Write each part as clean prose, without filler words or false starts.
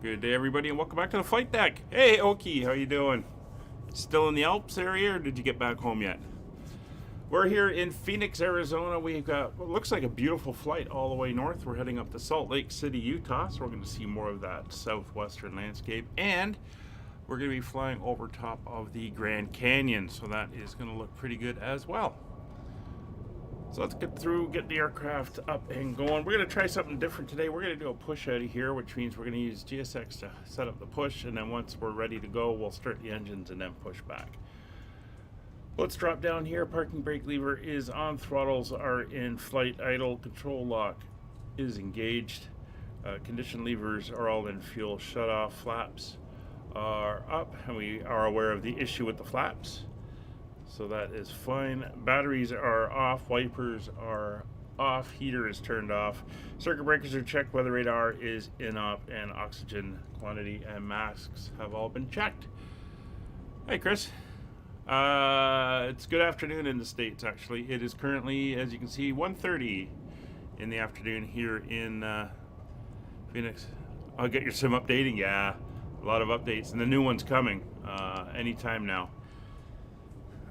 Good day, everybody, and welcome back to the flight deck. Hey, Oki, how you doing? Still in the Alps area, or did you get back home yet? We're here in Phoenix, Arizona. We've got what looks like a beautiful flight all the way north. We're heading up to Salt Lake City, Utah, so we're going to see more of that southwestern landscape. And we're going to be flying over top of the Grand Canyon, so that is going to look pretty good as well. So let's get the aircraft up and going. We're going to try something different today. We're going to do a push out of here, which means we're going to use GSX to set up the push, and then once we're ready to go, we'll start the engines and then push back. Let's drop down here. Parking brake lever is on. Throttles are in flight. Idle control lock is engaged. Condition levers are all in fuel shut off. Flaps are up, and we are aware of the issue with the flaps. So that is fine. Batteries are off, wipers are off, heater is turned off, circuit breakers are checked, weather radar is in op, and oxygen quantity and masks have all been checked. Hey Chris, it's good afternoon in the States actually. It is currently, as you can see, 1:30 in the afternoon here in Phoenix. I'll get your sim updating, yeah, a lot of updates, and the new one's coming anytime now.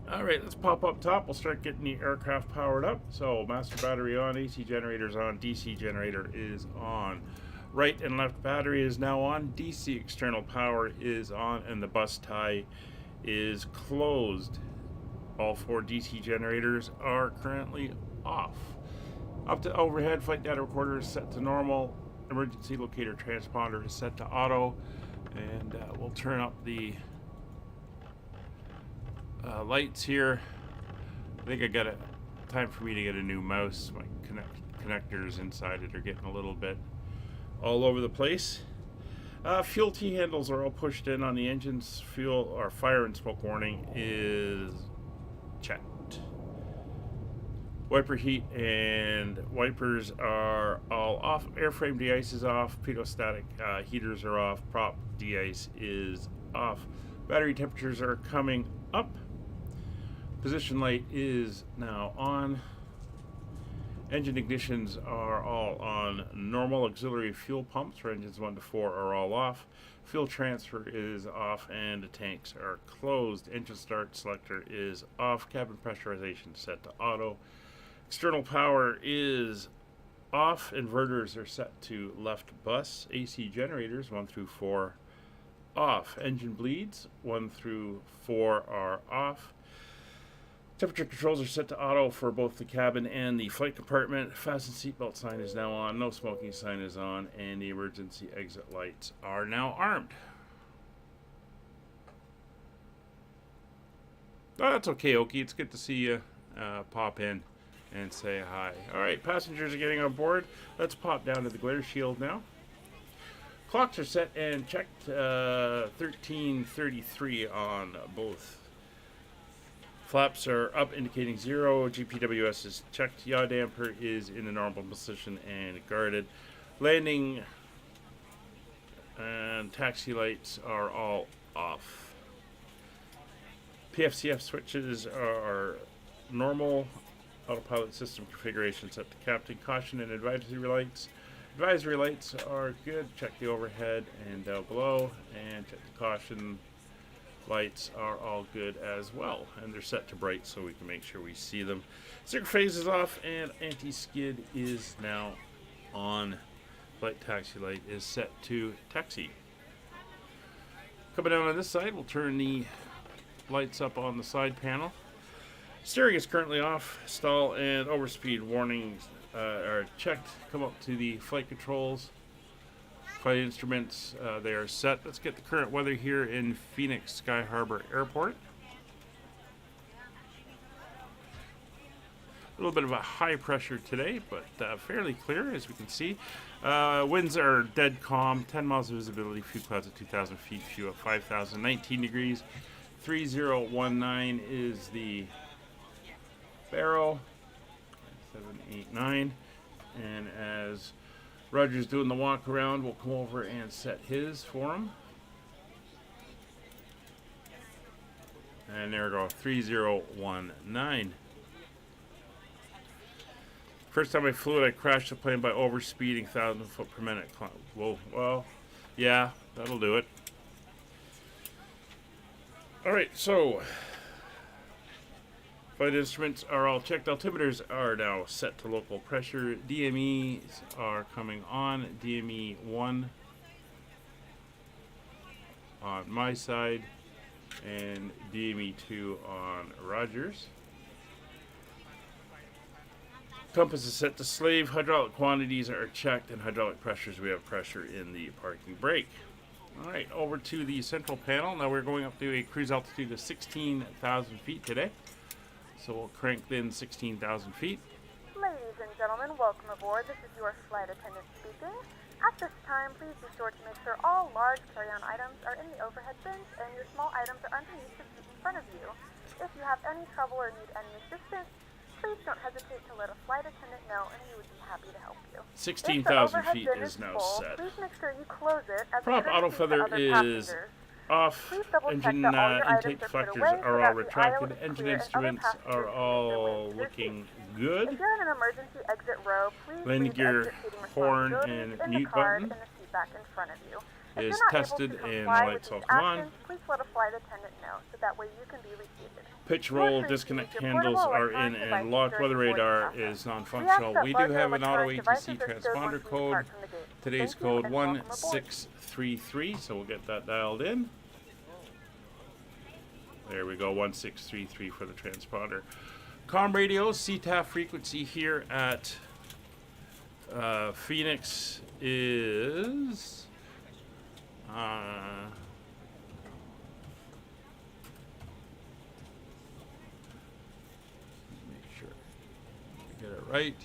Alright, let's pop up top. We'll start getting the aircraft powered up. So, master battery on, AC generator's on, DC generator is on. Right and left battery is now on, DC external power is on, and the bus tie is closed. All four DC generators are currently off. Up to overhead, flight data recorder is set to normal. Emergency locator transponder is set to auto. And we'll turn up the lights here. I think I got time for me to get a new mouse. My connectors inside it are getting a little bit all over the place. Fuel T handles are all pushed in on the engines. Fuel or fire and smoke warning is checked. Wiper heat and wipers are all off. Airframe de-ice is off. Pitot-static heaters are off. Prop de-ice is off. Battery temperatures are coming up. Position light is now on. Engine ignitions are all on normal. Auxiliary fuel pumps for engines 1 to 4 are all off. Fuel transfer is off and the tanks are closed. Engine start selector is off. Cabin pressurization set to auto. External power is off. Inverters are set to left bus. AC generators 1 through 4 off. Engine bleeds 1 through 4 are off. Temperature controls are set to auto for both the cabin and the flight compartment. Fasten seatbelt sign is now on. No smoking sign is on. And the emergency exit lights are now armed. Oh, that's okay, Oki. It's good to see you pop in and say hi. All right, passengers are getting on board. Let's pop down to the glare shield now. Clocks are set and checked. 13:33 on both. Flaps are up, indicating 0. GPWS is checked. Yaw damper is in the normal position and guarded. Landing and taxi lights are all off. PFCF switches are normal. Autopilot system configuration set to captain. Caution and advisory lights. Advisory lights are good. Check the overhead and down below, and check the caution. Lights are all good as well, and they're set to bright so we can make sure we see them. Sticker phase is off, and anti-skid is now on. Flight taxi light is set to taxi. Coming down on this side, we'll turn the lights up on the side panel. Steering is currently off. Stall and overspeed warnings are checked. Come up to the flight controls. Flight instruments, they are set. Let's get the current weather here in Phoenix Sky Harbor Airport. A little bit of a high pressure today, but fairly clear as we can see. Winds are dead calm, 10 miles of visibility, few clouds at 2,000 feet, few at 5,000, 19 degrees. 3019 is the barrel, 789, and as Roger's doing the walk around, we'll come over and set his for him. And there we go, 3019. First time I flew it, I crashed the plane by overspeeding 1,000 foot per minute. Whoa, well, Yeah, that'll do it. All right, so flight instruments are all checked. Altimeters are now set to local pressure. DMEs are coming on. DME 1 on my side and DME 2 on Rogers. Compass is set to slave. Hydraulic quantities are checked, and hydraulic pressures, we have pressure in the parking brake. All right, over to the central panel. Now we're going up to a cruise altitude of 16,000 feet today. So we'll crank in 16,000 feet. Ladies and gentlemen, welcome aboard. This is your flight attendant speaking. At this time, please be sure to make sure all large carry-on items are in the overhead bins and your small items are underneath the seat in front of you. If you have any trouble or need any assistance, please don't hesitate to let a flight attendant know and he would be happy to help you. 16,000 feet is now full, set. Please make sure you close it as Prop auto feather is off. Engine intake deflectors are all retracted. Engine instruments are all looking good. If you're in an emergency exit row, please landing gear, horn, and mute button is tested, and the lights all come on. Please let a flight attendant know so that way you can be reseated. Pitch roll, disconnect handles are in, and locked weather radar is non-functional. We do have an auto ATC transponder code. Today's code 1633, so we'll get that dialed in. There we go, 1633 for the transponder. Comm radios, CTAF frequency here at Phoenix is make sure I get it right.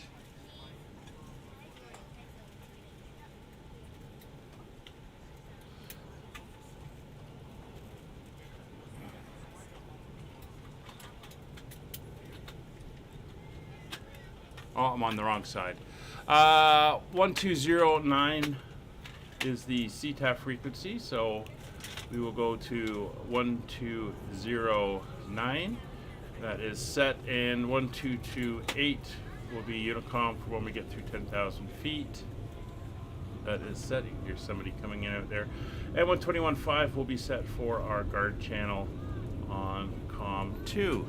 Oh, I'm on the wrong side. 1209 is the CTAF frequency, so we will go to 1209. That is set, and 1228 will be Unicom for when we get through 10,000 feet. That is set. You can hear somebody coming in out there. And 1215 will be set for our guard channel on COM 2.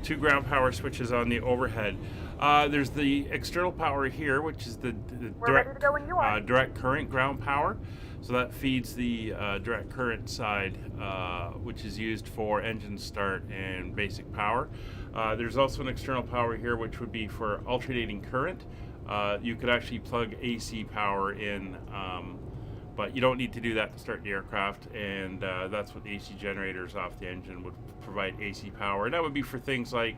2 ground power switches on the overhead. There's the external power here, which is the direct current ground power. So that feeds the direct current side, which is used for engine start and basic power. There's also an external power here, which would be for alternating current. You could actually plug AC power in, but you don't need to do that to start the aircraft, and that's what the AC generators off the engine would provide AC power. And that would be for things like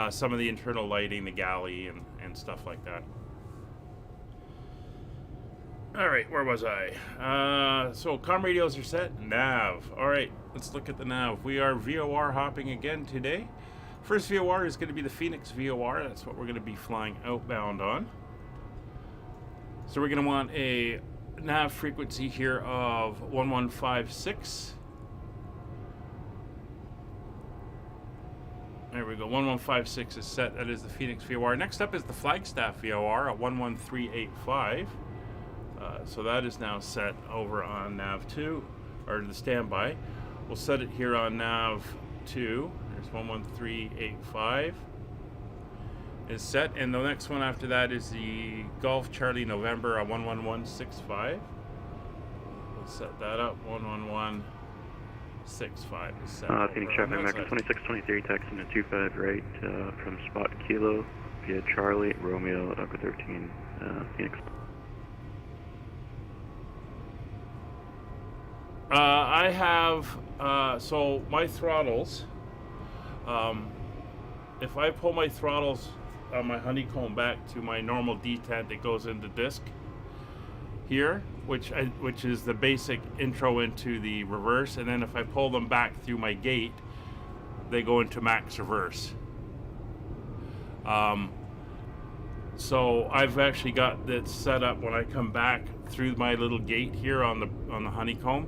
some of the internal lighting, the galley, and stuff like that. All right, where was I? So comm radios are set. Nav. All right, let's look at the nav. We are VOR hopping again today. First VOR is going to be the Phoenix VOR. That's what we're going to be flying outbound on. So we're going to want a nav frequency here of 1156. There we go, 1156 is set. That is the Phoenix VOR. Next up is the Flagstaff VOR at 11385. So that is now set over on nav 2, or the standby. We'll set it here on nav 2. There's 11385 is set, and the next one after that is the Golf Charlie November at 11165. We'll set that up. 11165 is set. Phoenix traffic, American 2623, taxiing at 25 right from spot Kilo via Charlie, Romeo, Echo 13, Phoenix. I have, so my throttles, if I pull my throttles on my Honeycomb back to my normal detent, it goes into disc here, which is the basic intro into the reverse, and then if I pull them back through my gate, they go into max reverse. So I've actually got that set up when I come back through my little gate here on the Honeycomb.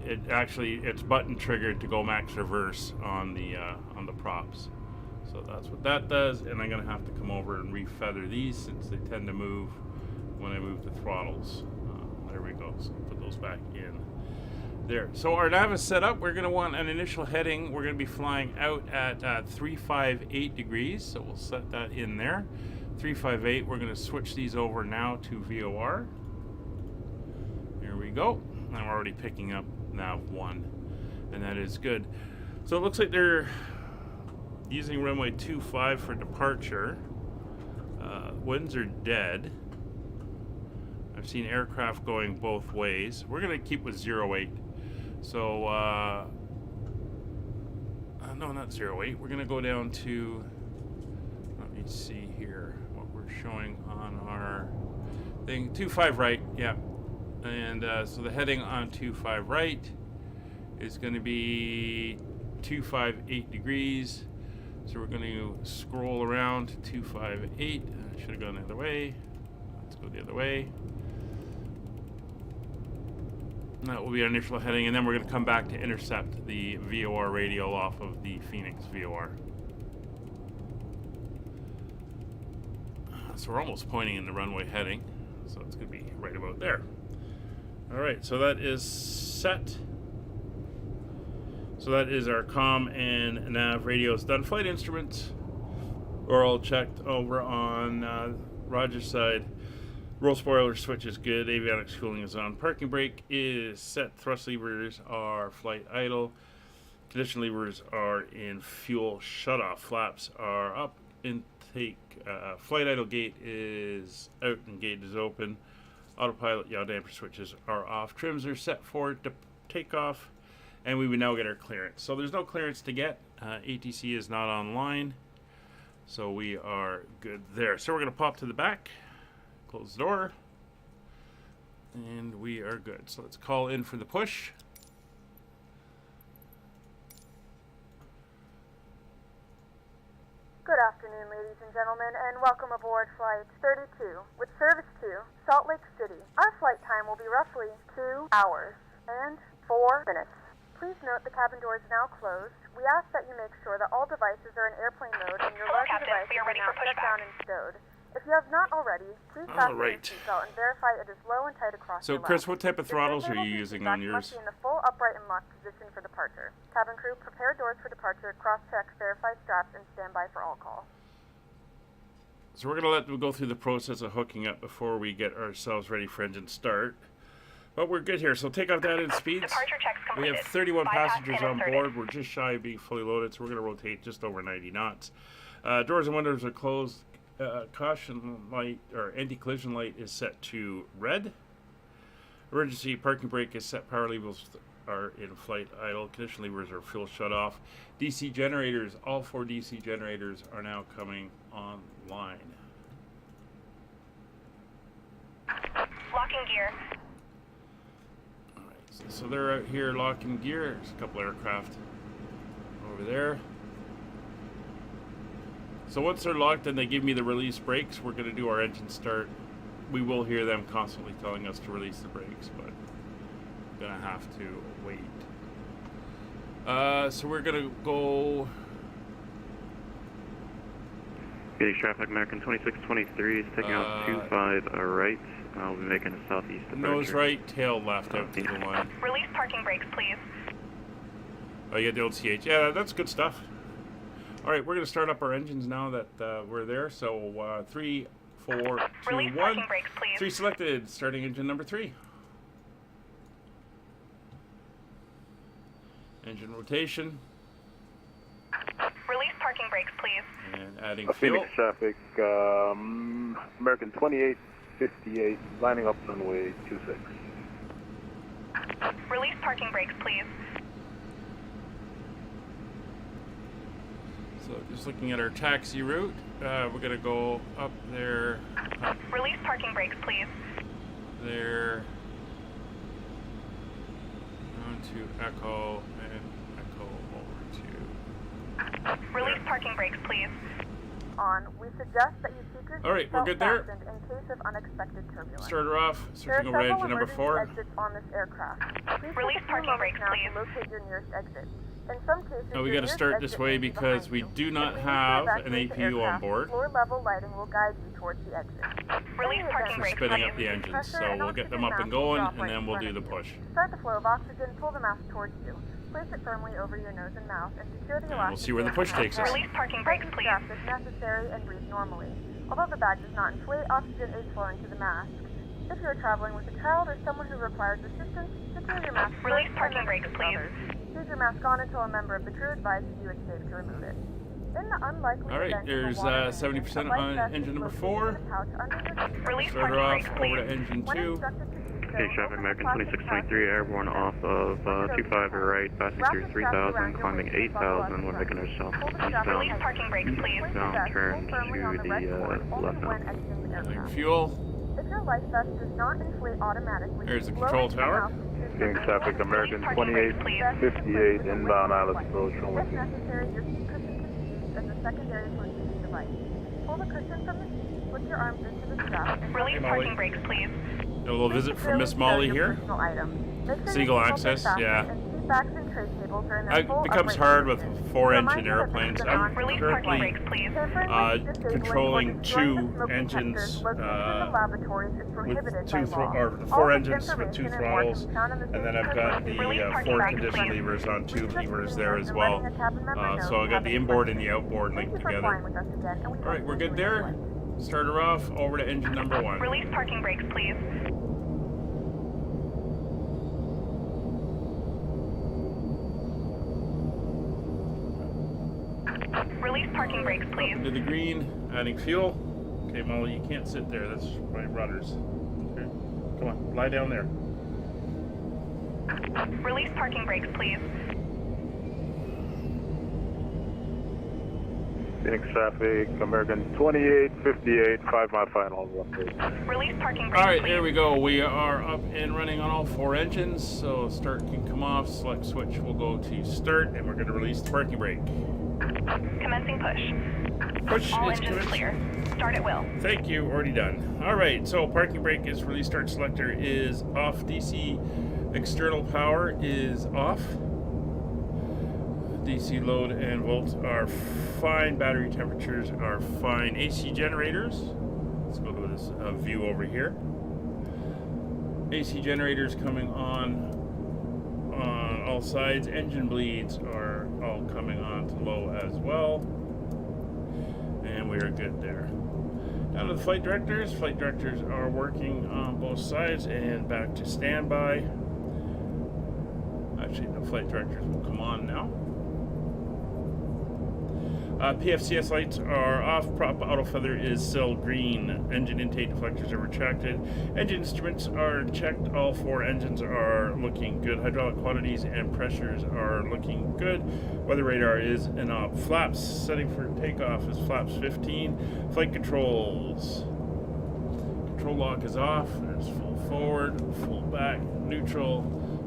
It's button triggered to go max reverse on the props. So that's what that does, and I'm gonna have to come over and refeather these since they tend to move when I move the throttles. There we go. So put those back in there. So our nav is set up. We're going to want an initial heading. We're going to be flying out at 358 degrees. So we'll set that in there. 358. We're going to switch these over now to VOR. There we go. I'm already picking up nav 1, and that is good. So it looks like they're using runway 25 for departure. Winds are dead. I've seen aircraft going both ways. We're going to keep with 08. So, no, not 08. We're going to go down to, let me see here what we're showing on our thing. 25 right, yeah. And so the heading on 25 right is going to be 258 degrees. So we're going to scroll around to 258. I should have gone the other way. Let's go the other way. That will be our initial heading, and then we're going to come back to intercept the VOR radial off of the Phoenix VOR. So we're almost pointing in the runway heading, so it's going to be right about there. All right, so that is set. So that is our comm and nav radios done. Flight instruments are all checked over on Roger's side. Roll spoiler switch is good. Avionics cooling is on. Parking brake is set. Thrust levers are flight idle. Condition levers are in fuel shutoff. Flaps are up. Intake flight idle gate is out and gate is open. Autopilot yaw damper switches are off. Trims are set for takeoff. And we would now get our clearance. So there's no clearance to get. ATC is not online. So we are good there. So we're going to pop to the back. Close the door. And we are good. So let's call in for the push. Good afternoon, ladies and gentlemen, and welcome aboard Flight 32 with service to Salt Lake City. Our flight time will be roughly 2 hours and 4 minutes. Please note the cabin door is now closed. We ask that you make sure that all devices are in airplane mode and your larger devices are now set down and stowed. If you have not already, please fasten your seatbelt and verify it is low and tight across your lap. So, Chris, what type of throttles are you using on yours? Must be in the full upright and locked position for departure. Cabin crew, prepare doors for departure, cross-check, verify straps, and stand by for all call. So we're going to let them go through the process of hooking up before we get ourselves ready for engine start. But we're good here. So take off that in speeds. Departure checks We completed. have 31 passengers on inserted. board. We're just shy of being fully loaded, so we're going to rotate just over 90 knots. Doors and windows are closed. Caution light or anti-collision light is set to red. Emergency parking brake is set. Power levers are in flight idle. Condition levers are fuel shut off. DC generators, all 4 DC generators are now coming online. Locking gear. Alright, so they're out here locking gear. There's a couple aircraft over there. So once they're locked and they give me the release brakes, we're going to do our engine start. We will hear them constantly telling us to release the brakes, but I'm going to have to wait. So we're going to go... Phoenix traffic, American 2623 is taking off 25 right. I'll be making a southeast departure. Nose right, tail left out to the line. Release parking brakes, please. Oh, yeah, the old CH. Yeah, that's good stuff. All right, we're going to start up our engines now that we're there. So 3, 4, 2, Release 1. parking brakes, please. 3 selected. Starting engine number 3. Engine rotation. Release parking brakes, please. And adding fuel. Phoenix traffic, American 2858, lining up runway 26. Release parking brakes, please. So just looking at our taxi route, we're going to go up there, up Release parking brakes, please. there, on to Echo, and Echo over to... Release parking brakes, please. On, we suggest that you keep your All right, we're seatbelt good there. fastened in case of unexpected turbulence. Starter off, There are switching over to several engine number emergency 4. exits on this aircraft. Please Release take a few parking moments brakes, now please. to locate your nearest exit. In some cases, Now we your got to nearest start this exit way may be because behind we you. do If not we need to have an evacuate the APU on aircraft, board. floor-level lighting will guide you towards the exit. Release parking For brakes, spinning up please. the engines. Pressure So and we'll get them oxygen up and mask will going, drop and right then in we'll front do of the you. push. Start the flow of oxygen, pull the mask towards you. Place it firmly over your nose and mouth, and secure the And elastic we'll see where the band push around takes your us. head. Release parking brakes, Tighten please. straps if necessary and breathe normally. Although the bag does not inflate, oxygen is flowing to the mask. If you are traveling with a child or someone who requires assistance, secure your mask first Release and parking then brakes, assist please. others. Leave your mask on until a member of the crew advises you it's safe to remove it. In the unlikely All right, event of a there's water landing, 70% a life on vest engine is number located 4. in a pouch under your seat. Release Start her parking off brakes, over to please. engine When 2. instructed to do so, Okay, traffic open the American plastic 2623, pouch airborne off of 25 right, passing through 3000, climbing 8000, we're making ourselves eastbound. Release parking brakes, please. Eastbound turn to the left now. Adding fuel. If your life vest does not inflate automatically, There's the blow control into the tower. mouth and Being system traffic manual American Release parking brakes, please. 2858 inbound Island approach from If necessary, your seat cushion can be used as a secondary positioning device. Pull the cushion from the seat, put your arms into the strap, and Release Molly. parking brakes, please. A little visit from Miss Molly here. Single access, yeah. It becomes hard with 4-engine airplanes. I'm Release parking currently brakes, please. controlling 2 engines with 4 engines with 2 throttles, and then I've got the 4 condition levers on 2 levers there as well. So I got the inboard and the outboard linked together. All right, we're good there. Start her off over to engine number 1. Release parking brakes, please. Release parking brakes, please. Into the green, adding fuel. Okay, Molly, you can't sit there. That's my rudders. Okay, come on, lie down there. Release parking brakes, please. Phoenix traffic American 2858, 5-mile final. Release parking brakes, All right, please. there we go. We are up and running on all 4 engines. So start can come off. Select switch will go to start, and we're going to release the parking brake. Commencing push. Push All is engines commenced. clear. Start at will. Thank you, already done. All right, so parking brake is release. Start selector is off. DC external power is off. DC load and volts are fine. Battery temperatures are fine. AC generators. Let's go to this view over here. AC generators coming on all sides. Engine bleeds are all coming on to low as well. And we are good there. Down to the flight directors. Flight directors are working on both sides and back to standby. Actually, the flight directors will come on now. PFCS lights are off. Prop auto feather is still green. Engine intake deflectors are retracted. Engine instruments are checked. All 4 engines are looking good. Hydraulic quantities and pressures are looking good. Weather radar is an op. Flaps setting for takeoff is flaps 15. Flight controls. Control lock is off. There's full forward, full back, neutral,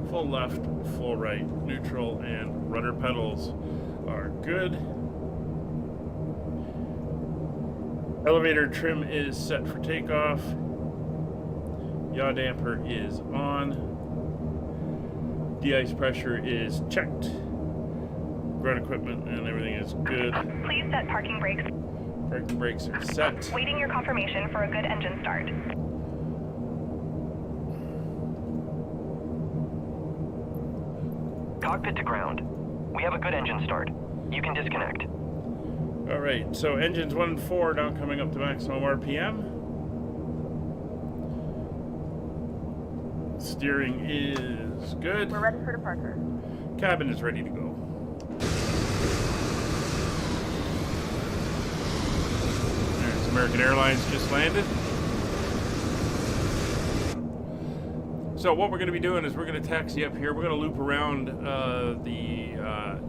full left, full right, neutral, and rudder pedals are good. Elevator trim is set for takeoff. Yaw damper is on. De-ice pressure is checked. Ground equipment and everything is good. Please set parking brakes. Parking brakes are set. Waiting your confirmation for a good engine start. Cockpit to ground. We have a good engine start. You can disconnect. All right, so engines 1 and 4 now coming up to maximum RPM. Steering is good. We're ready for departure. Cabin is ready to go. There's American Airlines just landed. So what we're going to be doing is we're going to taxi up here. We're going to loop around the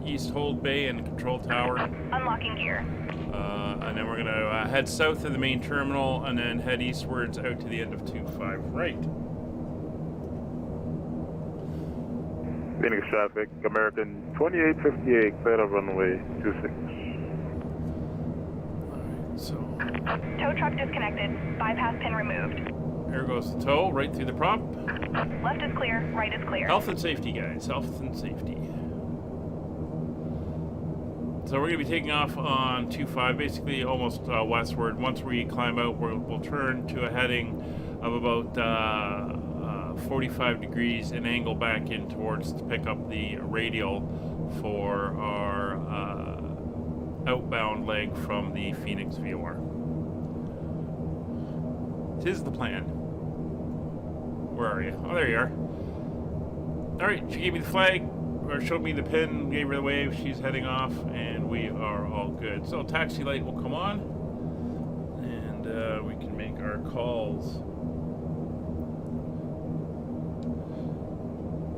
East Hold Bay and Control Tower. Unlocking gear. And then we're going to head south of the main terminal and then head eastwards out to the end of 25 right. Phoenix traffic American 2858, clear of runway 26. Alright, so Tow truck disconnected. Bypass pin removed. here goes the tow right through the prop. Left is clear. Right is clear. Health and safety, guys. Health and safety. So we're going to be taking off on 25, basically almost westward. Once we climb out, we'll turn to a heading of about 45 degrees and angle back in towards to pick up the radial for our outbound leg from the Phoenix VOR. 'Tis the plan. Where are you? Oh, there you are. Alright, she gave me the flag, or showed me the pin, gave her the wave, she's heading off, and we are all good. So taxi light will come on, and we can make our calls.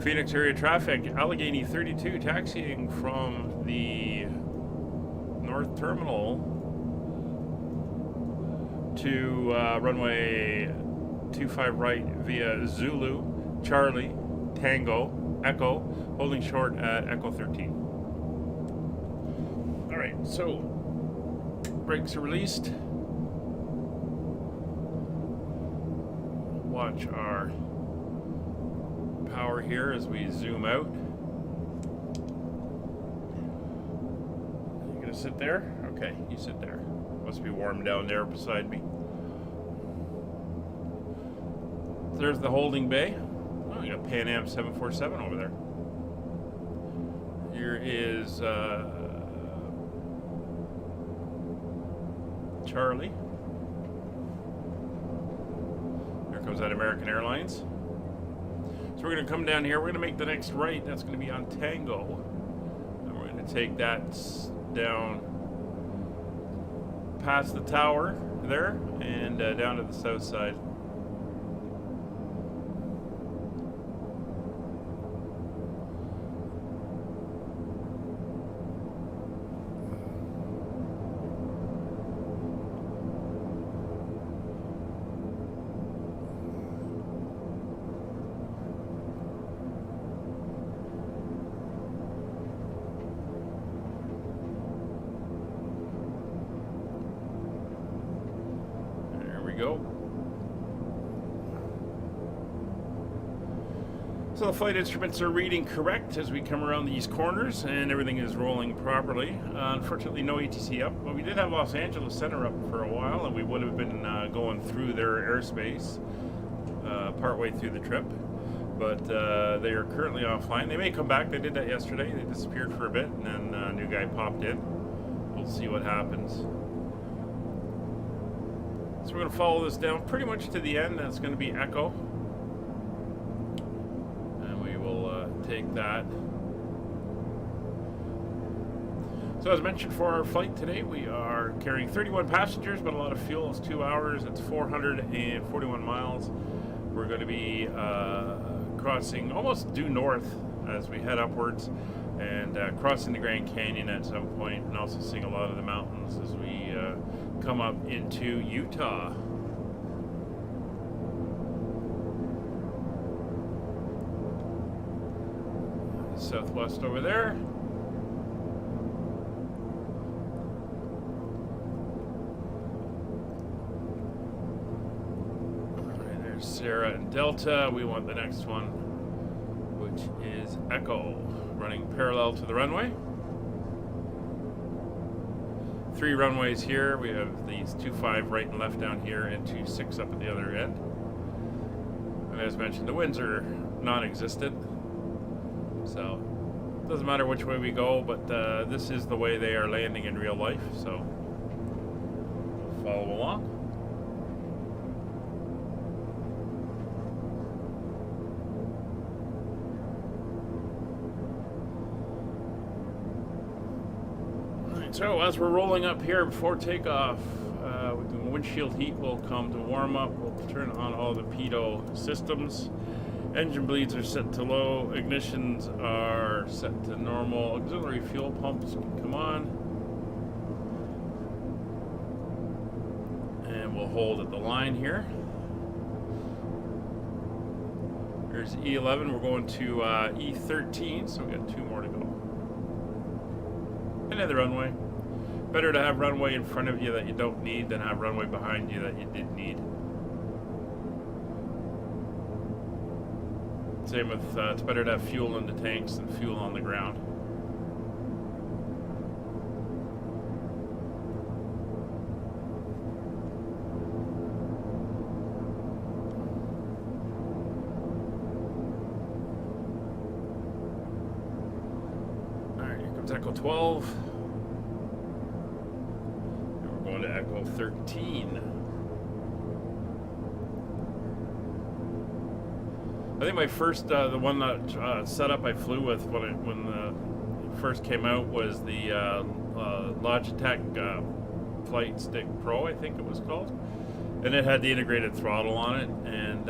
Phoenix area traffic, Allegheny 32, taxiing from the North Terminal to runway 25 right via Zulu, Charlie, Tango, Echo, holding short at Echo 13. Alright, so brakes are released. Watch our power here as we zoom out. You gonna sit there? Okay, you sit there. Must be warm down there beside me. There's the holding bay. Oh, you got Pan Am 747 over there. Here is Charlie. There comes that American Airlines. So we're going to come down here. We're going to make the next right. That's going to be on Tango. And we're going to take that down past the tower there and down to the south side. Go. So the flight instruments are reading correct as we come around these corners, and everything is rolling properly. Unfortunately, no ATC up, but we did have Los Angeles Center up for a while, and we would have been going through their airspace partway through the trip. But they are currently offline. They may come back. They did that yesterday. They disappeared for a bit, and then a new guy popped in. We'll see what happens. So we're going to follow this down pretty much to the end. That's going to be Echo. And we will take that. So as mentioned for our flight today, we are carrying 31 passengers, but a lot of fuel. It's 2 hours. It's 441 miles. We're going to be crossing almost due north as we head upwards and crossing the Grand Canyon at some point, and also seeing a lot of the mountains as we come up into Utah. Southwest over there. Alright, there's Sierra and Delta. We want the next one, which is Echo, running parallel to the runway. 3 runways here. We have these 25 right and left down here and 26 up at the other end. And as mentioned, the winds are non-existent, so it doesn't matter which way we go, but this is the way they are landing in real life, so follow along. So as we're rolling up here before takeoff, the windshield heat will come to warm up. We'll turn on all the pitot systems. Engine bleeds are set to low. Ignitions are set to normal. Auxiliary fuel pumps can come on. And we'll hold at the line here. There's E11. We're going to E13, so we got 2 more to go. And then the runway. Better to have runway in front of you that you don't need than have runway behind you that you did need. Same with, it's better to have fuel in the tanks than fuel on the ground. Towards Echo 12. And we're going to Echo 13. I think my first, the one that setup I flew with when the first came out was the Logitech Flight Stick Pro, I think it was called, and it had the integrated throttle on it, and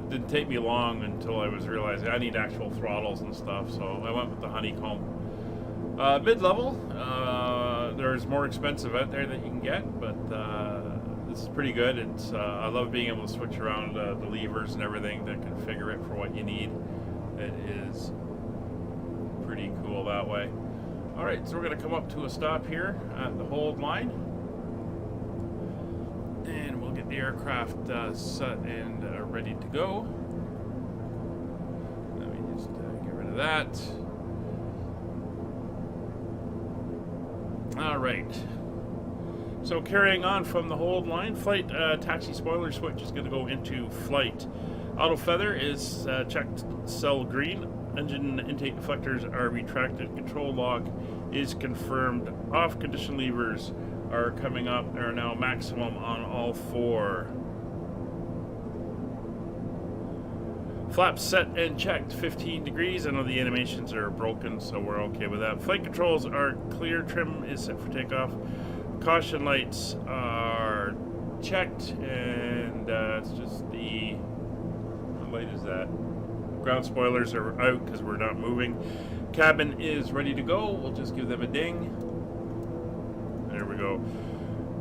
it didn't take me long until I was realizing I need actual throttles and stuff, so I went with the Honeycomb. Mid-level, there's more expensive out there that you can get, but this is pretty good. It's I love being able to switch around the levers and everything to configure it for what you need. It is pretty cool that way. Alright, so we're going to come up to a stop here at the hold line. And we'll get the aircraft set and ready to go. Let me just get rid of that. Alright. So carrying on from the hold line, flight taxi spoiler switch is going to go into flight. Auto feather is checked cell green. Engine intake deflectors are retracted. Control lock is confirmed. Off condition levers are coming up and are now maximum on all 4. Flaps set and checked. 15 degrees. I know the animations are broken, so we're okay with that. Flight controls are clear. Trim is set for takeoff. Caution lights are checked, and it's just the... What light is that? Ground spoilers are out because we're not moving. Cabin is ready to go. We'll just give them a ding. There we go.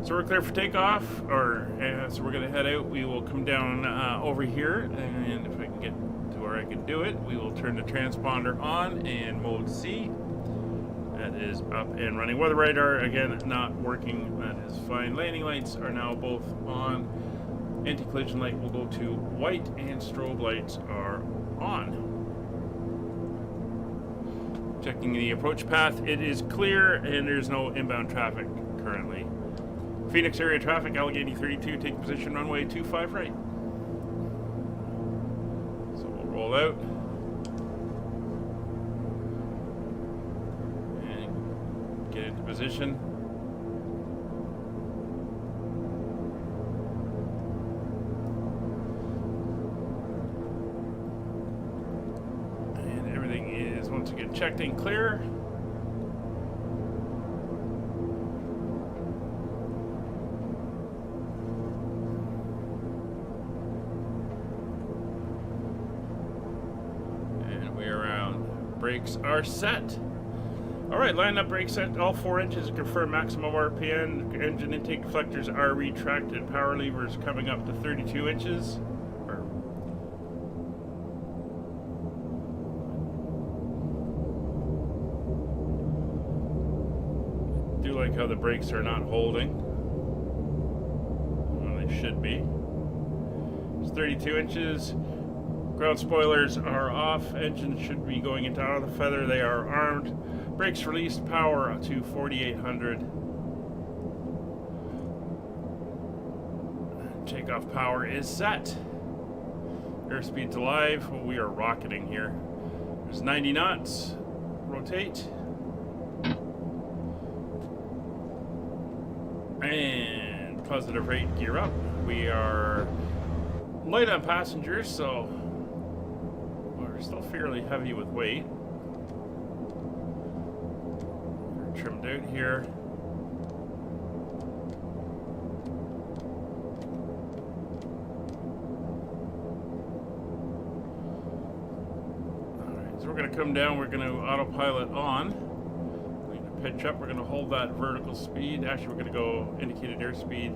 So we're clear for takeoff, so we're going to head out. We will come down over here, and if I can get to where I can do it, we will turn the transponder on and mode C. That is up and running. Weather radar, again, not working. That is fine. Landing lights are now both on. Anti-collision light will go to white, and strobe lights are on. Checking the approach path, it is clear and there's no inbound traffic currently. Phoenix area traffic, Allegheny 32, take position runway 25 right. So we'll roll out. And get into position. Once again, checked and clear. And we are around. Brakes are set. Alright, line up, brake set. All 4 inches confirm maximum RPM. Engine intake deflectors are retracted. Power levers coming up to 32 inches. Like how the brakes are not holding. Well, they should be. It's 32 inches. Ground spoilers are off. Engine should be going into auto feather. They are armed. Brakes released. Power to 4,800. Takeoff power is set. Airspeed's alive. Well, we are rocketing here. There's 90 knots. Rotate. And positive rate, gear up. We are light on passengers, so we're still fairly heavy with weight. We're trimmed out here. Alright, so we're going to come down, we're going to autopilot on. Pitch up, we're going to hold that vertical speed. Actually, we're going to go indicated airspeed.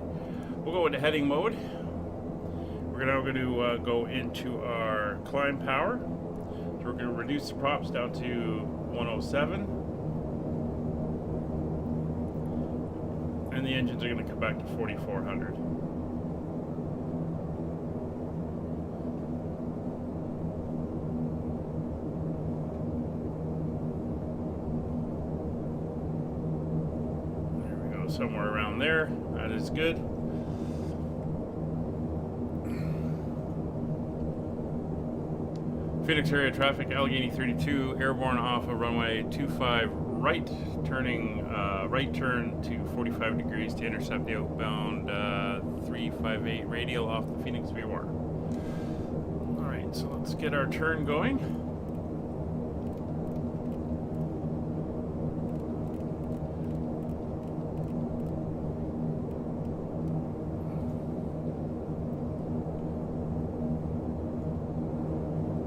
We'll go into heading mode. We're now going to go into our climb power. So we're going to reduce the props down to 107. And the engines are going to come back to 4,400. Somewhere around there. That is good. Phoenix area traffic, Allegheny 32, airborne off of runway 25 right, turning right turn to 45 degrees to intercept the outbound 358 radial off the Phoenix VOR. Alright, so let's get our turn going.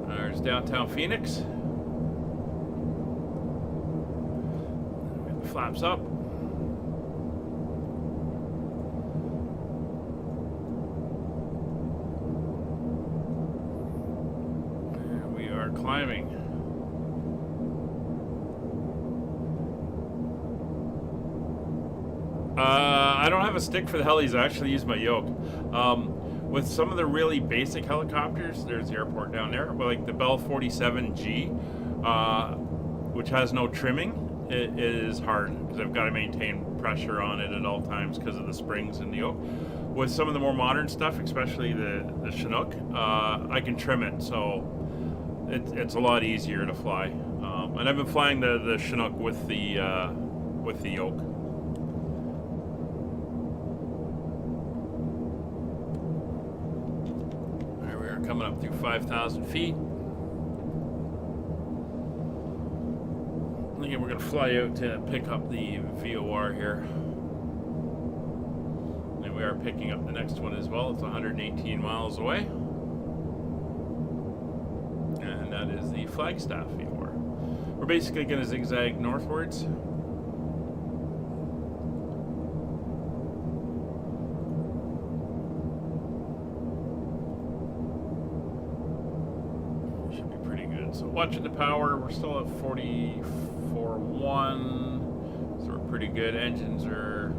There's downtown Phoenix. Flaps up. And we are climbing. I don't have a stick for the helis. I actually use my Yoke. With some of the really basic helicopters, there's the airport down there, but like the Bell 47G, which has no trimming, it is hard because I've got to maintain pressure on it at all times because of the springs in the Yoke. With some of the more modern stuff, especially the Chinook, I can trim it, so it's a lot easier to fly. And I've been flying the Chinook with the Yoke. There we are, coming up through 5,000 feet. Again, we're going to fly out to pick up the VOR here. And we are picking up the next one as well. It's 118 miles away. And that is the Flagstaff VOR. We're basically going to zigzag northwards. Should be pretty good. So watching the power, we're still at 44.1, so we're pretty good. Engines are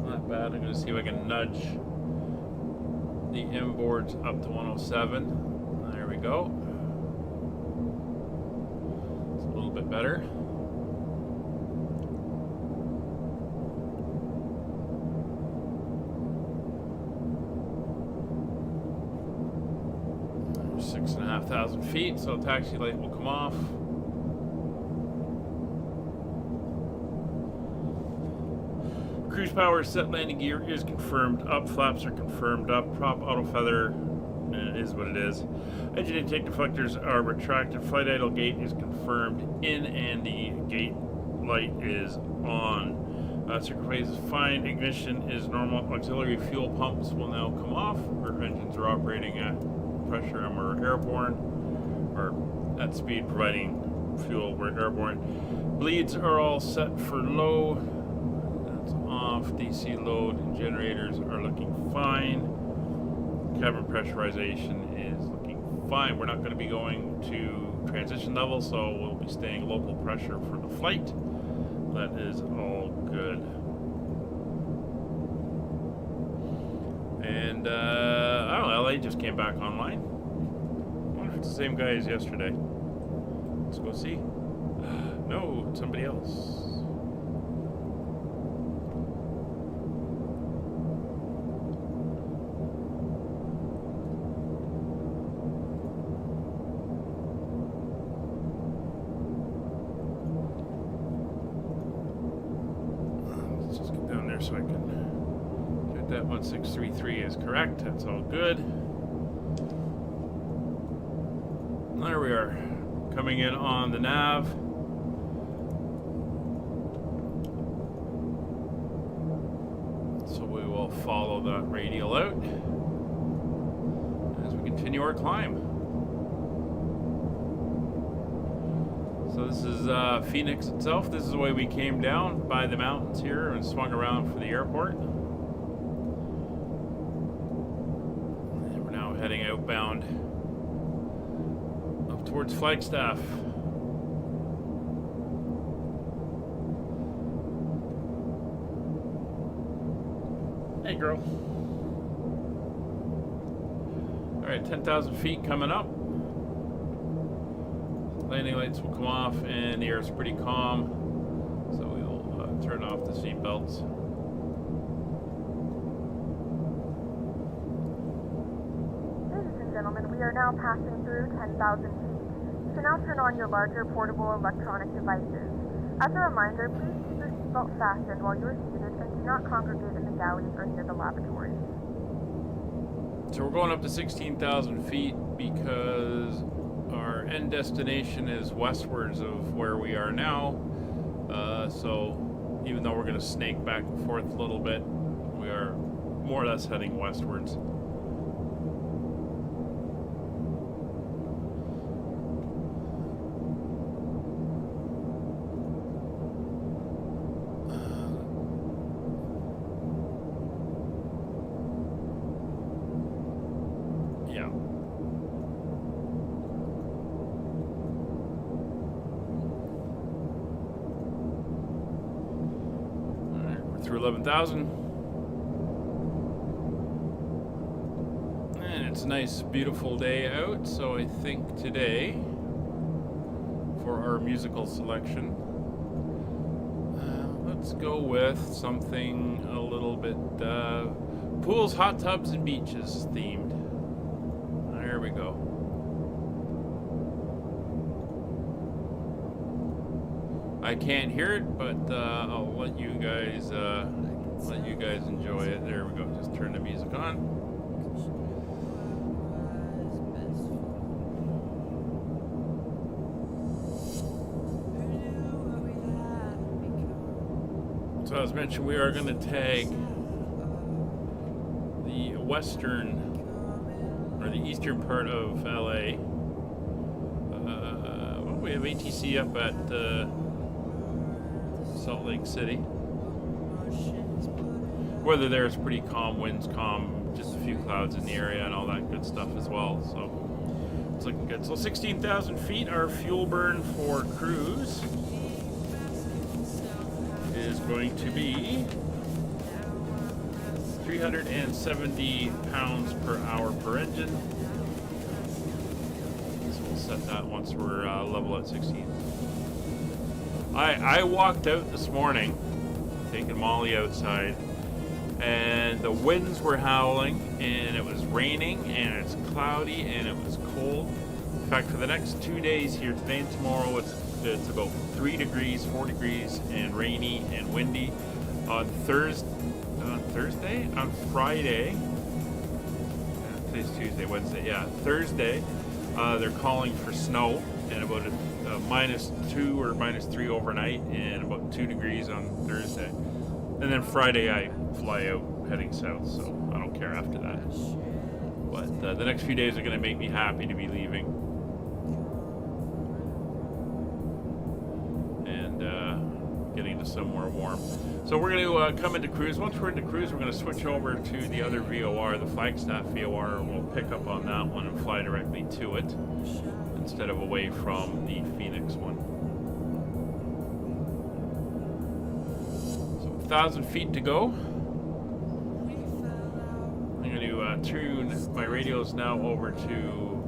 not bad. I'm going to see if I can nudge the inboards up to 107. There we go. It's a little bit better. There's 6,500 feet, so taxi light will come off. Cruise power, set landing gear is confirmed up, flaps are confirmed up, prop auto feather is what it is. Engine intake deflectors are retracted, flight idle gate is confirmed in, and the gate light is on. Circuit phase is fine, ignition is normal, auxiliary fuel pumps will now come off. Our engines are operating at pressure and we're airborne, or at speed providing fuel, we're airborne. Bleeds are all set for low. Off, DC load and generators are looking fine. Cabin pressurization is looking fine. We're not going to be going to transition level, so we'll be staying local pressure for the flight. That is all good. And I don't know, LA just came back online. I wonder if it's the same guy as yesterday. Let's go see. No, it's somebody else. So I can get that 1633 is correct. That's all good. There we are, coming in on the nav. So we will follow that radial out as we continue our climb. So this is Phoenix itself. This is the way we came down by the mountains here and swung around for the airport. And we're now heading outbound up towards Flagstaff. Hey girl. Alright, 10,000 feet coming up. Landing lights will come off and the air is pretty calm, so we will turn off the seat belts. Ladies and gentlemen, we are now passing through 10,000 feet. can now turn on your larger portable electronic devices. As a reminder, please keep your seatbelt fastened while you are seated and do not congregate in the galleys or near the lavatories. So we're going up to 16,000 feet because our end destination is westwards of where we are now. So even though we're going to snake back and forth a little bit, we are more or less heading westwards. Through 11,000, and it's a nice beautiful day out, so I think today for our musical selection, let's go with something a little bit pools, hot tubs, and beaches themed. There we go. I can't hear it, but I'll let you guys enjoy it. There we go. Just turn the music on. So as mentioned, we are going to tag the western or the eastern part of LA. Well, we have ATC up at Salt Lake City. Weather there is pretty calm, winds calm, just a few clouds in the area and all that good stuff as well. So it's looking good. So 16,000 feet, our fuel burn for cruise is going to be 370 pounds per hour per engine. So we'll set that once we're level at 16. I walked out this morning, taking Molly outside, and the winds were howling, and it was raining, and it's cloudy, and it was cold. In fact, for the next 2 days here, today and tomorrow, it's about 3 degrees, 4 degrees, and rainy and windy. On Friday, today's Tuesday, Wednesday, yeah, Thursday, they're calling for snow, and about a -2 or -3 overnight, and about 2 degrees on Thursday. And then Friday I fly out heading south, so I don't care after that. But the next few days are going to make me happy to be leaving. And getting to somewhere warm. So we're going to come into cruise. Once we're into cruise, we're going to switch over to the other VOR, the Flagstaff VOR, and we'll pick up on that one and fly directly to it, instead of away from the Phoenix one. So 1,000 feet to go. I'm going to tune my radios now over to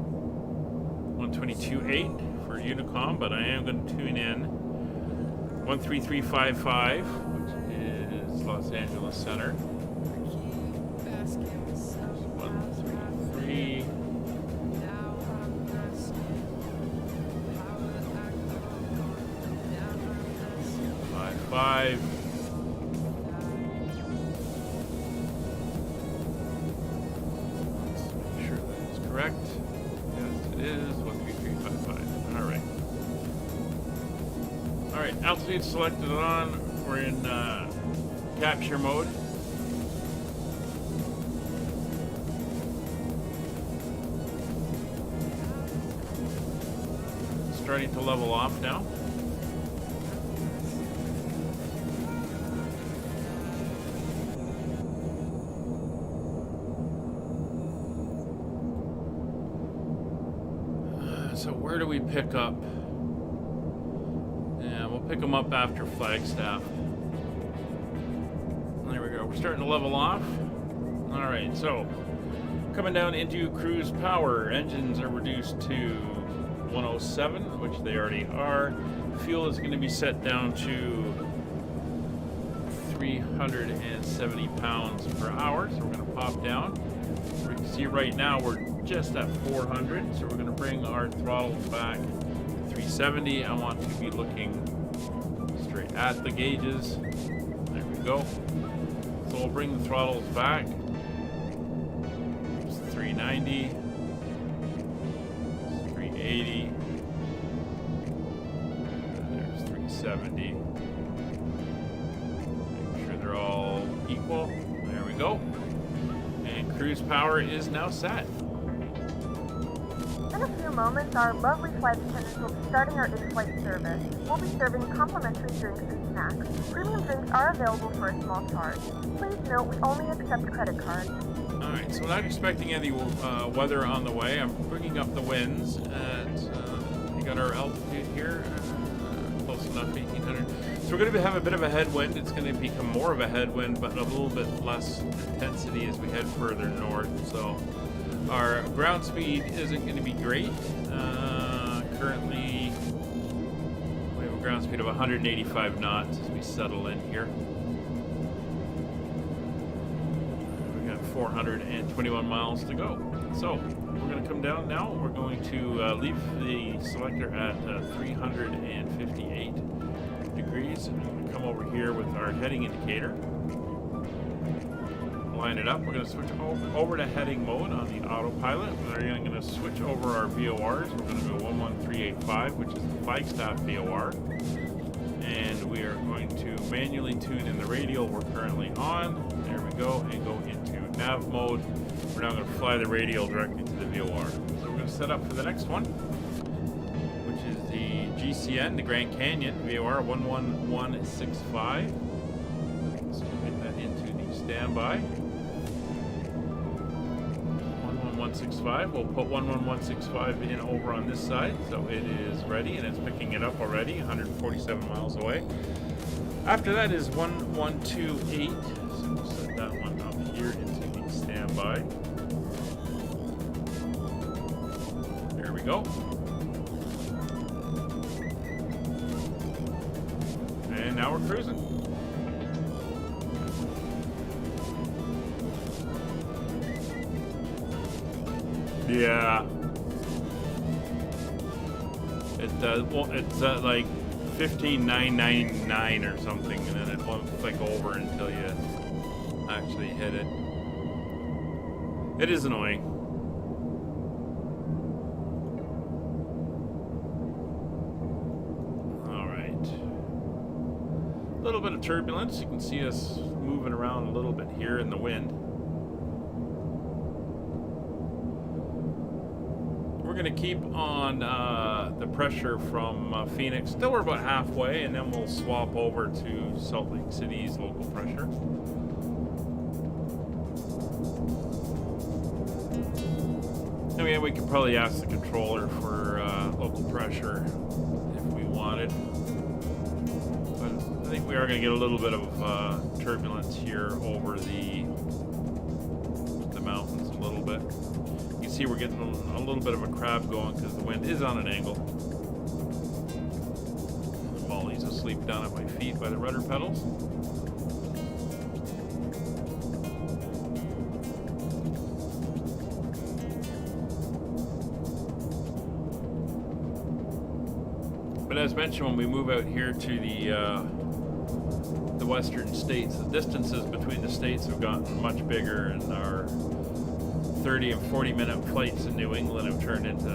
122.8 for Unicom, but I am going to tune in 13355, which is Los Angeles Center. 133. 5. Make sure that is correct. Yes, it is 13355. All right, altitude selected on. We're in capture mode. Starting to level off now. So where do we pick up? Yeah, we'll pick them up after Flagstaff. There we go. We're starting to level off. All right, so coming down into cruise power. Engines are reduced to 107, which they already are. Fuel is going to be set down to 370 pounds per hour. So we're going to pop down. You can see right now we're just at 400, so we're going to bring our throttle back 370. I want to be looking straight at the gauges. There we go. So we'll bring the throttles back. There's 390. 380. There's 370. Make sure they're all equal. There we go. And cruise power is now set. In a few moments, our lovely flight attendants will be starting our in-flight service. We'll be serving complimentary drinks and snacks. Premium drinks are available for a small charge. Please note we only accept credit cards. Alright, so not expecting any weather on the way. I'm bringing up the winds at, we got our altitude here, close enough, 1800. So we're going to have a bit of a headwind. It's going to become more of a headwind, but a little bit less intensity as we head further north. So our ground speed isn't going to be great. Currently, we have a ground speed of 185 knots as we settle in here. We got 421 miles to go. So we're going to come down now. We're going to leave the selector at 358 degrees. And we're going to come over here with our heading indicator. Line it up. We're going to switch over to heading mode on the autopilot. We're going to switch over our VORs. We're going to go 11385, which is the Flagstaff VOR. And we are going to manually tune in the radial we're currently on. There we go. And go into nav mode. We're now going to fly the radial directly to the VOR. So we're going to set up for the next one, which is the GCN, the Grand Canyon VOR 11165. So we'll get that into the standby. 11165. We'll put 11165 in over on this side, so it is ready, and it's picking it up already, 147 miles away. After that is 1128, so we'll set that one up here into the standby. There we go. And now we're cruising. Yeah. It's like 15,999 or something, and then it won't click over until you actually hit it. It is annoying. All right. A little bit of turbulence. You can see us moving around a little bit here in the wind. We're going to keep on the pressure from Phoenix till we're about halfway, and then we'll swap over to Salt Lake City's local pressure. And we could probably ask the controller for local pressure if we wanted. But I think we are going to get a little bit of turbulence here over the mountains a little bit. You see we're getting a little bit of a crab going because the wind is on an angle. Molly's asleep down at my feet by the rudder pedals. But as mentioned, when we move out here to the western states, the distances between the states have gotten much bigger, and our 30 and 40-minute flights in New England have turned into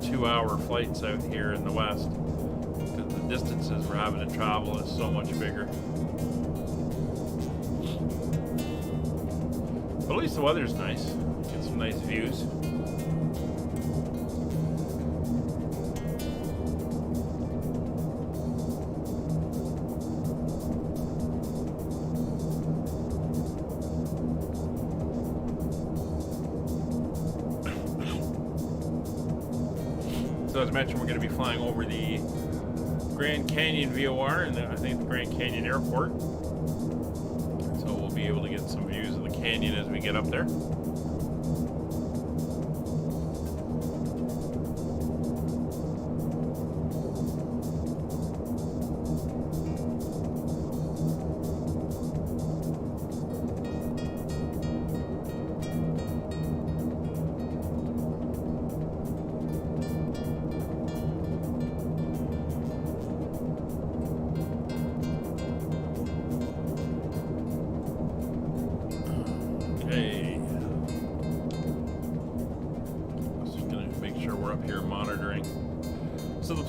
2-hour flights out here in the west, because the distances we're having to travel is so much bigger. But at least the weather's nice. Get some nice views. So as I mentioned, we're going to be flying over the Grand Canyon VOR and I think the Grand Canyon Airport. So we'll be able to get some views of the canyon as we get up there.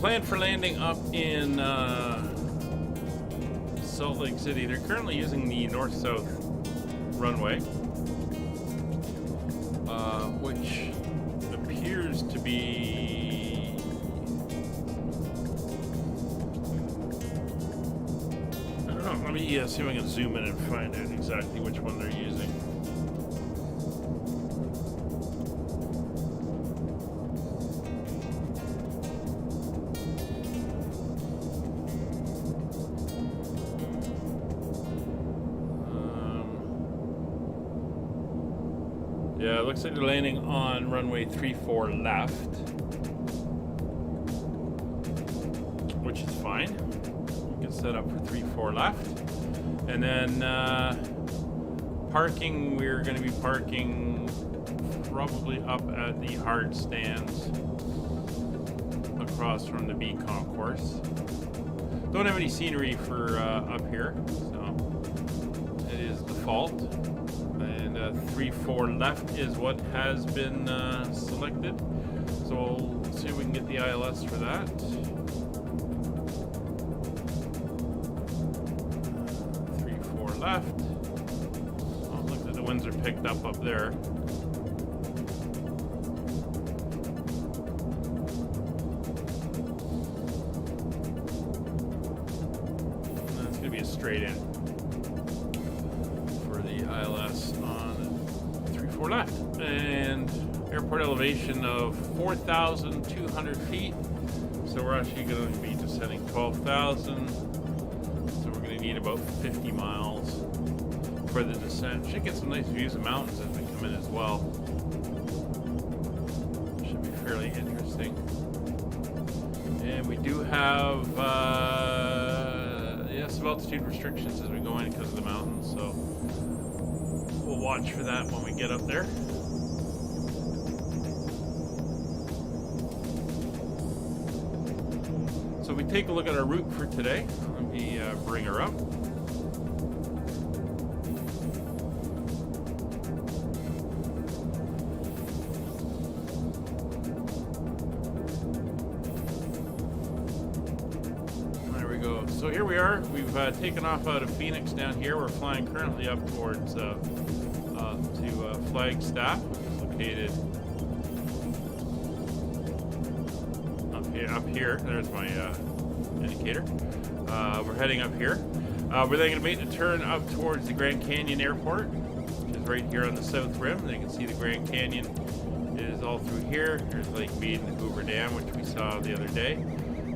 planned for landing up in Salt Lake City. They're currently using the north-south runway, which appears to be I don't know. Let me see if I can zoom in and find out exactly which one they're using. Yeah, it looks like they're landing on runway 34 left, which is fine. We can set up for 34 left. And then parking, we're going to be parking probably up at the hard stands across from the B concourse. Don't have any scenery for up here, so it is default. And 3-4 left is what has been selected. So we'll see if we can get the ILS for that. 3-4 left. Oh, look at the winds are picked up there. And that's going to be a straight in for the ILS on 3-4 left, and airport elevation of 4,200 feet. So we're actually going to be descending 12,000. So we're going to need about 50 miles for the descent. Should get some nice views of mountains as we come in as well. Should be fairly interesting. And we do have some altitude restrictions as we go in because of the mountains. So we'll watch for that when we get up there. So we take a look at our route for today. Let me bring her up. There we go. So here we are. We've taken off out of Phoenix down here. We're flying currently up towards to Flagstaff, located up here. There's my indicator. We're heading up here. We're then going to make a turn up towards the Grand Canyon Airport, which is right here on the south rim. And you can see the Grand Canyon is all through here. There's Lake Mead and the Hoover Dam, which we saw the other day.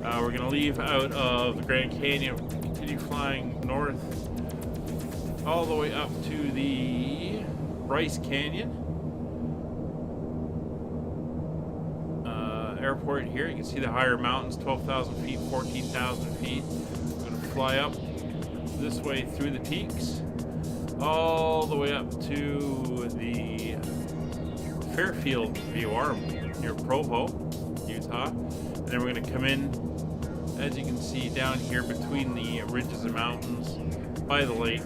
We're going to leave out of the Grand Canyon, continue flying north all the way up to the Bryce Canyon airport here. You can see the higher mountains, 12,000 feet, 14,000 feet. We're going to fly up this way through the peaks, all the way up to the Fairfield View Arm near Provo, Utah. And then we're going to come in, as you can see, down here between the ridges of mountains by the lake,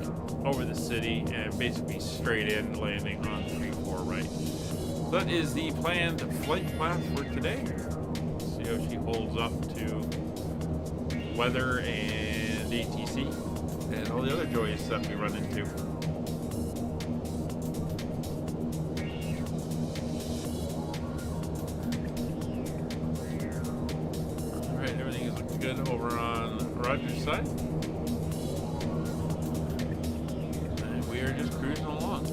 over the city, and basically straight in, landing on 3-4 right. So that is the planned flight path for today. See how she holds up to weather and ATC and all the other joys that we run into. Alright, everything is looking good over on Roger's side. We are just cruising along.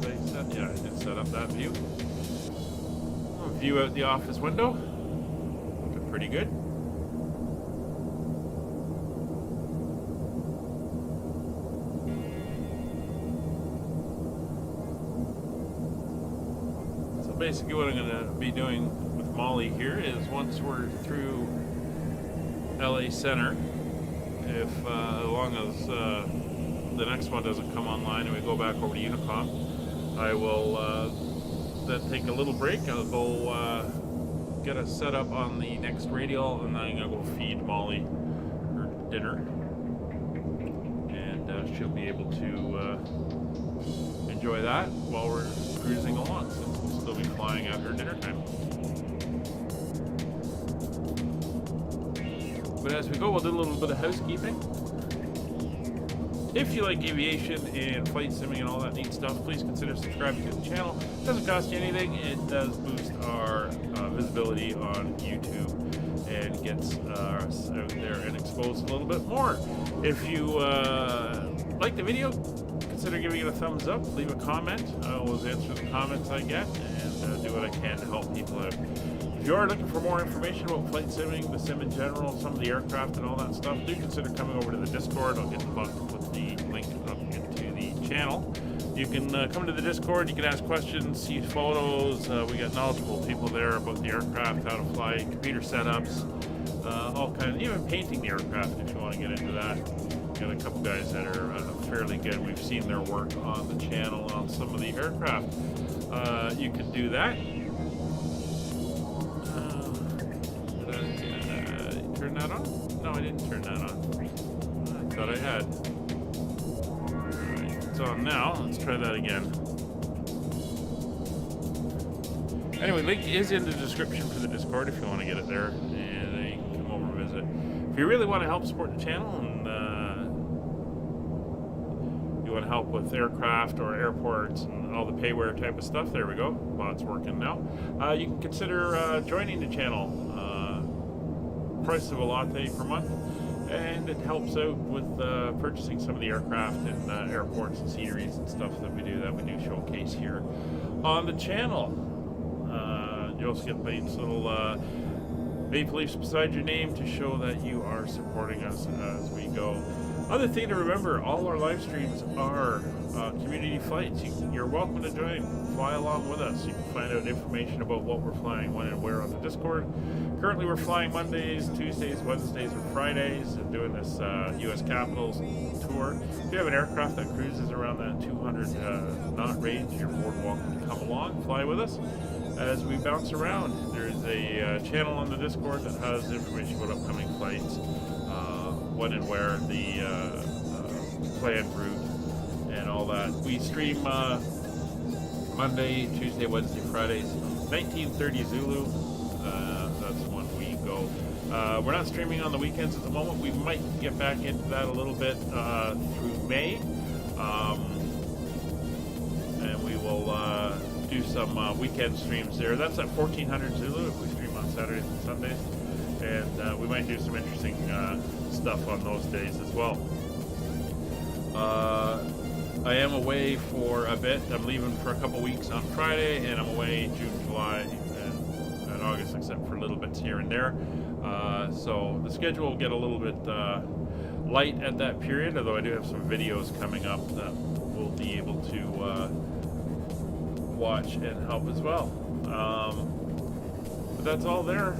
Like I said, yeah, I did set up that view. View out the office window. Looking pretty good. So basically what I'm going to be doing with Molly here is once we're through LA Center, if as long as the next one doesn't come online and we go back over to Unicom, I will then take a little break. I'll go get us set up on the next radial, and then I'm going to go feed Molly her dinner, and she'll be able to enjoy that while we're cruising along, since we'll still be flying at her dinner time. But as we go, we'll do a little bit of housekeeping. If you like aviation and flight simming and all that neat stuff, please consider subscribing to the channel. It doesn't cost you anything. It does boost our visibility on YouTube and gets us out there and exposed a little bit more. If you like the video, consider giving it a thumbs up. Leave a comment. I always answer the comments I get and do what I can to help people out. If you are looking for more information about flight simming, the sim in general, some of the aircraft and all that stuff, do consider coming over to the Discord. I'll get the button to put the link up into the channel. You can come to the Discord, you can ask questions, see photos. We got knowledgeable people there about the aircraft, how to fly, computer setups, all kinds, even painting the aircraft if you want to get into that. Got a couple guys that are fairly good. We've seen their work on the channel on some of the aircraft. You can do that. Turn that on? No, I didn't turn that on. I thought I had. Alright, it's on now. Let's try that again. Anyway, link is in the description for the Discord if you want to get it there. And you can come over and visit. If you really want to help support the channel and you want to help with aircraft or airports and all the payware type of stuff, there we go. Bot's working now. You can consider joining the channel. Price of a latte per month, and it helps out with purchasing some of the aircraft and airports and sceneries and stuff that we do showcase here on the channel. You also get these little maple leaves beside your name to show that you are supporting us as we go. Other thing to remember, all our live streams are community flights. You're welcome to join, fly along with us. You can find out information about what we're flying, when and where on the Discord. Currently we're flying Mondays, Tuesdays, Wednesdays, or Fridays, and doing this U.S. Capitals tour. If you have an aircraft that cruises around that 200 knot range, you're more than welcome to come along, fly with us as we bounce around. There's a channel on the Discord that has information about upcoming flights, when and where, the planned route, and all that. We stream Monday, Tuesday, Wednesday, Fridays, 1930 Zulu. That's when we go. We're not streaming on the weekends at the moment. We might get back into that a little bit through May. And we will do some weekend streams there. That's at 1400 Zulu if we stream on Saturdays and Sundays. And we might do some interesting stuff on those days as well. I am away for a bit. I'm leaving for a couple weeks on Friday, and I'm away June, July, and August, except for little bits here and there. So the schedule will get a little bit light at that period, although I do have some videos coming up that we'll be able to watch and help as well. But that's all there.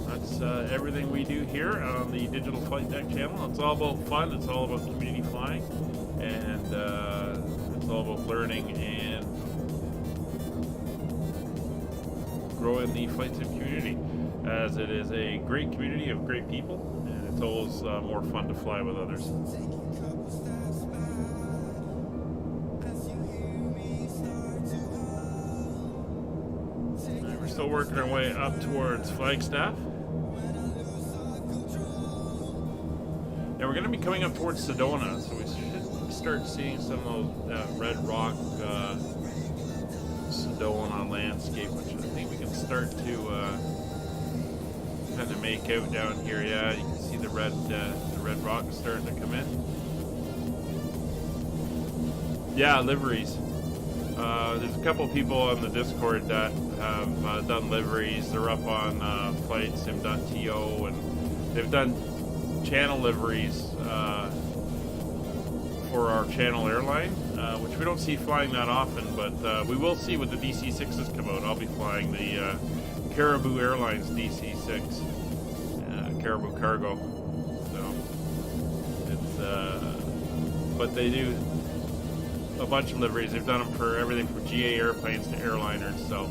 That's everything we do here on the Digital Flight Deck channel. It's all about fun. It's all about community flying. And it's all about learning and growing the flight sim community, as it is a great community of great people, and it's always more fun to fly with others. We're still working our way up towards Flagstaff. And we're going to be coming up towards Sedona, so we should start seeing some of those red rock Sedona landscape, which I think we can start to kind of make out down here. Yeah, you can see the red rock starting to come in. Yeah, liveries. There's a couple people on the Discord that have done liveries. They're up on flightsim.to, and they've done channel liveries for our channel airline, which we don't see flying that often, but we will see when the DC-6s come out. I'll be flying the Caribou Airlines DC-6, Caribou Cargo. So it's, but they do a bunch of liveries. They've done them for everything from GA airplanes to airliners. So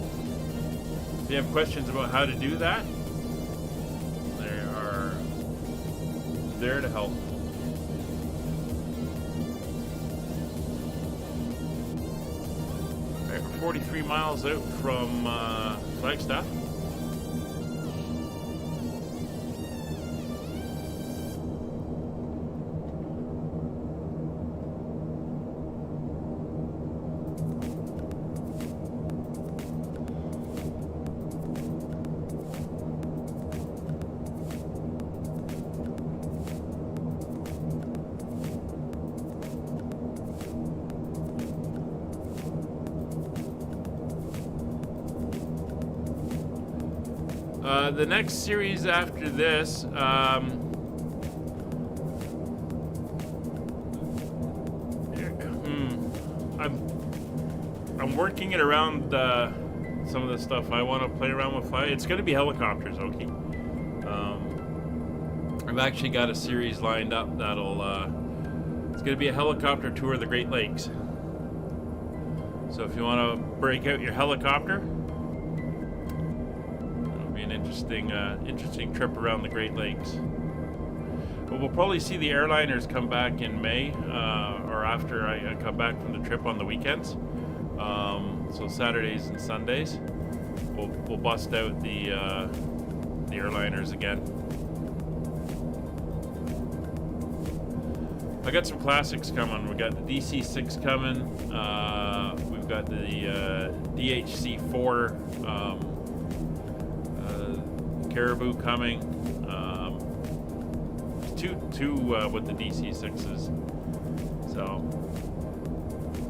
if you have questions about how to do that, they are there to help. Alright, we're 43 miles out from Flagstaff. The next series after this, I'm working it around some of the stuff I want to play around with. It's going to be helicopters, okay. I've actually got a series lined up that'll. It's going to be a helicopter tour of the Great Lakes. So if you want to break out your helicopter, it'll be an interesting trip around the Great Lakes. But we'll probably see the airliners come back in May, or after I come back from the trip on the weekends. So Saturdays and Sundays, we'll bust out the airliners again. I got some classics coming. We got the DC6 coming. We've got the DHC 4 Caribou coming. Two with the DC6s. So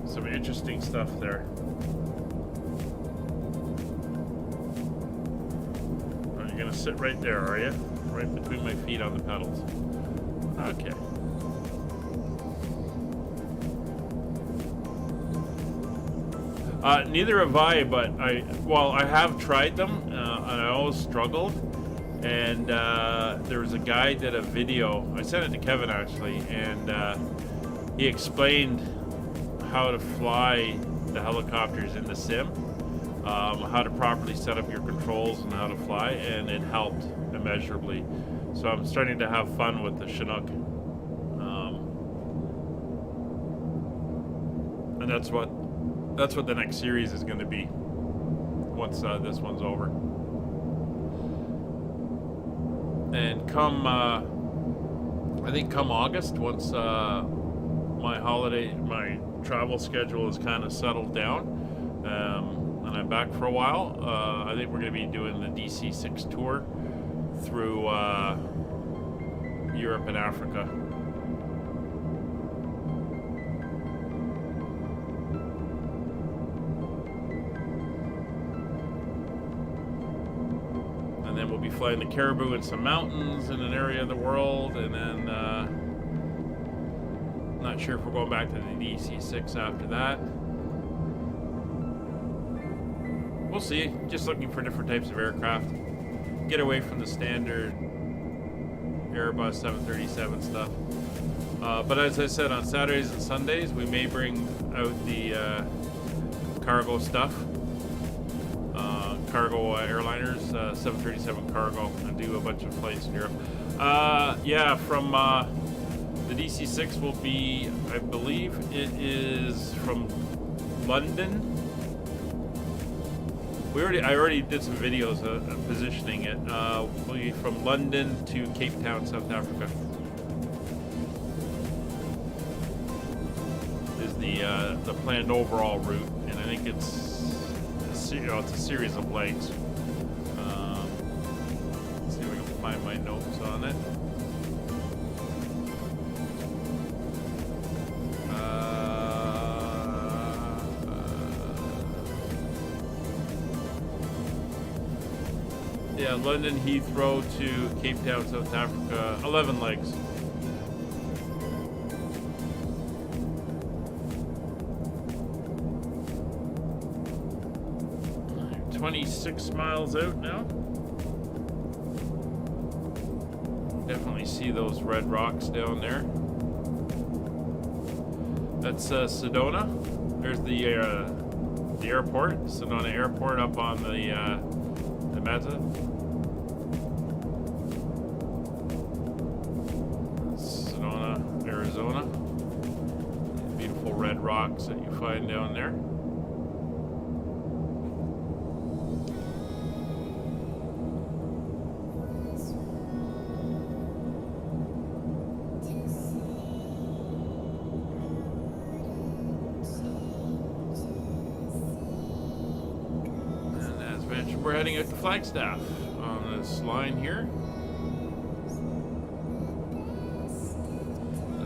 some interesting stuff there. Oh, you're gonna sit right there, are you? Right between my feet on the pedals. Okay. Neither have I, but I have tried them, and I always struggled. And there was a guy did a video. I sent it to Kevin actually, and he explained how to fly the helicopters in the sim, how to properly set up your controls and how to fly, and it helped immeasurably. So I'm starting to have fun with the Chinook, and that's what the next series is going to be once this one's over. And come August, once my travel schedule is kind of settled down, and I'm back for a while, I think we're going to be doing the DC6 tour through Europe and Africa. Then we'll be flying the Caribou in some mountains in an area of the world, and then not sure if we're going back to the DC6 after that. We'll see. Just looking for different types of aircraft. Get away from the standard Airbus 737 stuff. But as I said, on Saturdays and Sundays, we may bring out the cargo stuff. Cargo airliners, 737 cargo, and do a bunch of flights in Europe. Yeah, from the DC6 will be, I believe it is from London. I already did some videos positioning it. Will be from London to Cape Town, South Africa. Is the planned overall route, and I think it's a series of legs. Let's see if I can find my notes on it. Yeah, London Heathrow to Cape Town, South Africa, 11 legs. I'm 26 miles out now. Definitely see those red rocks down there. That's Sedona. There's the airport, Sedona Airport, up on the Meta. Sedona, Arizona. Beautiful red rocks that you find down there. We're heading out to Flagstaff on this line here.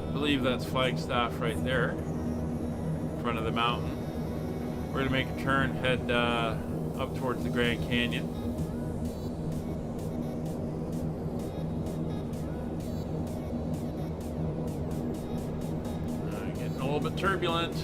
I believe that's Flagstaff right there, in front of the mountain. We're going to make a turn, head up towards the Grand Canyon. little bit turbulent.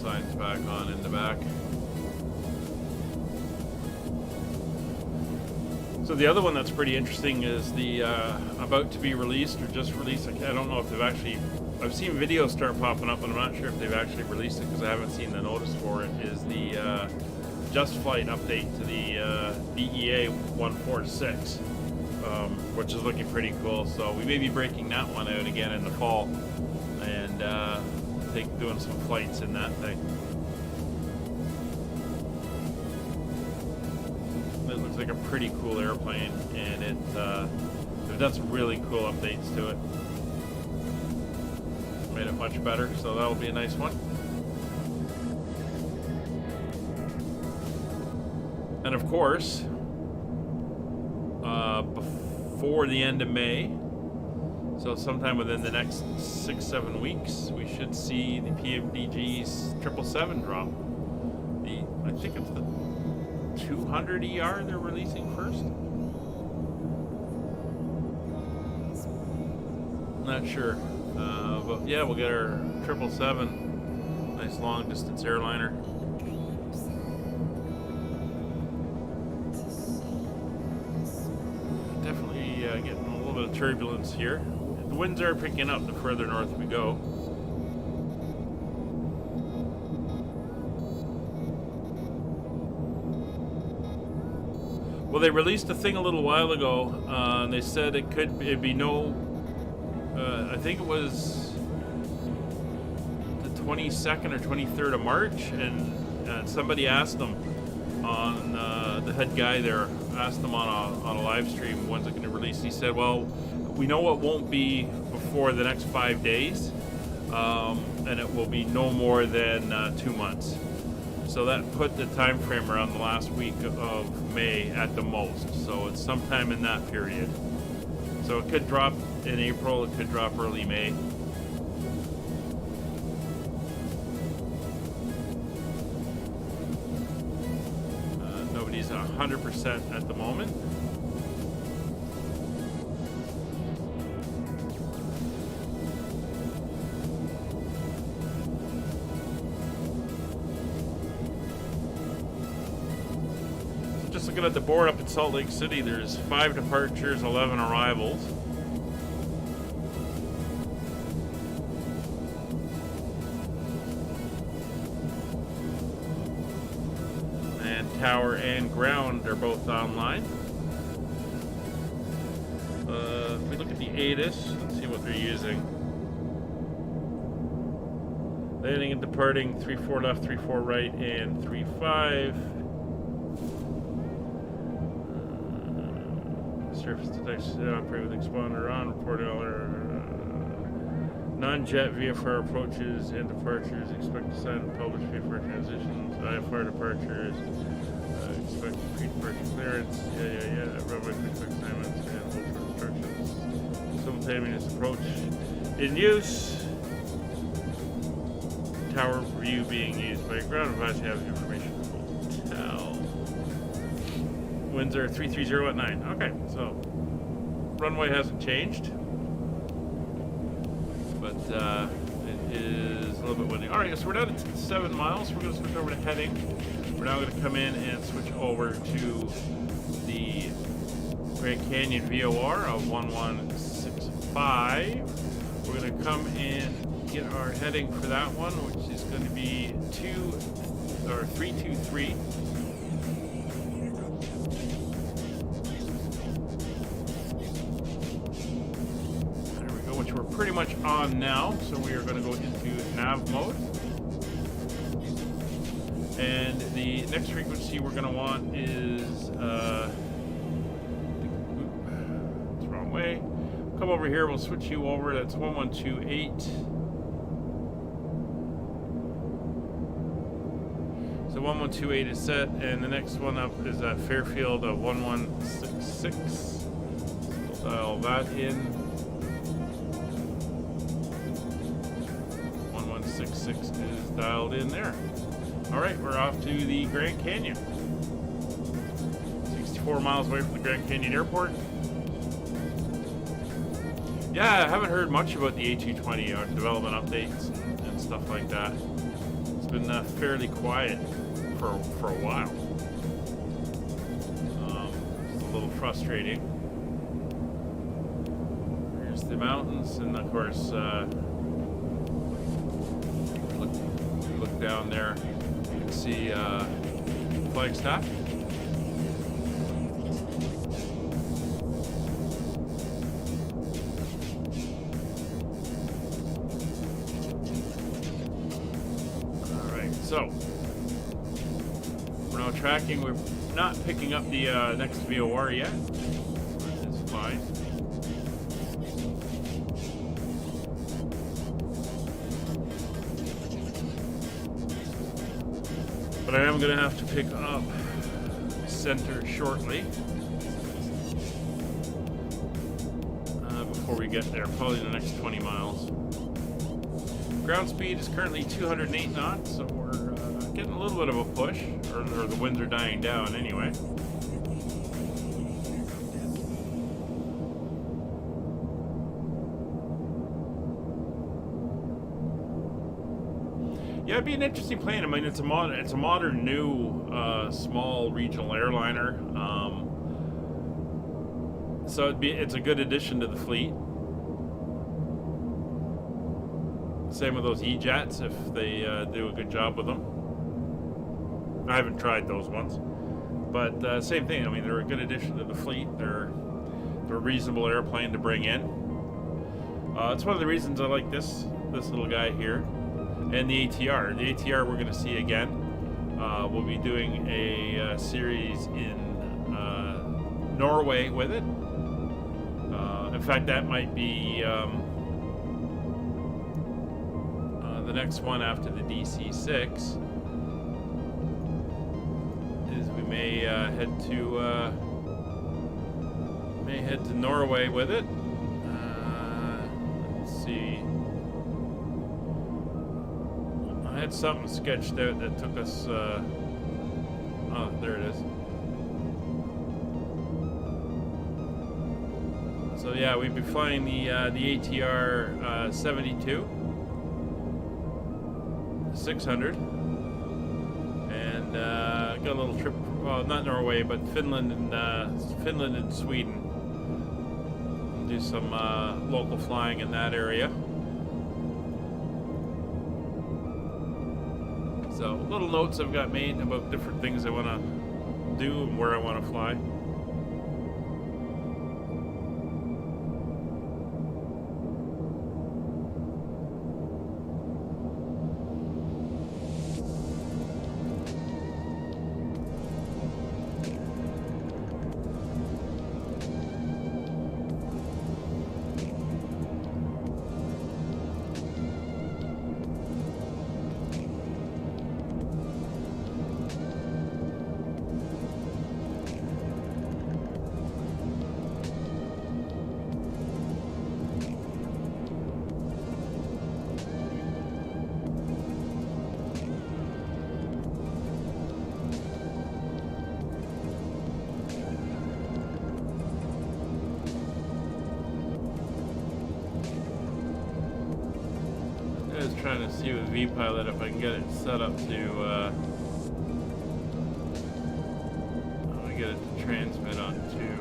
Signs back on in the back. So the other one that's pretty interesting is the about to be released or just released. I don't know if they've actually. I've seen videos start popping up, and I'm not sure if they've actually released it because I haven't seen the notice for it. Is the Just Flight update to the DEA 146, which is looking pretty cool. So we may be breaking that one out again in the fall, and doing some flights in that thing. It looks like a pretty cool airplane, and they've done some really cool updates to it. Made it much better, so that'll be a nice one. And of course, before the end of May, so sometime within the next 6-7 weeks, we should see the PMDG's 777 drop. I think it's the 200 ER they're releasing first. Not sure, but yeah, we'll get our 777, nice long distance airliner. Definitely getting a little bit of turbulence here. The winds are picking up the further north we go. Well, they released a thing a little while ago, and they said it'd be no, I think it was the 22nd or 23rd of March, and somebody asked them on, the head guy there, asked them on a live stream, when's it going to release? He said, well, we know it won't be before the next 5 days, and it will be no more than 2 months. So that put the time frame around the last week of May at the most. So it's sometime in that period. So it could drop in April, it could drop early May. Nobody's 100% at the moment. Just looking at the board up in Salt Lake City, there's 5 departures, 11 arrivals. And tower and ground are both online. If we look at the ATIS, let's see what they're using. Landing and departing, 3-4 left, 3-4 right, and 3-5. Surface detection, operate with exponder on, report all non-jet VFR approaches and departures, expect to sign and publish VFR transitions, IFR departures, expect pre-departure clearance, runway quick assignments, and hold for instructions. Simultaneous approach in use. Tower view being used by ground advisory hazard information hotel. Winds are 330 at 9. Okay, so runway hasn't changed, but it is a little bit windy. All right, so we're down to 7 miles. We're going to switch over to heading. We're now going to come in and switch over to the Grand Canyon VOR of 1165. We're going to come and get our heading for that one, which is going to be 323. Which we're pretty much on now, so we are going to go into nav mode. And the next frequency we're going to want is it's the wrong way. Come over here, we'll switch you over. That's 1128. So 1128 is set, and the next one up is at Fairfield of 1166. We'll dial that in. KPHX is dialed in there. Alright, we're off to the Grand Canyon. 64 miles away from the Grand Canyon Airport. Yeah, I haven't heard much about the A220 development updates and stuff like that. It's been fairly quiet for a while. It's a little frustrating. There's the mountains, and of course, look down there, you can see Flagstaff. So, we're now tracking. We're not picking up the next VOR yet. It's fine. But I am going to have to pick up center shortly. Before we get there, probably in the next 20 miles. Ground speed is currently 208 knots, so we're getting a little bit of a push, or the winds are dying down anyway. Yeah, it'd be an interesting plane. I mean, it's a modern new small regional airliner, so it's a good addition to the fleet. Same with those E-Jets, if they do a good job with them. I haven't tried those ones, but same thing. I mean, they're a good addition to the fleet. They're a reasonable airplane to bring in. It's one of the reasons I like this little guy here, and the ATR. The ATR we're going to see again. We'll be doing a series in Norway with it. In fact, that might be the next one after the DC-6. Is we may head to Norway with it. Let's see. I had something sketched out that took us. Oh, there it is. So yeah, we'd be flying the ATR 72 600. And got a little trip, well, not Norway, but Finland and Sweden. Do some local flying in that area. So little notes I've got made about different things I want to do and where I want to fly. Trying to see with V-Pilot if I can get it set up to get it to transmit onto.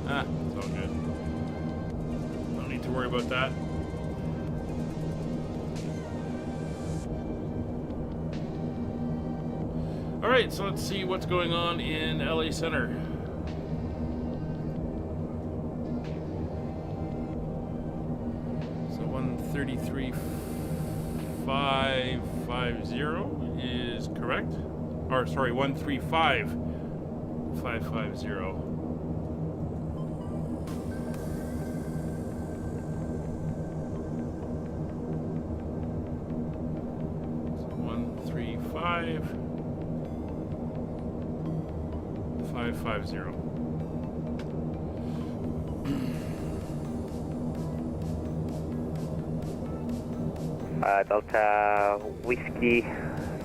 It's all good. Don't need to worry about that. All right, so let's see what's going on in LA Center. So 133,550 is correct. Or sorry, 135,550. So 135,550. Delta Whiskey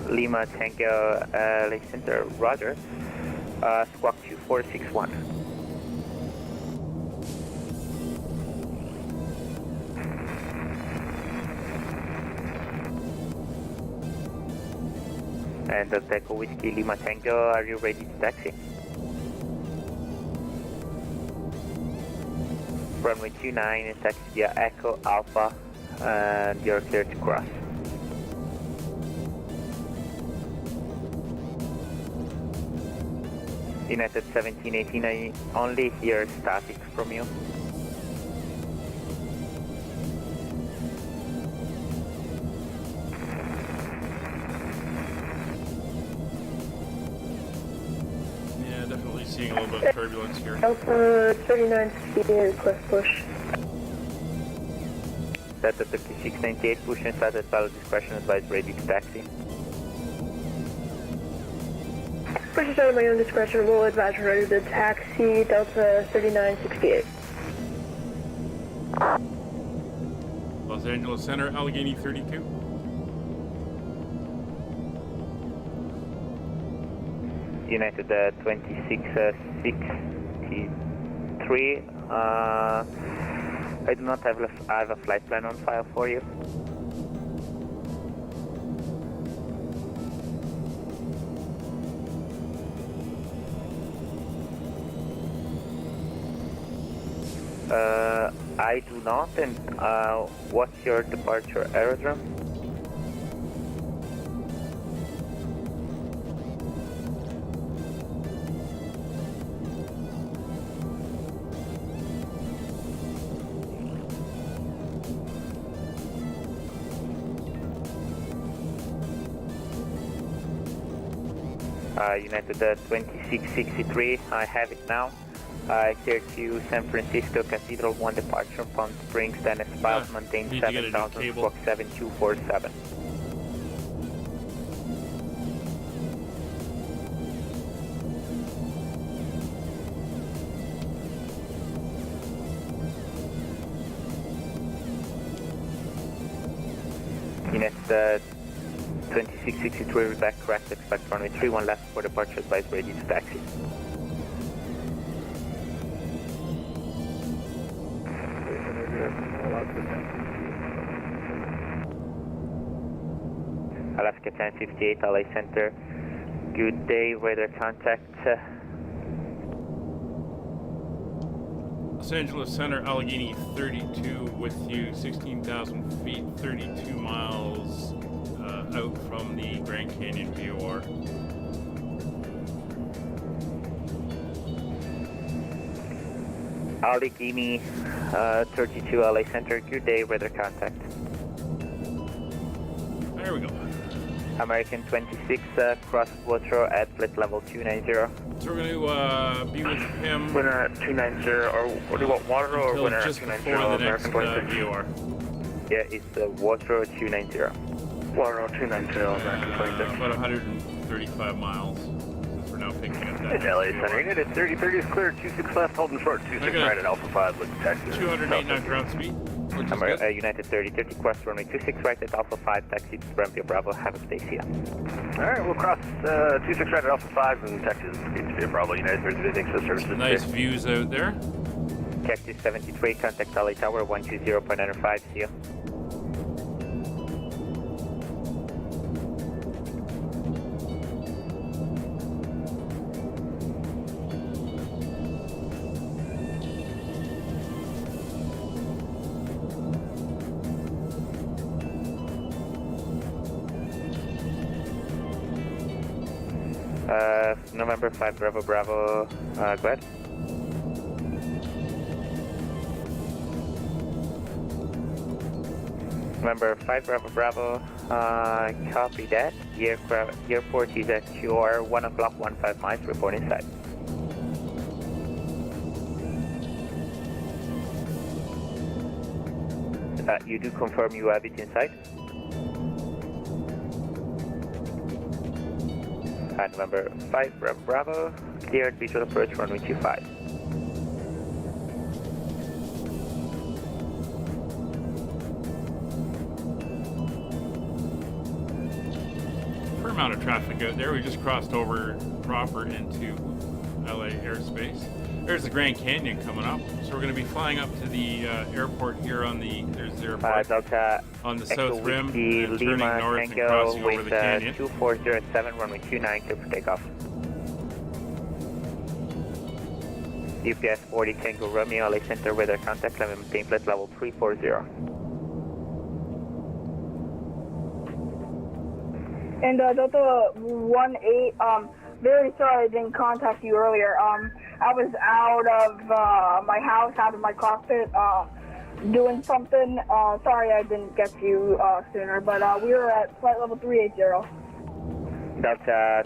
Lima Tango Lake Center, roger. Squawk 2461. And Delta Echo Whiskey Lima Tango, are you ready to taxi? Runway 29 is taxi via Echo Alpha, and you're clear to cross. United 1718, I only hear static from you. Yeah, definitely seeing a little bit of turbulence here. Alpha 3968, request push. Delta 3698, push and start at pilot discretion, advise ready to taxi. Push is at my own discretion, will advise we're ready to taxi, Delta 3968. Los Angeles Center, Allegheny 32. United 2663, I do not have a flight plan on file for you. I do not, and what's your departure aerodrome? United 2663, I have it now. Clear to San Francisco Cathedral 1 departure, Palm Springs, Dennis Files, maintain need to get a new 7000, cable. squawk 7247. Unit 2663, read back correct, expect runway 31 left for departure, advise ready to taxi. Alaska 1058, LA Center, good day, radar contact. Los Angeles Center, Allegheny 32 with you, 16,000 feet, 32 miles out from the Grand Canyon VOR. Allegheny 32, LA Center, good day, radar contact. There we go. American 26, cross Quadrant at flight level 290. So we're going to be with him Winner at 290, or what do you want, water or until winner at just 290? before the next American 26? VOR. Yeah, it's water 290. Water 290, American 26. About 135 miles since we're now picking up that. LA Center, Unit 3030 is clear, 26 left, holding short, 26 right at Alpha 5, with taxi. 208 knot ground speed, which is good. United 3030, cross runway 26 right at Alpha 5, taxi to Brambia Bravo, have a stay, see ya. Alright, we'll cross 26 right at Alpha 5 and taxi to Brambia Bravo, United 3030, thanks for the services. Nice views out there. Cactus 73, contact LA Tower 120.95, see ya. November 5 Bravo Bravo, go ahead. November 5 Bravo Bravo, copy that. The airport is at your 1 o'clock, 15 miles, report inside. You do confirm you have it inside? November 5 Bravo Bravo, cleared visual approach runway 25. amount of traffic out there. We just crossed over proper into LA airspace. There's the Grand Canyon coming up, so we're going to be flying up to the airport here on the Delta on the Echo south rim, Whiskey, and turning Lima north and Tango crossing over with the canyon. 2407, runway 29, clear for takeoff. UPS 40 Tango Romeo, LA Center weather contact, climb and maintain flight level 340. And Delta 18, very sorry I didn't contact you earlier. I was out of my house, out of my cockpit, doing something. Sorry I didn't get to you sooner, but we were at flight level 380. Delta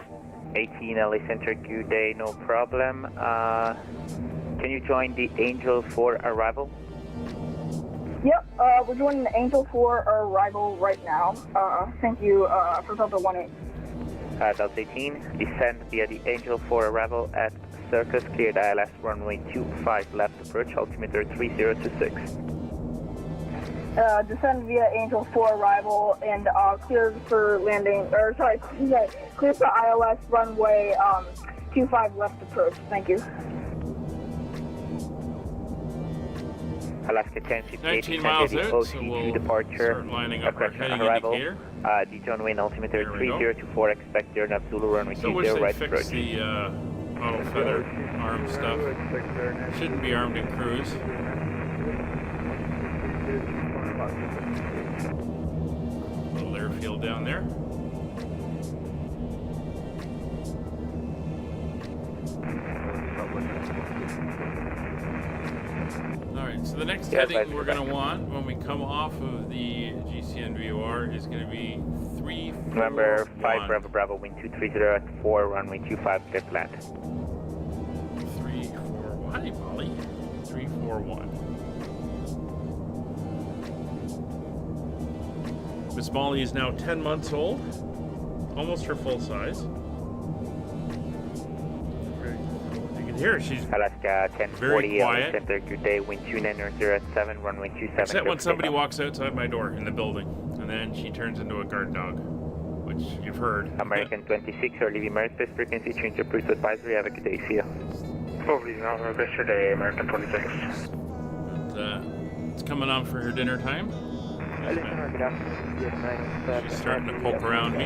18 LA Center, good day, no problem. Can you join the Angel for arrival? Yep, we're joining the Angel 4 arrival right now. Thank you for Delta 18. Delta 18, descend via the Angel 4 arrival at Circus, cleared ILS runway 25 left approach, altimeter 3026. Descend via Angel 4 arrival and clear for landing, clear for ILS runway 25 left approach. Thank you. Alaska 1058, 19 miles out, so OC2 we'll departure, start lining up our heading arrival. indicator. Dijon wind altimeter There we go. 3024, expect your nav Zulu runway So 20 wish they right fixed approach. the auto feather arm stuff. Shouldn't be armed in cruise. Little airfield down there. Alright, so the next heading we're going to want when we come off of the GCNVOR is going to be 341. Remember 5 Bravo Bravo, wind 230 at 4, runway 25, clear to land. 341. Hi, Molly. 341. Miss Molly is now 10 months old, almost her full size. You can hear her, she's Alaska very 1040, quiet. center, good day, wind 2900 at 7, runway 27. Except when somebody walks outside my door in the building, and then she turns into a guard dog, which you've heard. American 26, or leaving American frequency, change your pursuit advisory, have a good day, see ya. Over the yesterday, American 26. It's coming on for her dinner time. She's starting to poke around me.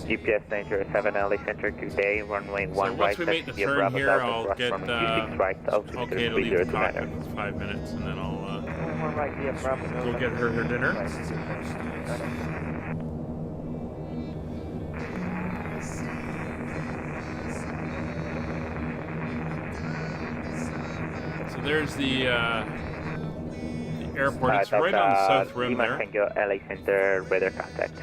GPS 907 LA Center, good day, runway 1 So right, once we make the via turn Bravo here, Delta, I'll cross get runway 26 right, altimeter okay to leave the 3029. cockpit for 5 minutes, and then I'll go get her dinner. So there's the airport. It's right on the south rim Lima there. Tango LA Center, radar contact.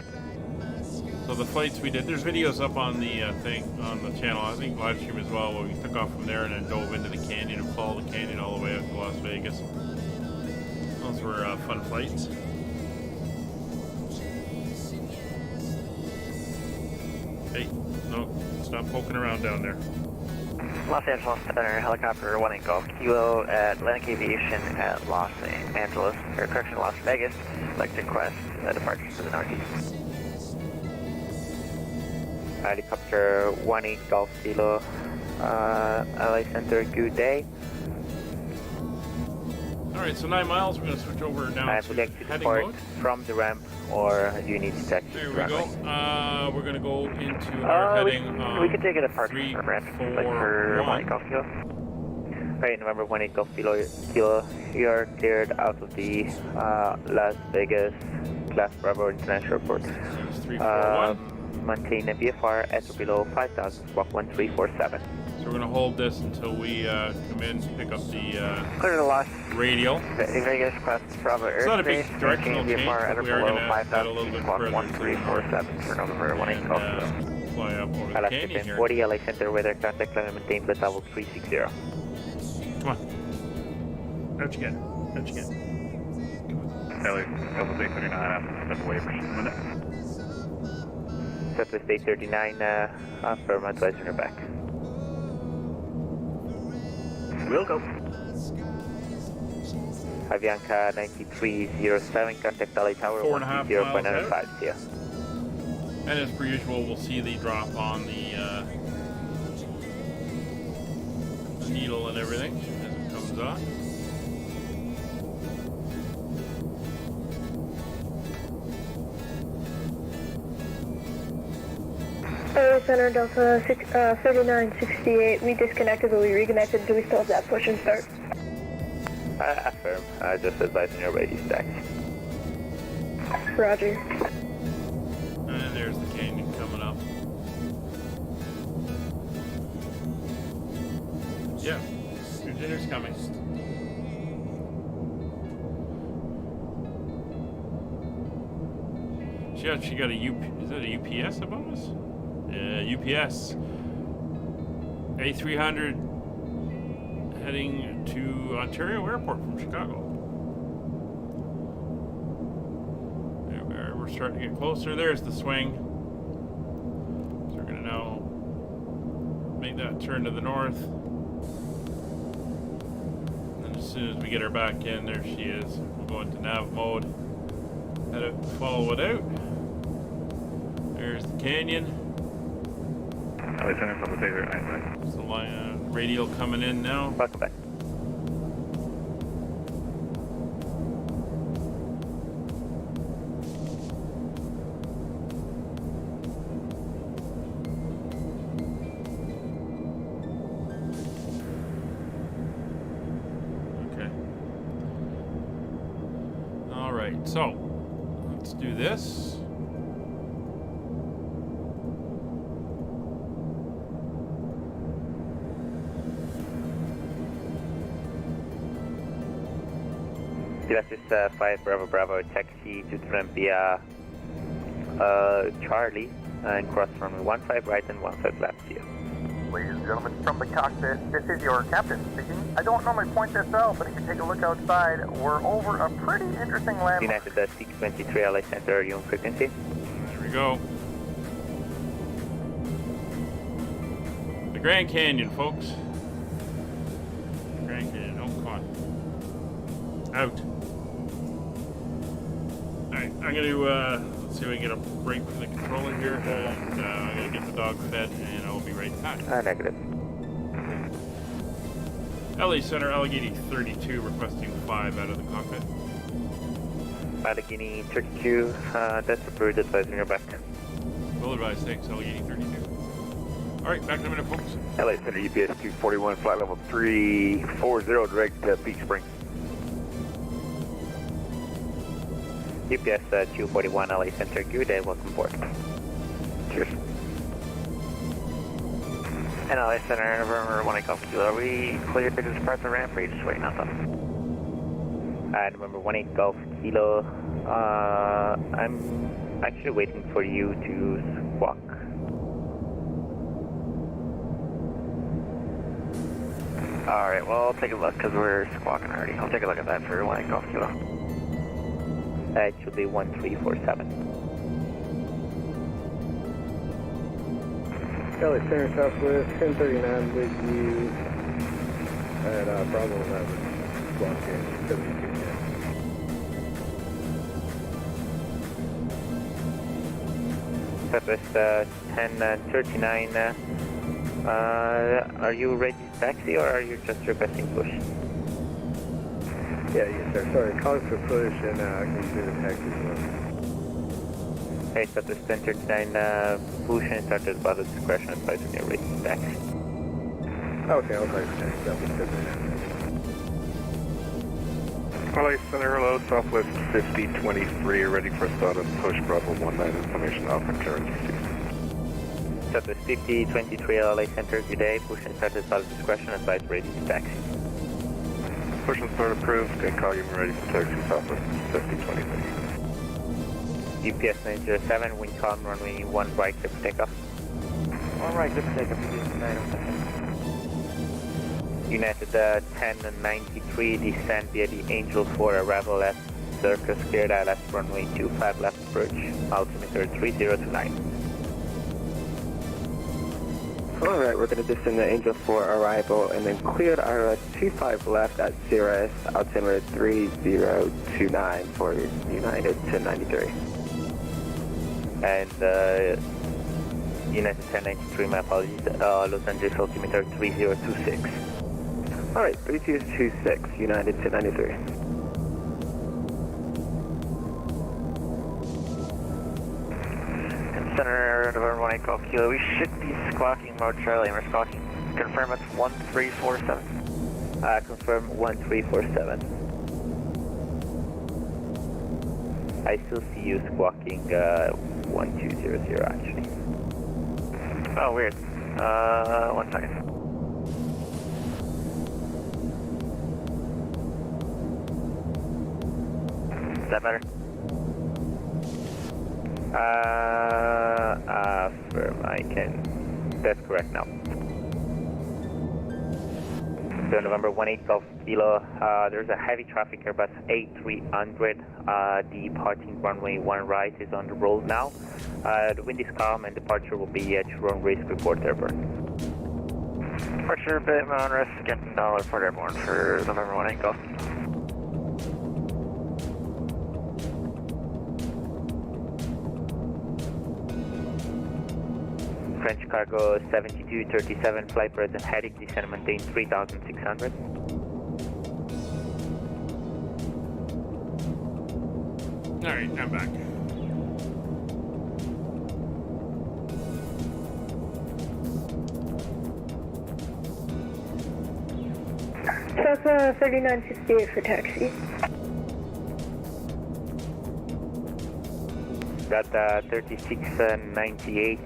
So the flights we did, there's videos up on the thing on the channel. I think live stream as well, where we took off from there and then dove into the canyon and followed the canyon all the way out to Las Vegas. Those were fun flights. Hey, no, stop poking around down there. Los Angeles Center, helicopter 1 Golf Kilo at Atlantic Aviation at Los Angeles, or correction, Las Vegas. I'd like to request a departure to the northeast. Helicopter 1 Golf Kilo, LA Center, good day. Alright, so 9 miles, we're going to switch over now I to would like to heading depart mode. from the ramp, or do you need to taxi? There to we runway? go. We're going to go into our heading we could take a departure 3, from ramp, like 4, for 1. 1 Golf Kilo. Alright, November 1 Golf Kilo, you're cleared out of the Las Vegas Class Bravo International Airport. 3, 4, 1. Maintain a VFR at or below 5,000, squawk 1347. So we're going to hold this until we come in, pick up the Clear to Las radial. Vegas Class Bravo It's not a big airspace. directional change, VFR at but or we are below going to head a little 5,000, bit squawk further 1347 for November 1 and Golf Kilo. fly up over the Alaska canyon here. 1040, LA Center, weather contact, climb and maintain flight level 360. Come on. Out you get. Out you get. Kelly, Delta 839, step away for just a minute. Southwest 839, firm advisor on your back. We'll go. Avianca 9307, contact LA Tower 4.5 miles 0.95, see ya. And as per usual, we'll see the drop on the needle and everything as it comes on. Center Delta 3968, we disconnected but we reconnected. Do we still have that push and start? Affirm, just advising your radio stack. Roger. And there's the canyon coming up. Yeah, your dinner's coming. She got a is that a UPS above us? Yeah, UPS. A300 heading to Ontario Airport from Chicago. There we are. We're starting to get closer. There's the swing. So we're going to now make that turn to the north. And as soon as we get her back in, there she is. We'll go into nav mode. Head it, follow it out. There's the canyon. LA Center, Papa Taylor, 95. There's the radial coming in now. Welcome back. Okay. All right, so let's do this. Gracias 5 Bravo Bravo, taxi to Olympia Charlie, and cross runway 15 right and 15 left here. Ladies and gentlemen, from the cockpit, this is your captain speaking. I don't normally point this out, but if you take a look outside, we're over a pretty interesting landmark. United 623 LA Center, are you on frequency? There we go. The Grand Canyon, folks. Grand Canyon, oh, come on. Out. Alright, I'm going to, let's see if we can get a break from the controller here. And, I'm going to get the dog fed, and I'll be right back. Negative. LA Center, Allegheny 32, requesting 5 out of the cockpit. Allegheny 32, that's approved, advising your back. Will advise, thanks, Allegheny 32. Alright, back in a minute, folks. LA Center, UPS 241, flight level 340, direct to Peak Spring. UPS 241 LA Center, good day, welcome aboard. Cheers. And LA Center, November 1 Golf Kilo, are we cleared to depart the ramp, or are you just waiting on them? November 18 Golf Kilo, I'm actually waiting for you to squawk. Alright, well, I'll take a look, because we're squawking already. I'll take a look at that for 1 Golf Kilo. It should be 1347. LA Center Southwest, 1039 with you at Bravo 11, squawk in 7210. Southwest 1039, are you ready to taxi or are you just requesting push? Yeah, yes sir, sorry, calling for push and I can do the taxi as well. Hey, Southwest 1039, push and started by the discretion advising you're ready to taxi. Okay, I'll try to taxi, that was 1039. LA Center, hello, Southwest 5023, ready for start and push Bravo 19, information Alpha clearance received. Southwest 5023 LA Center, good day, push and started by the discretion advised ready to taxi. Push and start approved, and call you when ready for taxi, Southwest 5023. UPS 907, wind calm, runway 1 right, clear for takeoff. 1 right, good takeoff, United 1093, descend via the Angel 4, arrival at Circus, cleared ILS, runway 25 left approach, altimeter 3029. Alright, we're going to descend the Angel for arrival and then cleared our 25 left at Cirrus, altimeter 3029 for United 1093. And United 1093, my apologies, Los Angeles altimeter 3026. Alright, 3226, United 1093. Center, November 18 Golf Kilo, we should be squawking mode Charlie, and we're squawking. Confirm it's 1347. Confirm 1347. I still see you squawking 1200 actually. Oh, weird. 1 second. Is that better? Firm, I can. That's correct now. So November 18 Golf Kilo, there's a heavy traffic Airbus A300 departing runway 1 right is on the roll now. The wind is calm and departure will be at your own risk. Report airborne. Departure, bit my own risk, getting report airborne for November 18 Golf. French cargo 7237, flight present heading, descend and maintain 3600. Alright, I'm back. South 3968 for taxi. Got 3698,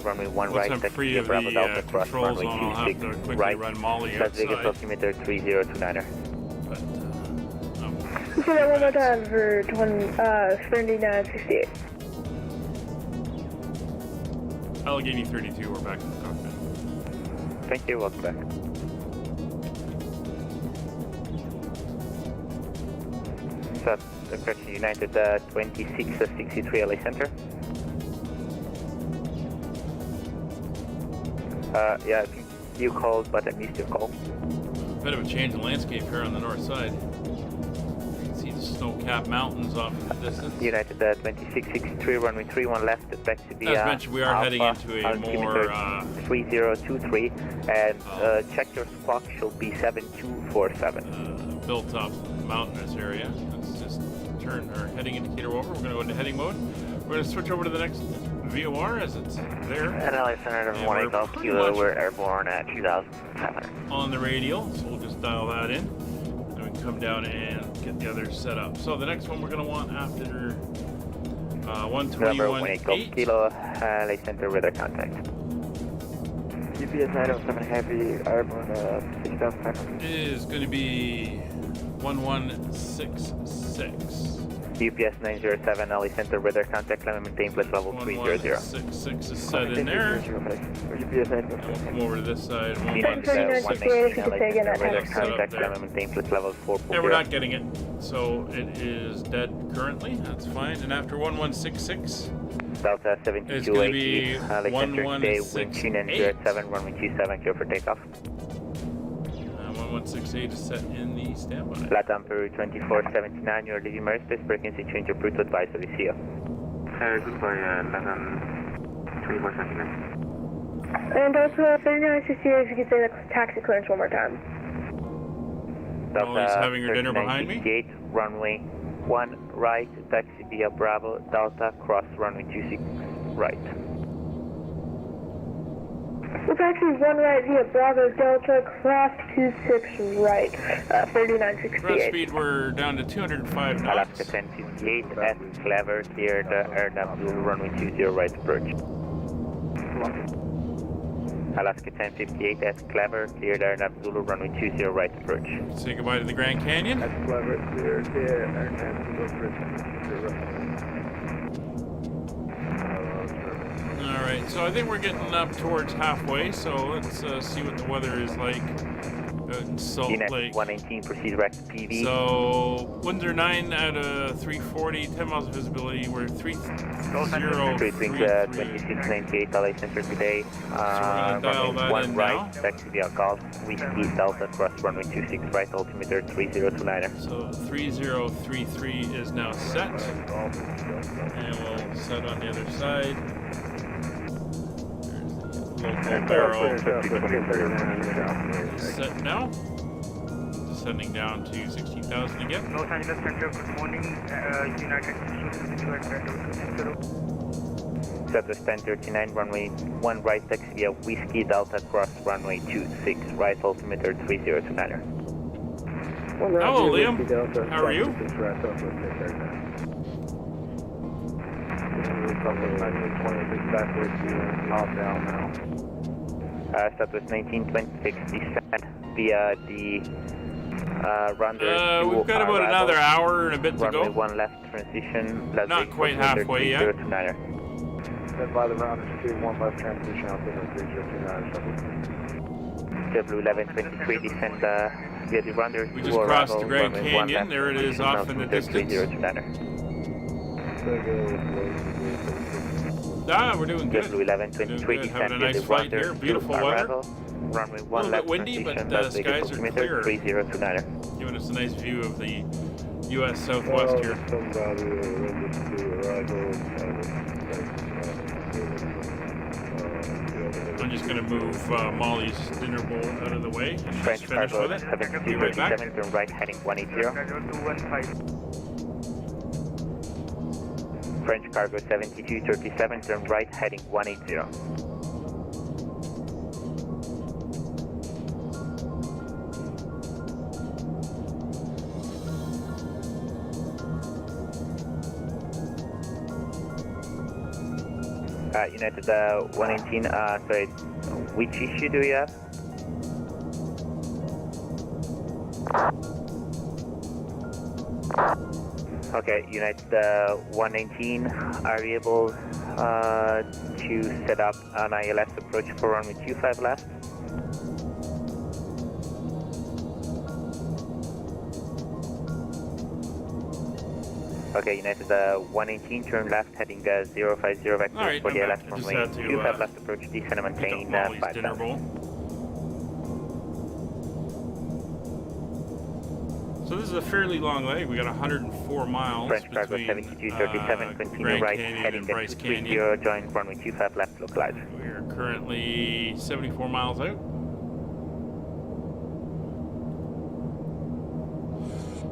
runway 1 Once right, I'm free of Bravo the Delta cross control runway zone, I'll have 26 to quickly right, run Molly Las Vegas outside. altimeter 3029er. But, Say that one more time for 3968. Allegheny 32, we're back in the cockpit. Thank you, welcome back. South Correction United 2663 LA Center. Yeah, I think you called, but I missed your call. Bit of a change in landscape here on the north side. You can see the snow-capped mountains off in the distance. United 2663, runway 31 left, back to the As mentioned, we are heading into a more 3023, and check your squawk should be 7247. built-up mountainous area. Let's just turn our heading indicator over. We're going to go into heading mode. We're going to switch over to the next VOR as it's there. And LA Center, November 18 Golf Kilo, we're airborne at 2500. On the radial, so we'll just dial that in. Then we can come down and get the others set up. So the next one we're going to want after 121.8. Golf Kilo, LA Center radar contact. UPS 907 Heavy, airborne 6500. Is going to be 1166. UPS 907, LA Center radar contact, climb and maintain plus level 300. 1166 is set in there. UPS 907. Come over to this side. 3968, if you could say again that radar time. contact, climb and maintain plus level 440. Yeah, we're not getting it. So it is dead currently. That's fine. And after 1166, Delta it's going to be 7280, LA Center stay, wind Chin and 07, runway 27, clear for takeoff. 1168 is set in the standby. LATAM Peru 2479, you're leaving airspace, frequency change approved to advisory, see you. Goodbye, LATAM 2479. And also 3968, if you could say the taxi clearance one more time. Oh, he's having her dinner behind me? 3968, runway 1 right, taxi via Bravo, Delta, cross runway 26 right. Well, taxi 1 right via Bravo Delta, cross 26 right, 3968. Ground speed, we're down to 205 knots. Alaska 1058, S Clever, cleared RW runway 20 right approach. Alaska 1058, S Clever, cleared RW runway 20 right approach. Say goodbye to the Grand Canyon. S Clever, cleared RW approach. Alright, so I think we're getting up towards halfway, so let's see what the weather is like out in Salt Unit Lake. 119, proceed direct to PV. So winds are 9 out of 340, 10 miles of visibility. We're 3033. 2698 LA Center today. dial Runway that 1 in right, now. taxi via Golf, Whiskey Delta, cross runway 26 right, altimeter 3029er. So 3033 is now set. And we'll set on the other side. There's the local barrel. Set now. Descending down to 16,000 again. Los Angeles Center, good morning. United Southwest 1039, runway 1 right, taxi via Whiskey Delta, cross runway 26 right, altimeter 3029er. Hello, Liam. How are you? Southwest 1926, descend via the Runner. We've got about another hour and a bit to runway go. 1 left transition. Not quite halfway yet. Then by the rounders 2, 1 left transition out there, 3029. W1123, descend via the Runner. We just crossed the Grand Canyon. There it is off in the distance. We're doing good. W1123, Having a nice flight here. Beautiful weather. Runway A 1 little left bit windy, but transition, skies are clear. 3029er. Giving us a nice view of the U.S. Southwest here. I'm just going to move Molly's dinner bowl out of the way. French She's finished cargo with it. Be right back. 7237, turn right, heading 180. French cargo 7237, turn right, heading 180. United 118, sorry, which issue do you have? Okay, United 118, are you able to set up an ILS approach for runway 25 left? Okay, United 118, turn left, heading 050 vector Right, for the I'm LS back. I just runway had to, 25 left approach, descend and maintain 5000. So this is a fairly long leg. We got 104 miles French cargo between 7237, continue Grand right, Canyon heading and Bryce 230, Canyon. join runway 25 left, localize. We are currently 74 miles out.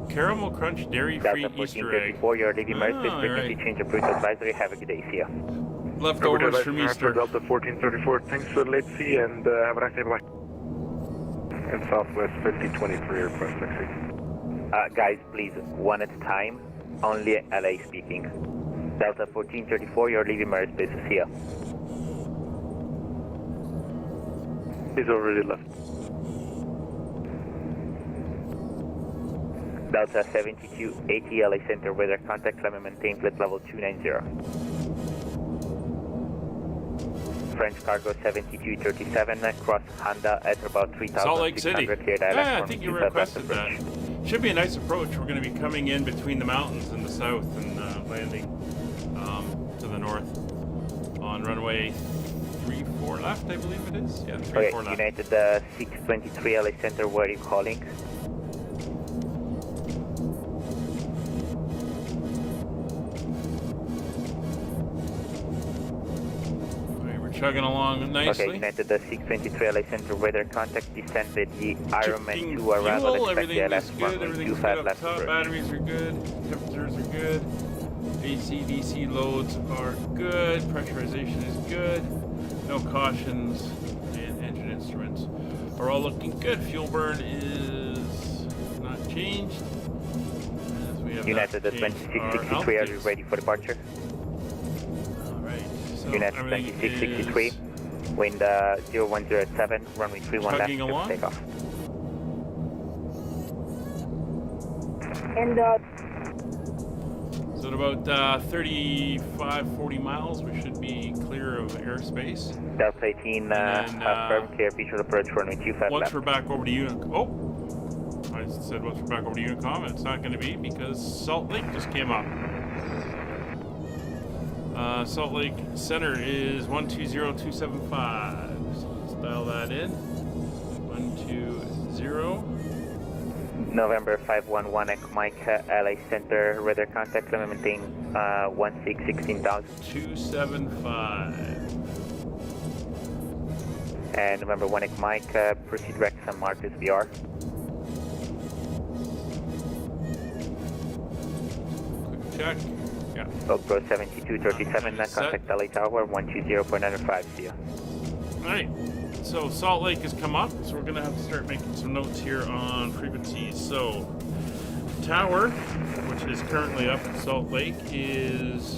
Caramel Crunch dairy-free Delta Easter egg. 1434, your Lady Mercy, frequency right. change approach advisory. Have a good day, see ya. Leftovers from Easter. Delta 1434, thanks for the late see and have a nice day, bye. And Southwest 5023, request taxi. Guys, please, one at a time, only LA speaking. Delta 1434, you're leaving Marispace, see ya. He's already left. Delta 7280, LA Center, weather contact, climb and maintain flight level 290. French cargo 7237, cross Honda at about 3,600. Salt Lake City. Yeah, I think you requested that. Approach. Should be a nice approach. We're going to be coming in between the mountains in the south and landing to the north on runway 34 left, I believe it is. Yeah, 34 left. United 623, LA Center, where are you calling? Chugging along nicely. Okay, United 623 LA Center, weather contact, descended the Ironman 2 arrival, Fuel, expect the everything LS is good, runway everything's 25 good up left top, approach. batteries are good, temperatures are good, AC, DC loads are good, pressurization is good, no cautions, and engine instruments are all looking good. Fuel burn is not changed. As we have United not changed 2663, our are you ready for departure? So United 2663, wind 0107, runway 31 left, along. take off. And So So at about 35, 40 miles, we should be clear of airspace. Delta 18, firm clear, visual approach runway 25 Once left. we're back over to Unicom. Oh! I said once we're back over to Unicom, and it's not going to be because Salt Lake just came up. Salt Lake Center is 120275. So let's dial that in. 120. November 511 Echo Mike, LA Center, radar contact, limit maintain 16,000. 275. And November 1 Echo Mike, proceed direct San Marcos VR. Quick check. Yeah. Oakbro 7237, contact LA Tower 120.95, see ya. Alright, so Salt Lake has come up, so we're going to have to start making some notes here on frequencies. So, tower, which is currently up at Salt Lake, is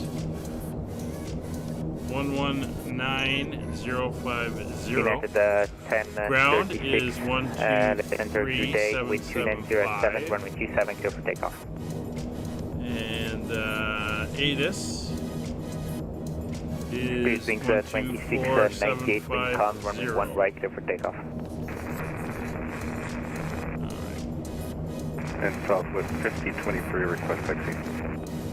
119050. United 10, Ground 36, is center today with 2907, runway 27, clear for takeoff. And ATIS is Wings 2698, wind calm, runway 1 right, clear for takeoff. And Southwest 5023, request taxi.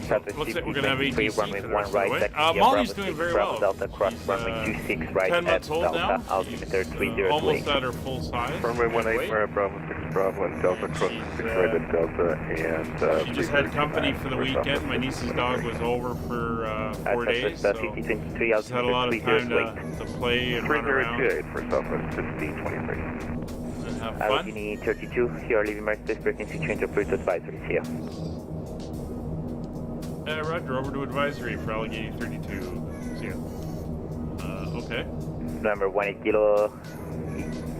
Southwest Looks like we're 50, gonna have 23, ATC runway for the 1 rest of the right, way. taxi Molly's Bravo doing 6, very Bravo well. Delta, cross She's, runway 26 right 10 at months old Delta, now. altimeter 3028. Almost at her full size. Runway 18, we're at Bravo 6 Bravo and Delta, cross 6 right at Delta, and she just had company for the weekend. My niece's dog was over for 4 days, so she's had a lot of time to play and run around 3028 for Southwest 5023. and have fun. Allegheny 32, you are leaving Mercedes, frequency change of route advisory, see ya. Roger, over to advisory for Allegheny 32. See ya. Okay. November 18 Kilo,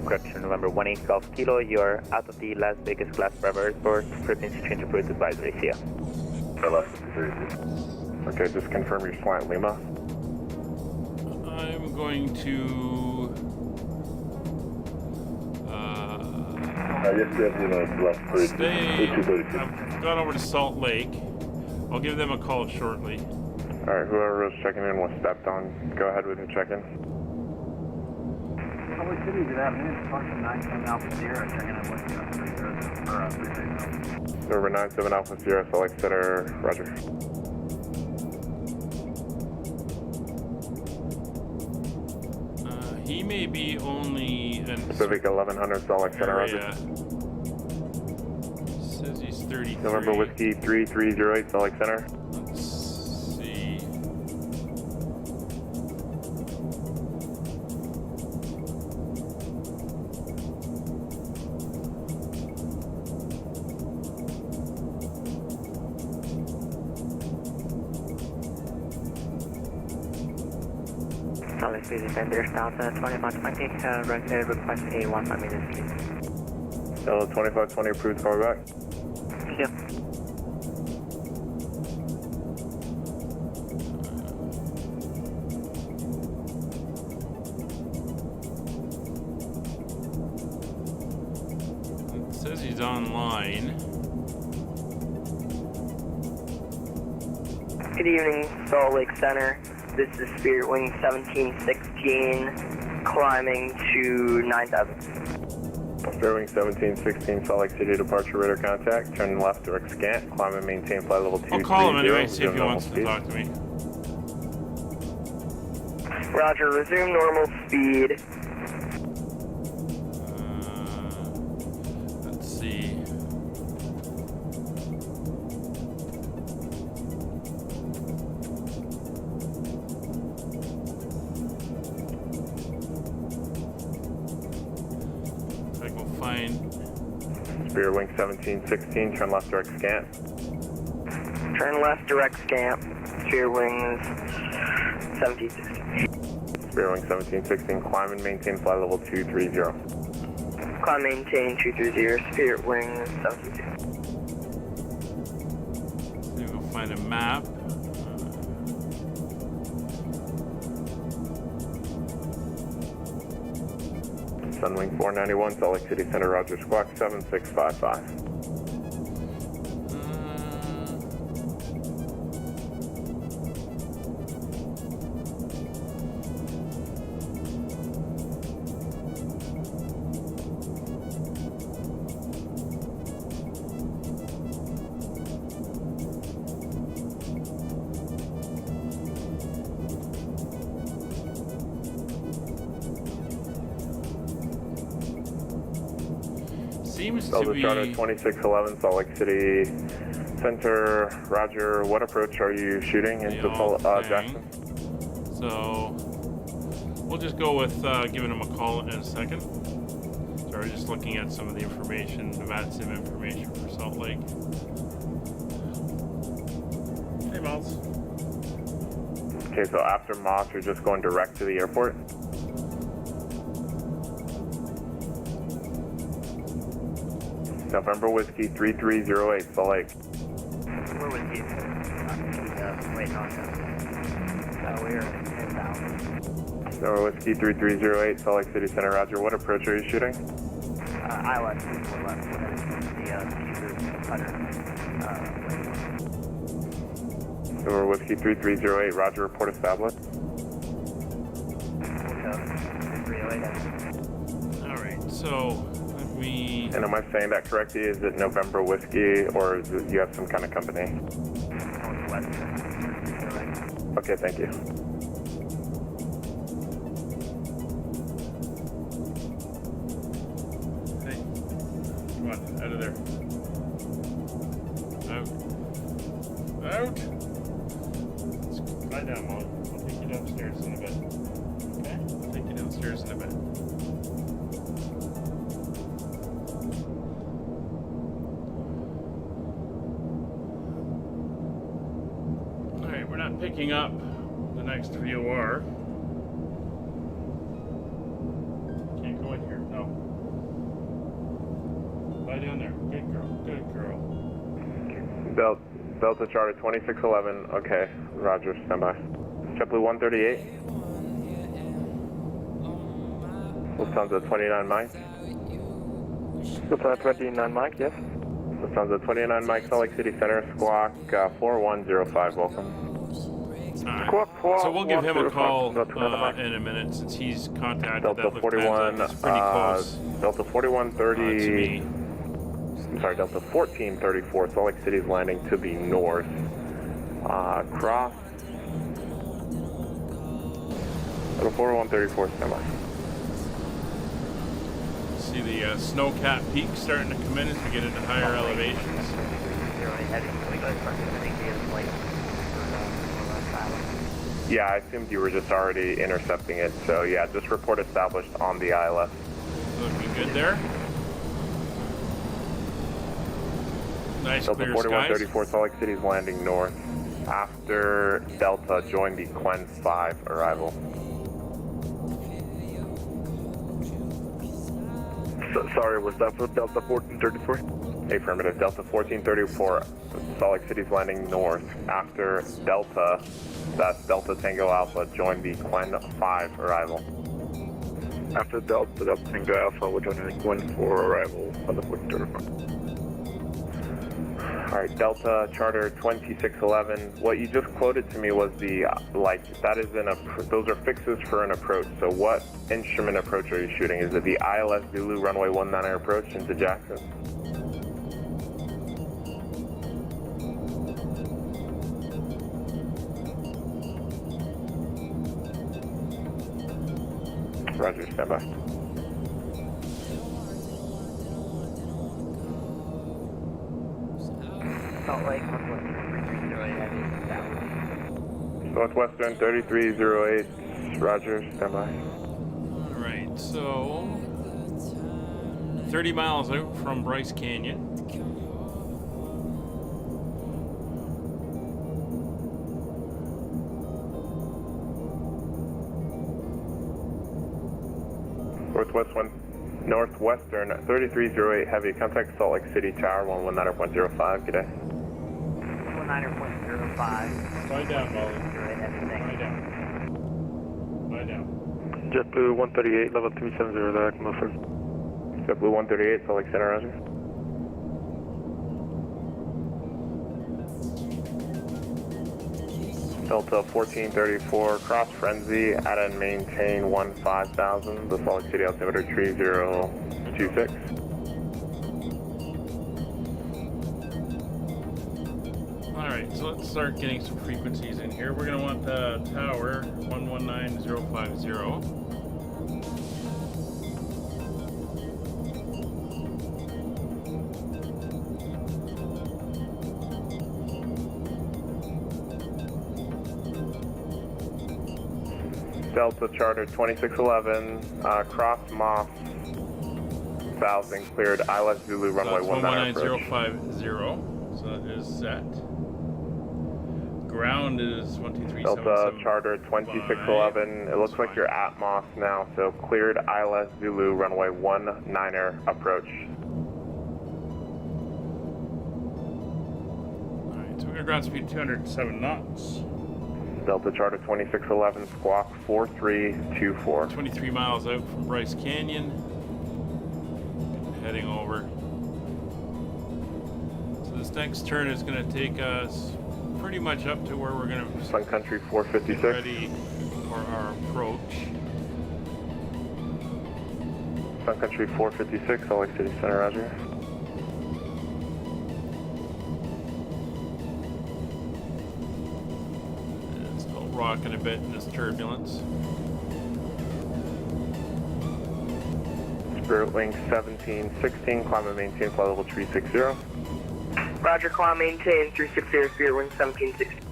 correction, November 18 Golf Kilo, you are out of the Las Vegas Class Bravo Airport, frequency change of route advisory, see ya. Okay, just confirm your slant Lima. I'm going to stay. I've gone over to Salt Lake. I'll give them a call shortly. Alright, whoever was checking in was stepped on. Go ahead with your check-in. Public City, good afternoon. Function 97 Alpha Sierra, checking in with you on 330. Number 97 Alpha Sierra, Salt Lake Center, roger. He may be only an Pacific 1100 Salt Lake Center, roger. Says he's 33. November Whiskey 3308 Salt Lake Center. Let's see. Salt Lake City Center, Delta 2520, request a 1 minute please. Delta 2520 approved, call back. Yep. It says he's online. Good evening, Salt Lake Center. This is Spirit Wing 1716, climbing to 9,000. Spirit Wing 1716 Salt Lake City departure radar contact. Turn left direct scant. Climb and maintain flight level 230. I'll call him anyway, see if he wants to talk to me. Roger, resume normal speed. Let's see. I can find Spirit Wing 1716, turn left direct scant. Turn left direct scant. Spirit Wings 1716. Spirit Wing 1716, climb and maintain flight level 230. Climb maintain 230, Spirit Wings 1716. see if we'll find a map. Sunwing 491 Salt Lake City Center, roger, squawk 7655. seems to Delta be... Charter 2611, Salt Lake City Center, roger. What approach are you shooting into Jackson? So, we'll just go with giving him a call in a second. Sorry, just looking at some of the information, Nevada Sim information for Salt Lake. Hey, Miles. Okay, so after Moss, you're just going direct to the airport? November Whiskey 3308, Salt Lake. We're with you. Waiting on them. We're at 10,000. November Whiskey 3308, Salt Lake City Center, roger. What approach are you shooting? ILS 211, we're heading to the Cutter. November Whiskey 3308, roger. Report established. Alright, so let me... And am I saying that correctly? Is it November Whiskey, or is it, you have some kind of company? Okay, thank you. Hey, come on, out of there. Out. Out! Lie down, Mom. I'll take you downstairs in a bit. Okay? I'll take you downstairs in a bit. Alright, we're not picking up the next VOR. Can't go in here, no. Lie down there. Good girl, good girl. Delta Charter 2611, okay, roger, stand by. JetBlue 138. Lufthansa 29 Mike. Lufthansa 29 Mike, yes. Lufthansa 29 Mike, Salt Lake City Center, Squawk 4105, welcome. Alright, so we'll give him a call in a minute since he's contacted Delta that 41, Lufthansa. It's pretty close. Delta 4130. To me. I'm sorry, Delta 1434, Salt Lake City is landing to the north. Cross. Delta 4134, stand by. See the snow-capped peaks starting to come in as we get into higher elevations. Yeah, I assumed you were just already intercepting it, so yeah, just report established on the ILS. Looking good there. Nice Delta clear 4134, skies. Salt Lake City is landing north. After Delta, join the Quen 5 arrival. Sorry, was that for Delta 1434? Affirmative. Delta 1434, Salt Lake City is landing north. After Delta, that's Delta Tango Alpha, join the Quen 5 arrival. After Delta Tango Alpha, we're joining the Quen 4 arrival on the 1434. All right, Delta Charter 2611. What you just quoted to me was the, that is those are fixes for an approach. So what instrument approach are you shooting? Is it the ILS Zulu runway 19 approach into Jackson? Roger, stand by. Salt Lake, Northwestern 3308, Northwestern 3308, roger, stand by. Alright, so 30 miles out from Bryce Canyon. Northwestern 3308 heavy, contact Salt Lake City Tower 119.05, good day. 119.05. Lie down, Molly. Lie down. Lie down. JetBlue 138, level 370, direct Milford. JetBlue 138, Salt Lake Center, roger. Delta 1434, cross frenzy, add and maintain 15,000, the Salt Lake City altimeter 3026. Alright, so let's start getting some frequencies in here. We're going to want the tower 119050. Delta Charter 2611, cross Moss, 1000, cleared ILS Zulu runway 19 approach. 119050, so that is set. Ground is 12377. Delta Charter 2611, it looks like you're at Moss now, so cleared ILS Zulu runway 19 approach. Alright, so we're gonna ground speed 207 knots. Delta Charter 2611, squawk 4324. 23 miles out from Bryce Canyon. Heading over. So this next turn is going to take us pretty much up to where we're going to Sun Country 456. get ready for our approach. Sun Country 456, Salt Lake City Center, roger. It's still rocking a bit in this turbulence. Spirit Wing 1716, climb and maintain flight level 360. Roger, climb maintain 360, Spirit Wing 1716.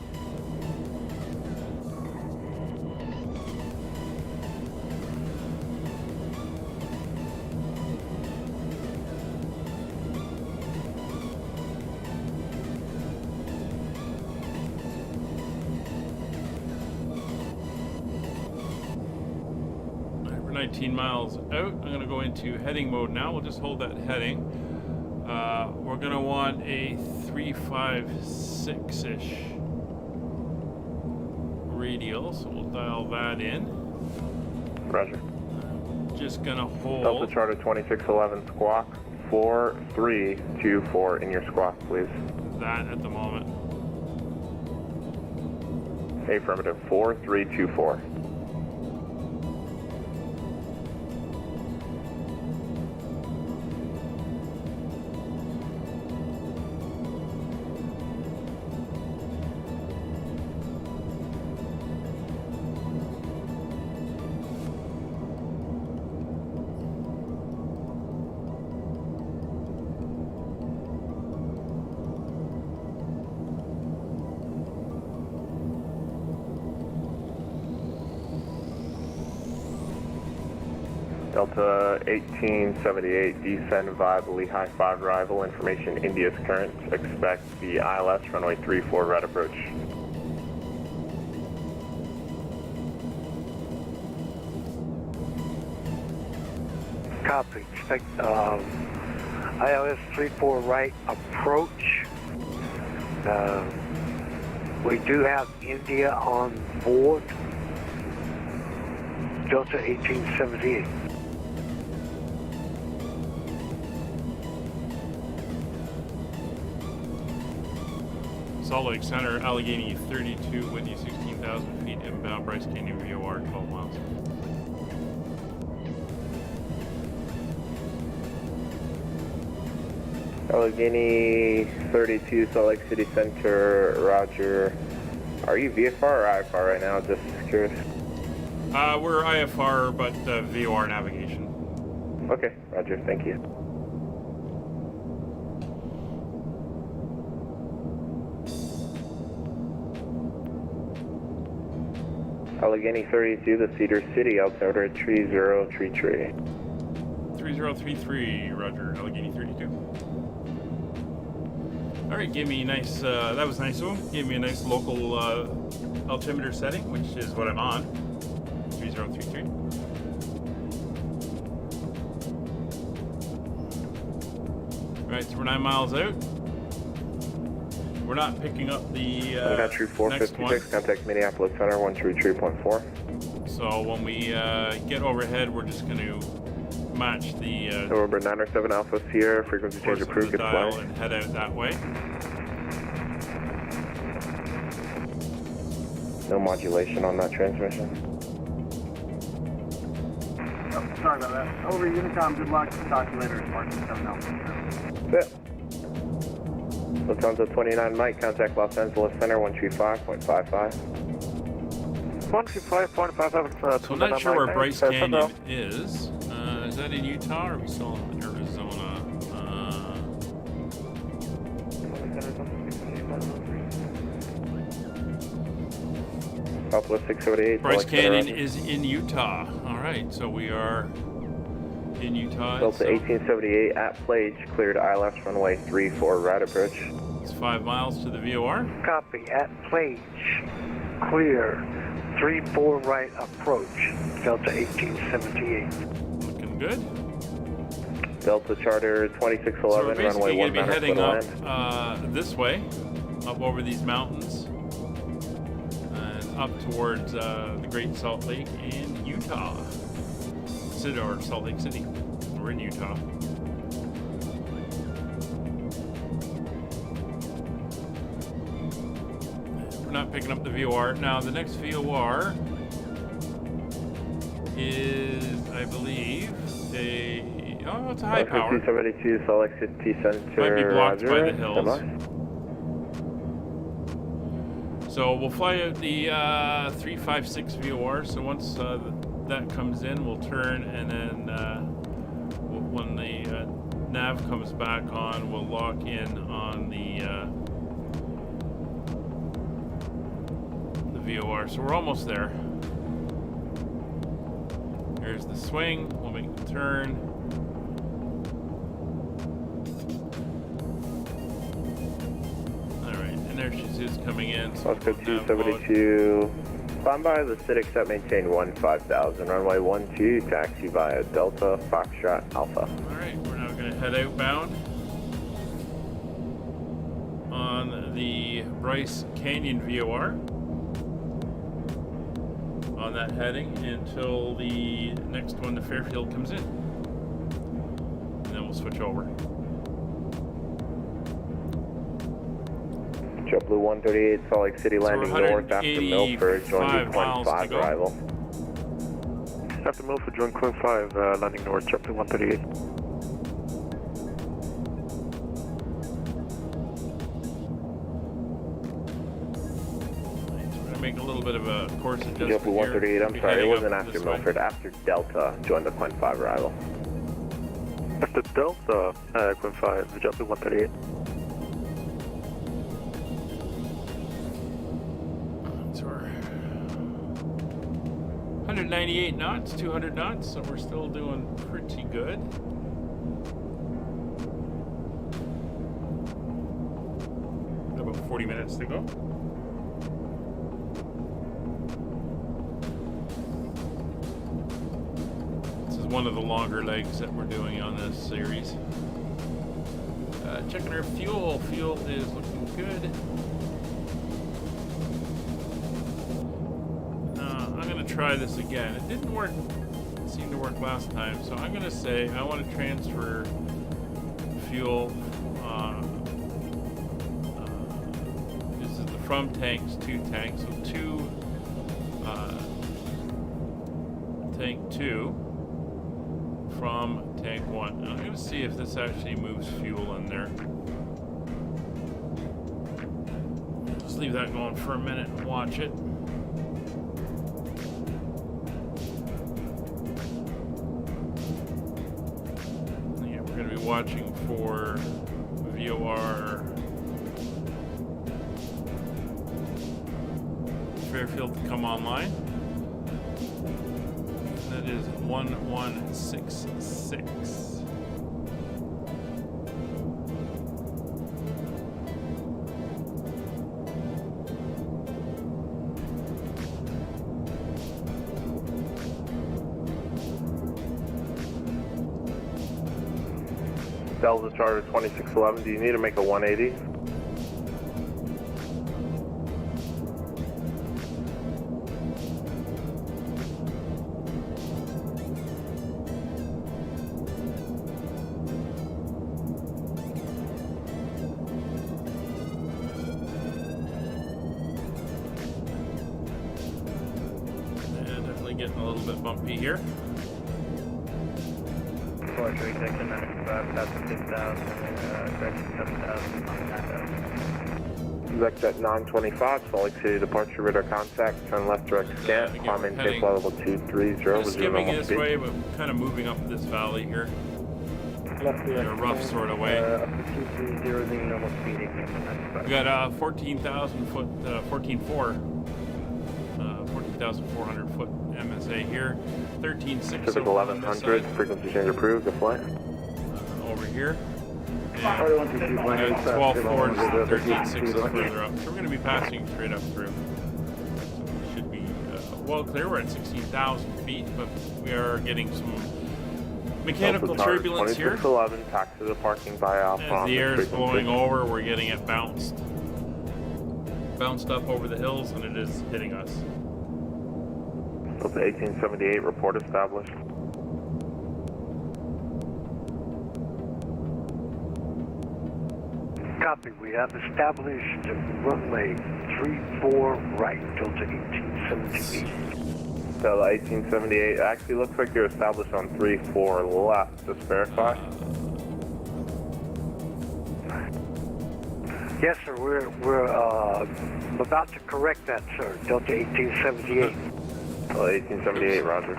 We're 19 miles out. I'm going to go into heading mode now. We'll just hold that heading. We're going to want a 356-ish radial, so we'll dial that in. Roger. Just going to hold. Delta Charter 2611, squawk 4324 in your squawk, please. That at the moment. Affirmative, 4324. Delta 1878, descend vibe Lehigh 5 arrival, information India's current, expect the ILS runway 34 right approach. Copy, expect ILS 34 right approach. We do have India on board, Delta 1878. Salt Lake Center, Allegheny 32 with you 16,000 feet inbound, Bryce Canyon VOR 12 miles. Allegheny 32, Salt Lake City Center, roger. Are you VFR or IFR right now? Just curious. We're IFR, but VOR navigation. Okay, roger, thank you. Allegheny 32, the Cedar City, altimeter 3033. 3033, roger, Allegheny 32. Alright, gave me a nice, that was nice of him. Gave me a nice local altimeter setting, which is what I'm on. 3033. Alright, so we're 9 miles out. We're not picking up the Country 456, contact Minneapolis Center 133.4. So when we get overhead, we're just going to match the November 907 Alpha Sierra, frequency change approved, good dial flight. and head out that way. No modulation on that transmission. Oh, sorry about that. Over Unicom, good luck. Talk to you later. Mark 7 Alpha. That's it. Lufthansa 29 Mike, contact Los Angeles Center 135.55. 135.55. So I'm not sure where Bryce Canyon is. Is that in Utah or are we still in Arizona? Southwest 678. Bryce Canyon is in Utah. All right, so we are in Utah. Delta 1878 at Plage, cleared ILS runway 34 right approach. It's 5 miles to the VOR. Copy, at Plage. Clear. 34 right approach. Delta 1878. Looking good. Delta Charter 2611, runway 19 going to be heading up this way, up over these mountains, and up towards the Great Salt Lake in Utah. Or Salt Lake City. We're in Utah. We're not picking up the VOR. Now, the next VOR is, I believe, it's a high power. 272 Salt Lake City Center. Might be blocked by the hills. So we'll fly out the 356 VOR. So once that comes in, we'll turn, and then when the nav comes back on, we'll lock in on the VOR. So we're almost there. Here's the swing. We'll make the turn. All right, and there she is coming in. So Oscar 272. Climb by the Citic set, maintain 15,000. Runway 12, taxi via Delta, Foxtrot, Alpha. Alright, we're now going to head outbound on the Bryce Canyon VOR. On that heading until the next one to Fairfield comes in. And then we'll switch over. JetBlue 138, Salt Lake City, landing north after Milford, join point 5 arrival. After Milford, join point 5, landing north, JetBlue 138. We're going to make a little bit of a course adjustment JetBlue 138, I'm sorry, it wasn't after Milford, after Delta, join the point 5 arrival. After Delta, point 5, JetBlue 138. 198 knots, 200 knots, so we're still doing pretty good. About 40 minutes to go. This is one of the longer legs that we're doing on this series. Checking our fuel. Fuel is looking good. Try this again. It didn't work. It seemed to work last time. So I'm going to say I want to transfer fuel. This is the from tanks to tanks. So tank 2 from tank 1. And I'm going to see if this actually moves fuel in there. Just leave that going for a minute and watch it. Watching for VOR Fairfield to come online. That is 1166. Delta Charter 2611, do you need to make a 180? Yeah, definitely getting a little bit bumpy here. 436 and 95, that's 6,000, correction 7,000, 9,000. Exec 925, Salt Lake City departure radar contact, turn left direct scan, climb in tape level 230, skimming this way, but kind of moving up this valley here. In a rough sort of way. Up to 230, the normal speed, We got 14,000 foot, 14.4 16,400 foot MSA here. 13.6 Pacific 1100, frequency change approved, the flight. Over here. Charlie 122 flying And 87, 12 forwards, 13.6 13.6 is further up. So we're going to be passing straight up through. So we should be well clear. We're at 16,000 feet, but we are getting some mechanical turbulence here. 2611, taxi to parking by Alpha. As the air is blowing over, we're getting it bounced up over the hills, and it is hitting us. Delta 1878, report established. Copy. We have established runway 34 right, Delta 1878. Delta 1878, actually looks like you're established on 34 left. Just verify. Yes, sir. We're about to correct that, sir. Delta 1878. Delta 1878, roger.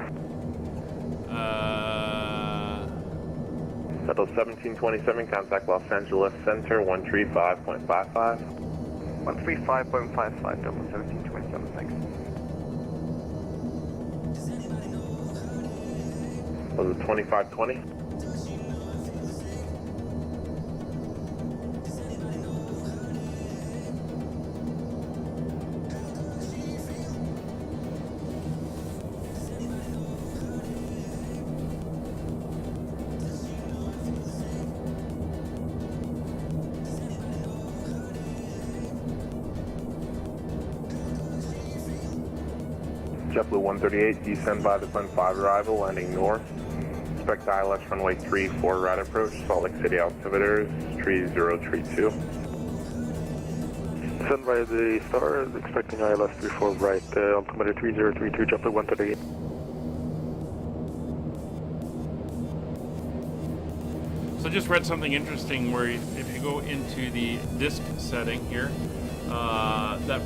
Delta 1727, contact Los Angeles Center, 135.55. 135.55, Delta 1727, thanks. Was it 2520? JetBlue 138, descend by the Glen 5 arrival, landing north. Expect ILS runway 34 right approach, Salt Lake City altimeters, 3032. Send by the Star, expecting ILS 34 right, altimeter 3032, JetBlue 138. So I just read something interesting where if you go into the disk setting here, that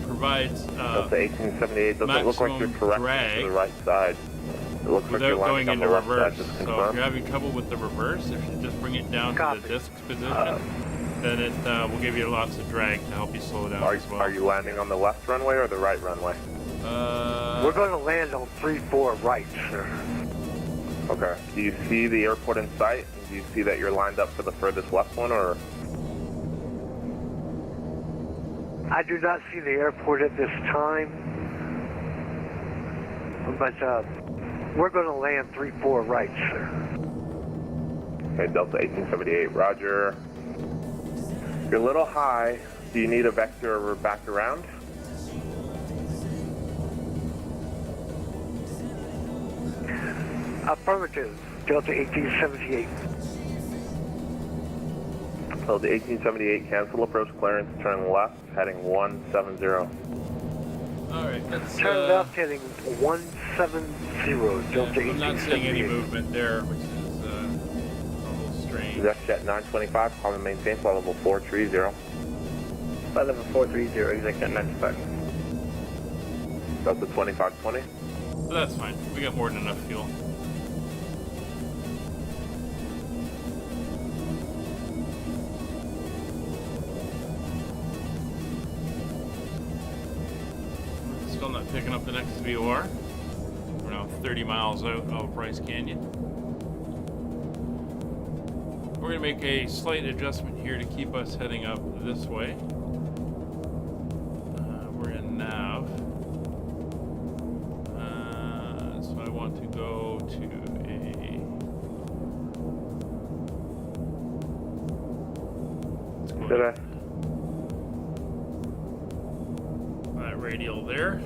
provides Delta 1878 doesn't look like you're correct to the right side. It looks like you're without going landing into on the left reverse. side. Just So if confirm. you're having trouble with the reverse, if you just bring it down to the disk position, then it will give you lots of drag to help you slow down as well. Are you landing on the left runway or the right runway? We're going to land on 34 right, sir. Okay. Do you see the airport in sight? Do you see that you're lined up for the furthest left one, or? I do not see the airport at this time, but we're going to land 34 right, sir. Okay, Delta 1878, roger. You're a little high. Do you need a vector back around? Affirmative, Delta 1878. Delta 1878, cancel approach clearance, turn left, heading 170. Alright, let's turn left, heading 170, Delta 1878. I'm not seeing any movement there, which is a little strange. ExecJet 925, climb and maintain, flight level 430. Flight level 430, ExecJet 925. Delta 2520. But that's fine. We got more than enough fuel. Still not picking up the next VOR. We're now 30 miles out of Bryce Canyon. We're going to make a slight adjustment here to keep us heading up this way. We're in nav. So I want to go to radial there.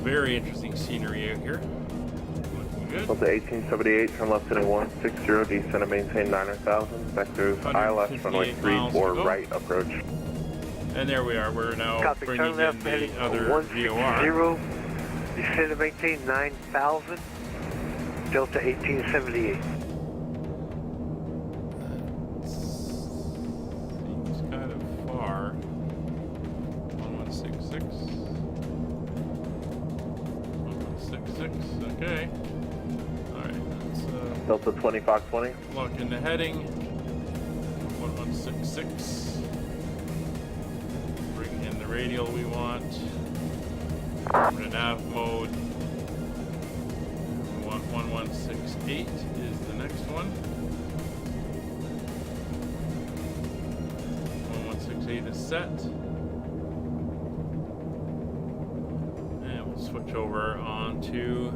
Very interesting scenery out here. Looking good. Delta 1878, turn left heading 160, descend and maintain 9,000. Vectors ILS runway 34 right approach. And there we are. We're now Copy, bringing turn left, in the heading other VOR. 160, descend and maintain 9,000, Delta 1878. Delta 20 Fox 20. Lock into heading. 1166. Bring in the radial we want. We're in nav mode. 1168 is the next one. 1168 is set. And we'll switch over onto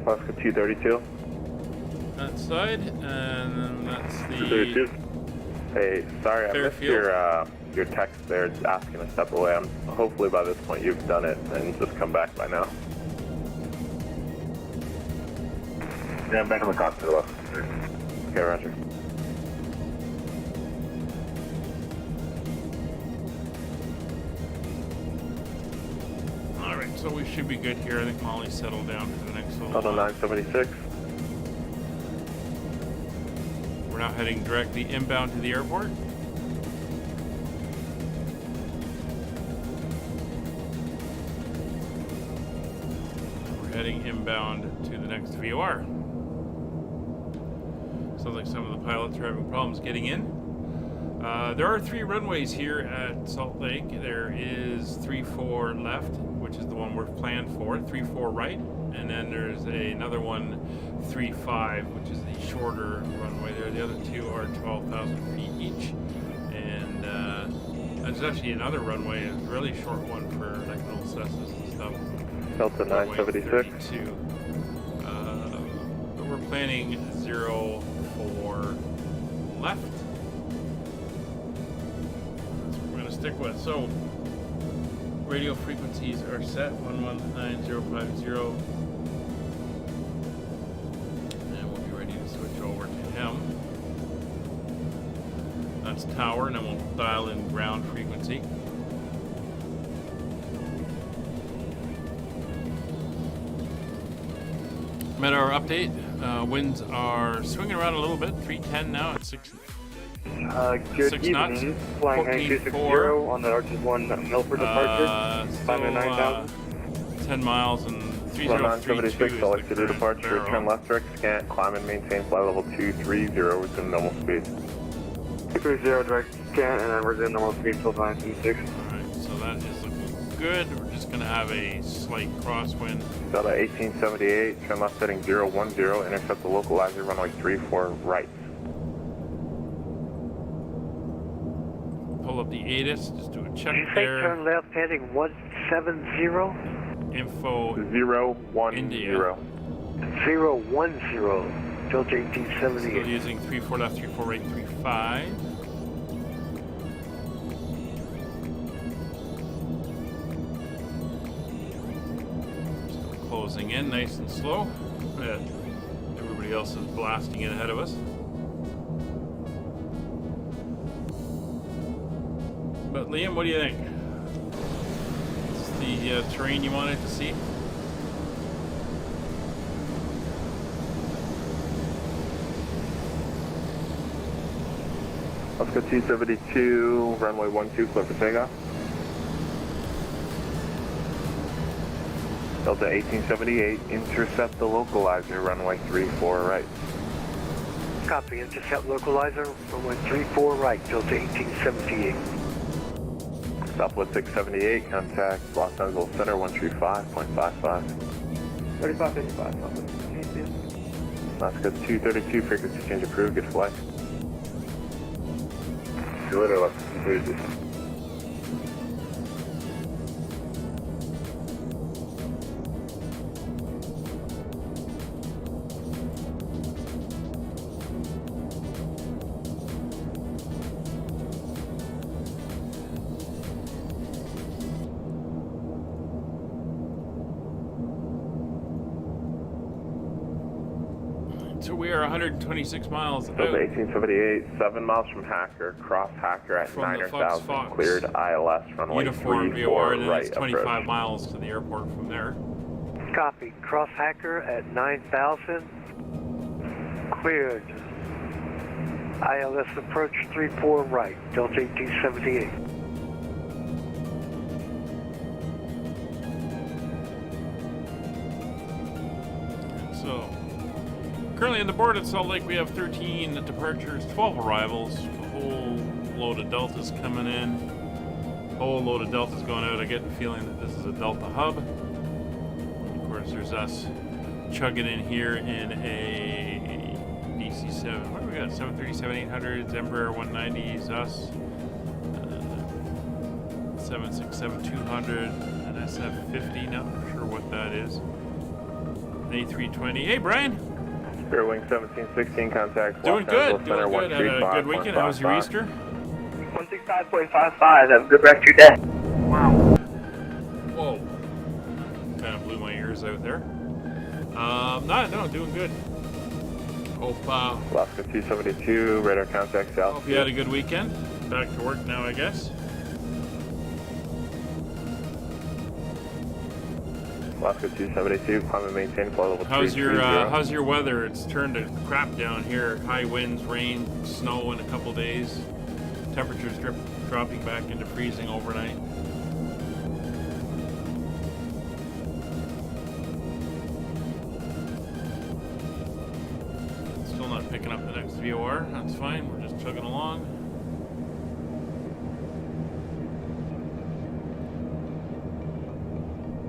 Oscar 232. that side, and then that's the 232. Hey, sorry, I missed Fairfield. your text there just asking to step away. Hopefully by this point you've done it and just come back by now. Yeah, I'm back on the cockpit. Okay, roger. Alright, so we should be good here. I think Molly's settled down for the next little Tunnel while. 976. We're now heading directly inbound to the airport. We're heading inbound to the next VOR. Sounds like some of the pilots are having problems getting in. There are 3 runways here at Salt Lake. There is 3-4 left, which is the one we're planned for, 3-4 right, and then there's another one, 3-5, which is the shorter runway there. The other 2 are 12,000 feet each, and there's actually another runway, a really short one for like little Cessnas and stuff. Delta 976. 32. But we're planning 0-4 left. Stick with. So radio frequencies are set 119050, and we'll be ready to switch over to him. That's tower, and then we'll dial in ground frequency. Meteor update. Winds are swinging around a little bit. 310 now at 6. Good 6 evening. knots. Flying 9260 on the Arches-1 Milford departure. Climbing 9,000. 10 miles and 3032 is I'll exit the departure, current turn left direct scan, climb and maintain flight level 230, resume normal speed. 230 direct scan, and then resume normal speed till 926. Alright, so that is looking good. We're just going to have a slight crosswind. Delta 1878, turn left heading 010, intercept the localizer, runway 34 right. Pull up the ATIS, just do a check Did you say there. turn left heading 170? Info 010. India. 010, Delta 1878. Still using 34 left, 34 right, 35. Still closing in nice and slow. Everybody else is blasting in ahead of us. But Liam, what do you think? Is this the terrain you wanted to see? Oscar 272, runway 12, clear for takeoff. Delta 1878, intercept the localizer, runway 34 right. Copy, intercept localizer, runway 34 right, Delta 1878. Southwest 678, contact Los Angeles Center 135.55. 3555, Alaska 232, frequency change approved, good flight. See you later, Alaska 232. So we are 126 miles out. 1878, 7 miles from Hacker, cross Hacker at From the 9,000, Fox cleared ILS runway Uniform 34 VOR, and then right it's 25 approach. miles to the airport from there. Copy, cross Hacker at 9,000, cleared. ILS approach 34 right, Delta 1878. So Currently on the board at Salt Lake, we have 13 departures, 12 arrivals. A whole load of Deltas coming in. A whole load of Deltas going out. I get the feeling that this is a Delta hub. Of course, there's us chugging in here in a DC-7. What do we got? 737-800s, Embraer 190s, us. 767-200, an SF-50. Not sure what that is. An A320. Hey, Brian. Spirit Wing 1716, contact. Doing good. Doing good. Had a good weekend. How was your Easter? 165.55. Have a good rest of your day. Wow. Whoa. Kind of blew my ears out there. No, doing good. Hope, Alaska 272, radar contact south. Hope you had a good weekend. Back to work now, I guess. Alaska 272, climb and maintain flight level 330. How's your weather? It's turned to crap down here. High winds, rain, snow in a couple days. Temperatures dropping back into freezing overnight. Still not picking up the next VOR. That's fine. We're just chugging along.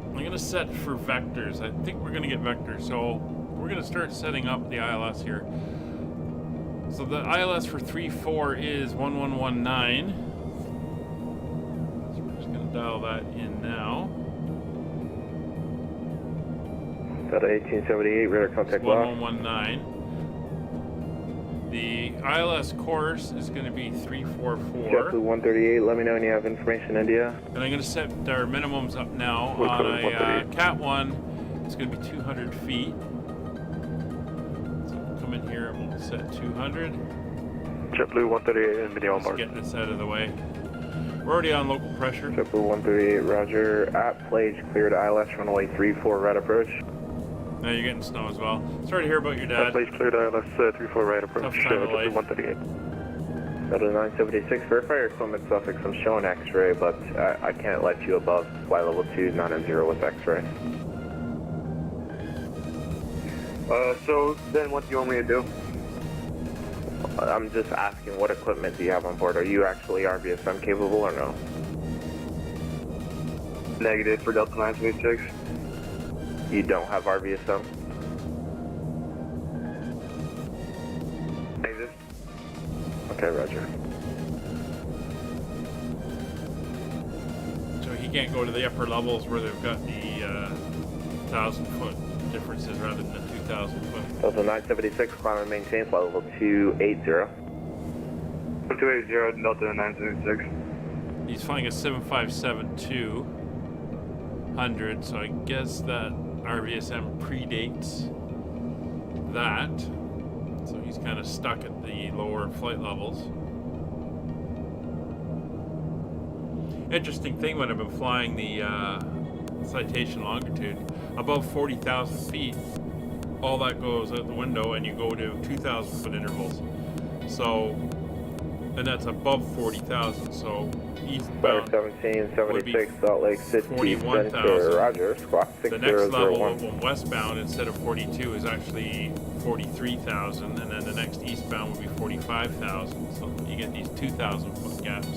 I'm going to set for vectors. I think we're going to get vectors. So we're going to start setting up the ILS here. So the ILS for 3-4 is 1119. So we're just going to dial that in now. Delta 1878, radar contact lock. 1119. The ILS course is going to be 344. JetBlue 138, let me know when you have information, India. And I'm going to set our minimums up now on a Cat 1. It's going to be 200 feet. So we'll come in here and we'll set 200. JetBlue 138 and video on board. Get this out of the way. We're already on local pressure. JetBlue 138, roger. At Plage, cleared ILS runway 34, right approach. Now you're getting snow as well. Sorry to hear about your dad. Plage cleared ILS 34, right approach. Tough time of life. JetBlue 138. Delta 976, verify your equipment suffix. I'm showing X-ray, but I can't let you above flight level 2, non-M0 with X-ray. So then what do you want me to do? I'm just asking what equipment do you have on board? Are you actually RVSM capable or no? Negative for Delta 976. You don't have RVSM? Negative. Okay, roger. So he can't go to the upper levels where they've got the 1,000-foot differences rather than the 2,000-foot. Delta 976, climb and maintain flight level 280. 280, Delta 976. He's flying a 757-200, so I guess that RVSM predates that. So he's kind of stuck at the lower flight levels. Interesting thing when I've been flying the citation longitude, above 40,000 feet, all that goes out the window and you go to 2,000 foot intervals. So, and that's above 40,000, so eastbound 1776, Salt Lake City, 41,000. roger, squawk The next level 6001. westbound instead of 42 is actually 43,000, and then the next eastbound would be 45,000. So you get these 2,000 foot gaps.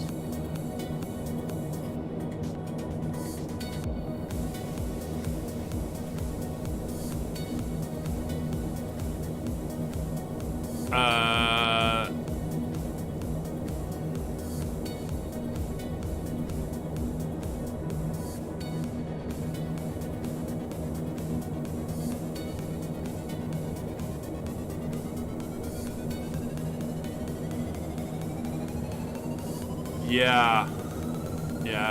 Yeah.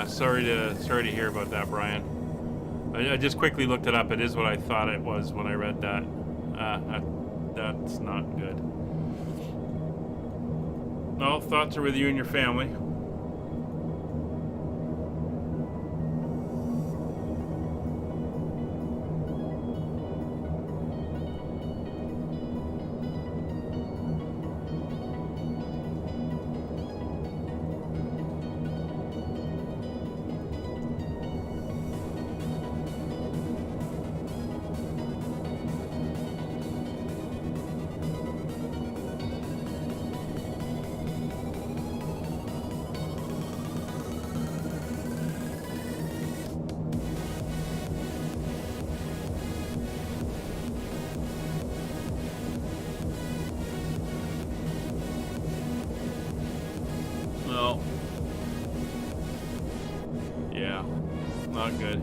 Sorry to hear about that, Brian. I just quickly looked it up. It is what I thought it was when I read that. That's not good. Well, thoughts are with you and your family. not good.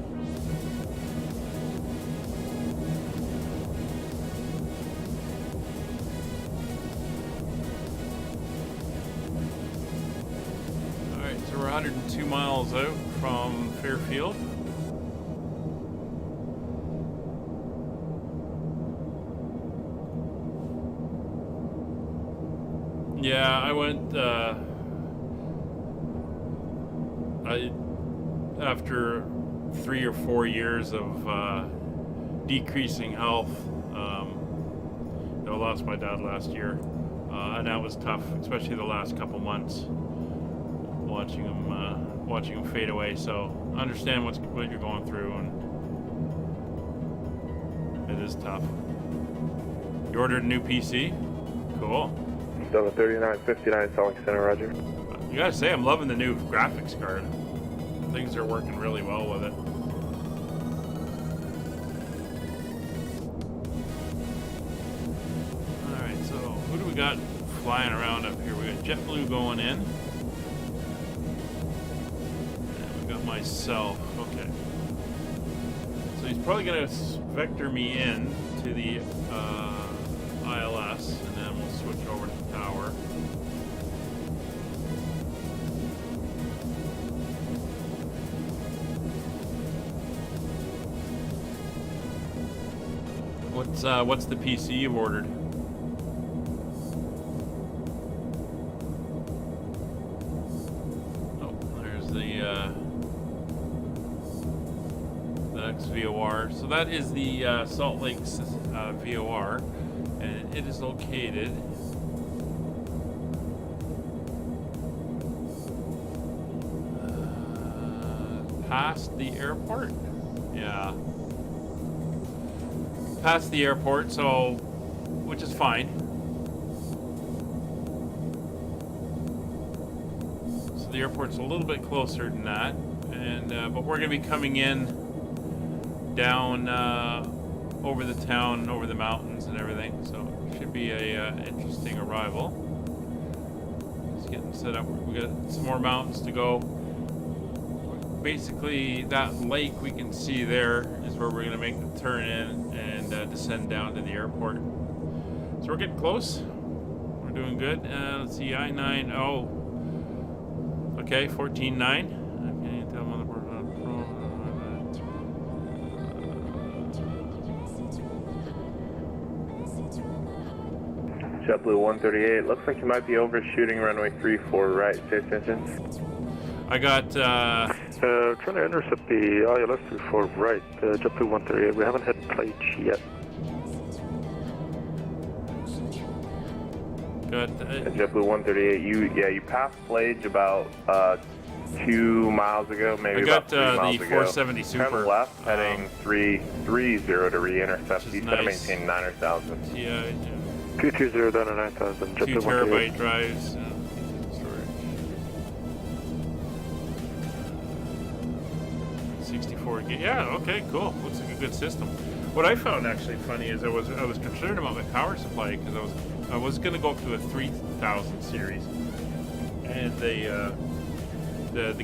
Alright, so we're 102 miles out from Fairfield. Yeah, I went, after 3 or 4 years of decreasing health, I lost my dad last year, and that was tough, especially the last couple months, watching him fade away. So I understand what you're going through, and it is tough. You ordered a new PC? Cool. 3959 Salt Lake Center, roger. You gotta say, I'm loving the new graphics card. Things are working really well with it. Alright, so who do we got flying around up here? We got JetBlue going in. And we got myself. Okay. So he's probably gonna vector me in to the ILS, and then we'll switch over to the tower. What's the PC you've ordered? Oh, there's the XVOR. So that is the Salt Lake VOR, and it is located past the airport. Yeah. Past the airport, so, which is fine. So the airport's a little bit closer than that, and but we're gonna be coming in down over the town, over the mountains and everything, so it should be a interesting arrival. Just getting set up. We got some more mountains to go. Basically, that lake we can see there is where we're gonna make the turn in and descend down to the airport. So we're getting close. We're doing good. Let's see, I-9. Oh, okay, 14.9. JetBlue 138, looks like you might be overshooting runway 34 right, stay attention. I got, trying to intercept the ILS 34 right, JetBlue 138, we haven't hit plate yet. Got, JetBlue 138, you passed Plage about 2 miles ago, maybe about 3 miles ago. I got the 470 Super. Turn left, heading 330 to re-intercept. He's going to maintain 9,000. Yeah, 220 down to 9,000. 2 terabyte drives. Storage. 64 gig. Yeah, okay, cool. Looks like a good system. What I found actually funny is I was concerned about my power supply because I was going to go up to a 3000 series, and the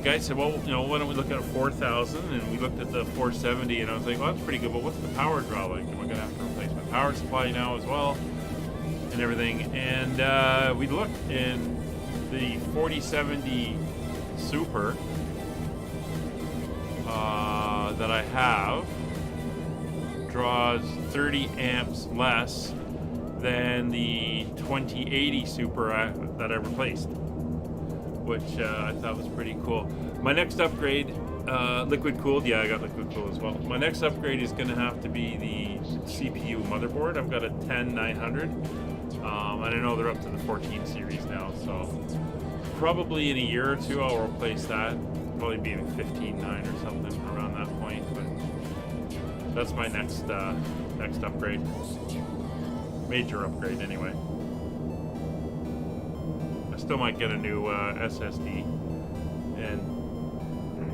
guy said, well, you know, why don't we look at a 4000? And we looked at the 470, and I was like, well, that's pretty good, but what's the power draw like? We're going to have to replace my power supply now as well, and everything. And we looked, in the 4070 Super that I have draws 30 amps less than the 2080 Super that I replaced, which I thought was pretty cool. My next upgrade, liquid cooled, yeah, I got liquid cooled as well. My next upgrade is going to have to be the CPU motherboard. I've got a 10900, and I know they're up to the 14 series now, so probably in a year or two I'll replace that. Probably be 15.9 or something around that point, but that's my next upgrade. Major upgrade anyway. I still might get a new SSD. And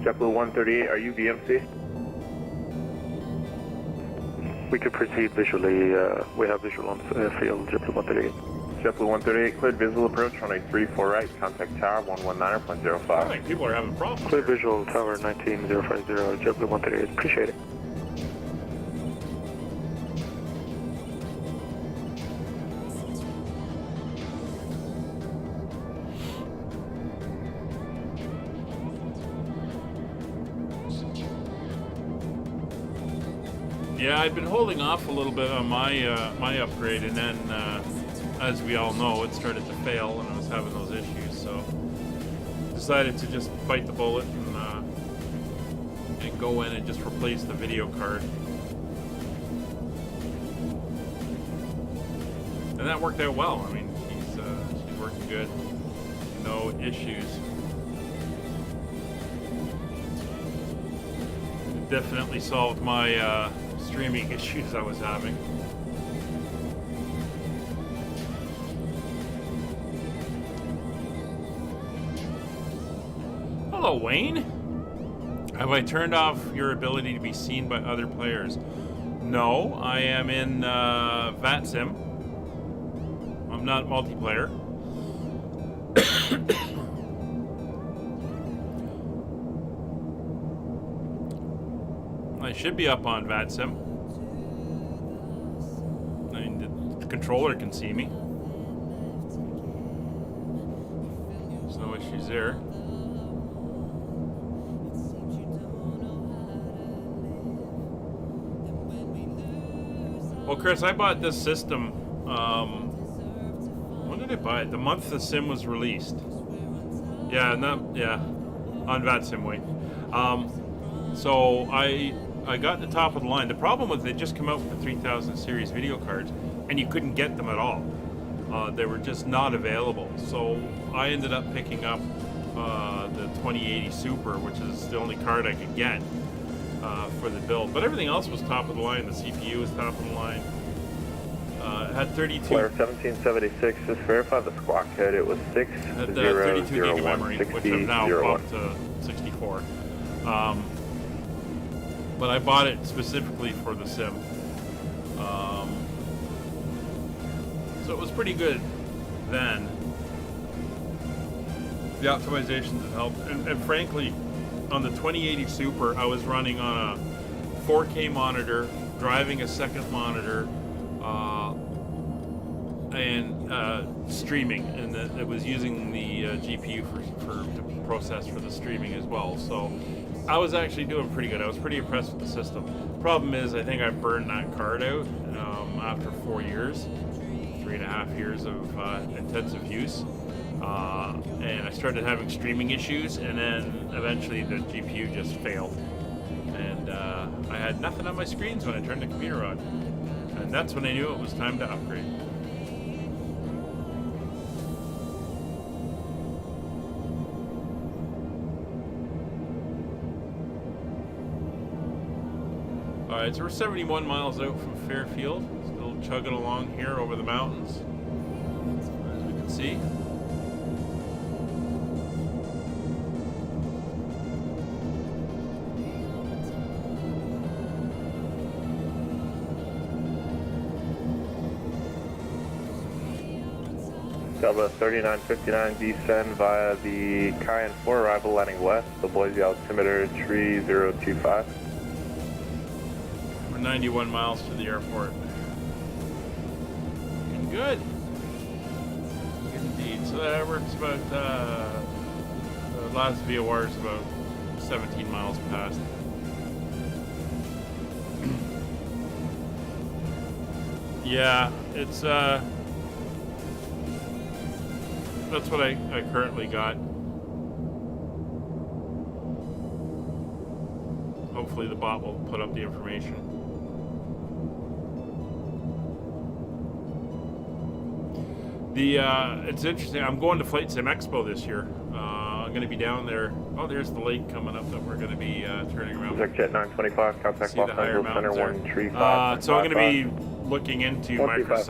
JetBlue 138, are you VMC? We could proceed visually. We have visual on the field, JetBlue 138. JetBlue 138, cleared visual approach, runway 34 right, contact tower 119.05. I think people are having problems. Clear visual tower 19050, JetBlue 138. Appreciate it. Yeah, I'd been holding off a little bit on my my upgrade, and then, as we all know, it started to fail, and I was having those issues. So, decided to just bite the bullet and go in and just replace the video card, and that worked out well. I mean, she's working good, no issues. It definitely solved my streaming issues I was having. Hello, Wayne. Have I turned off your ability to be seen by other players? No, I am in VATSIM. I'm not multiplayer. I should be up on VATSIM. I mean, the controller can see me. There's no issues there. Well, Chris, I bought this system. When did I buy it? The month the sim was released. Yeah, on VATSIM, Wayne. So I got the top of the line. The problem was they just come out with the 3000 series video cards, and you couldn't get them at all. They were just not available. So I ended up picking up the 2080 Super, which is the only card I could get for the build. But everything else was top of the line. The CPU was top of the line. It had 32. Flare 1776, just verify the squawk code. It was 32 gig of memory, which I've now bumped to 64. But I bought it specifically for the sim. So it was pretty good then. The optimizations have helped. And frankly, on the 2080 Super, I was running on a 4K monitor, driving a second monitor, and streaming. And it was using the GPU to process for the streaming as well. So I was actually doing pretty good. I was pretty impressed with the system. Problem is, I think I burned that card out after 4 years, 3.5 years of intensive use. And I started having streaming issues, and then eventually the GPU just failed. And I had nothing on my screens when I turned the computer on. And that's when I knew it was time to upgrade. Alright, so we're 71 miles out from Fairfield. Still chugging along here over the mountains, as we can see. Delta 3959 descend via the Cayenne 4 arrival landing west, the Boise altimeter 3025. We're 91 miles to the airport. Looking good. Indeed. So that works about, the last VOR is about 17 miles past. Yeah, it's, that's what I currently got. Hopefully the bot will put up the information. It's interesting. I'm going to Flight Sim Expo this year. I'm going to be down there. Oh, there's the lake coming up that we're going to be turning around. Jet 925, contact Los Angeles Center 135. So I'm going to be looking into Microsoft's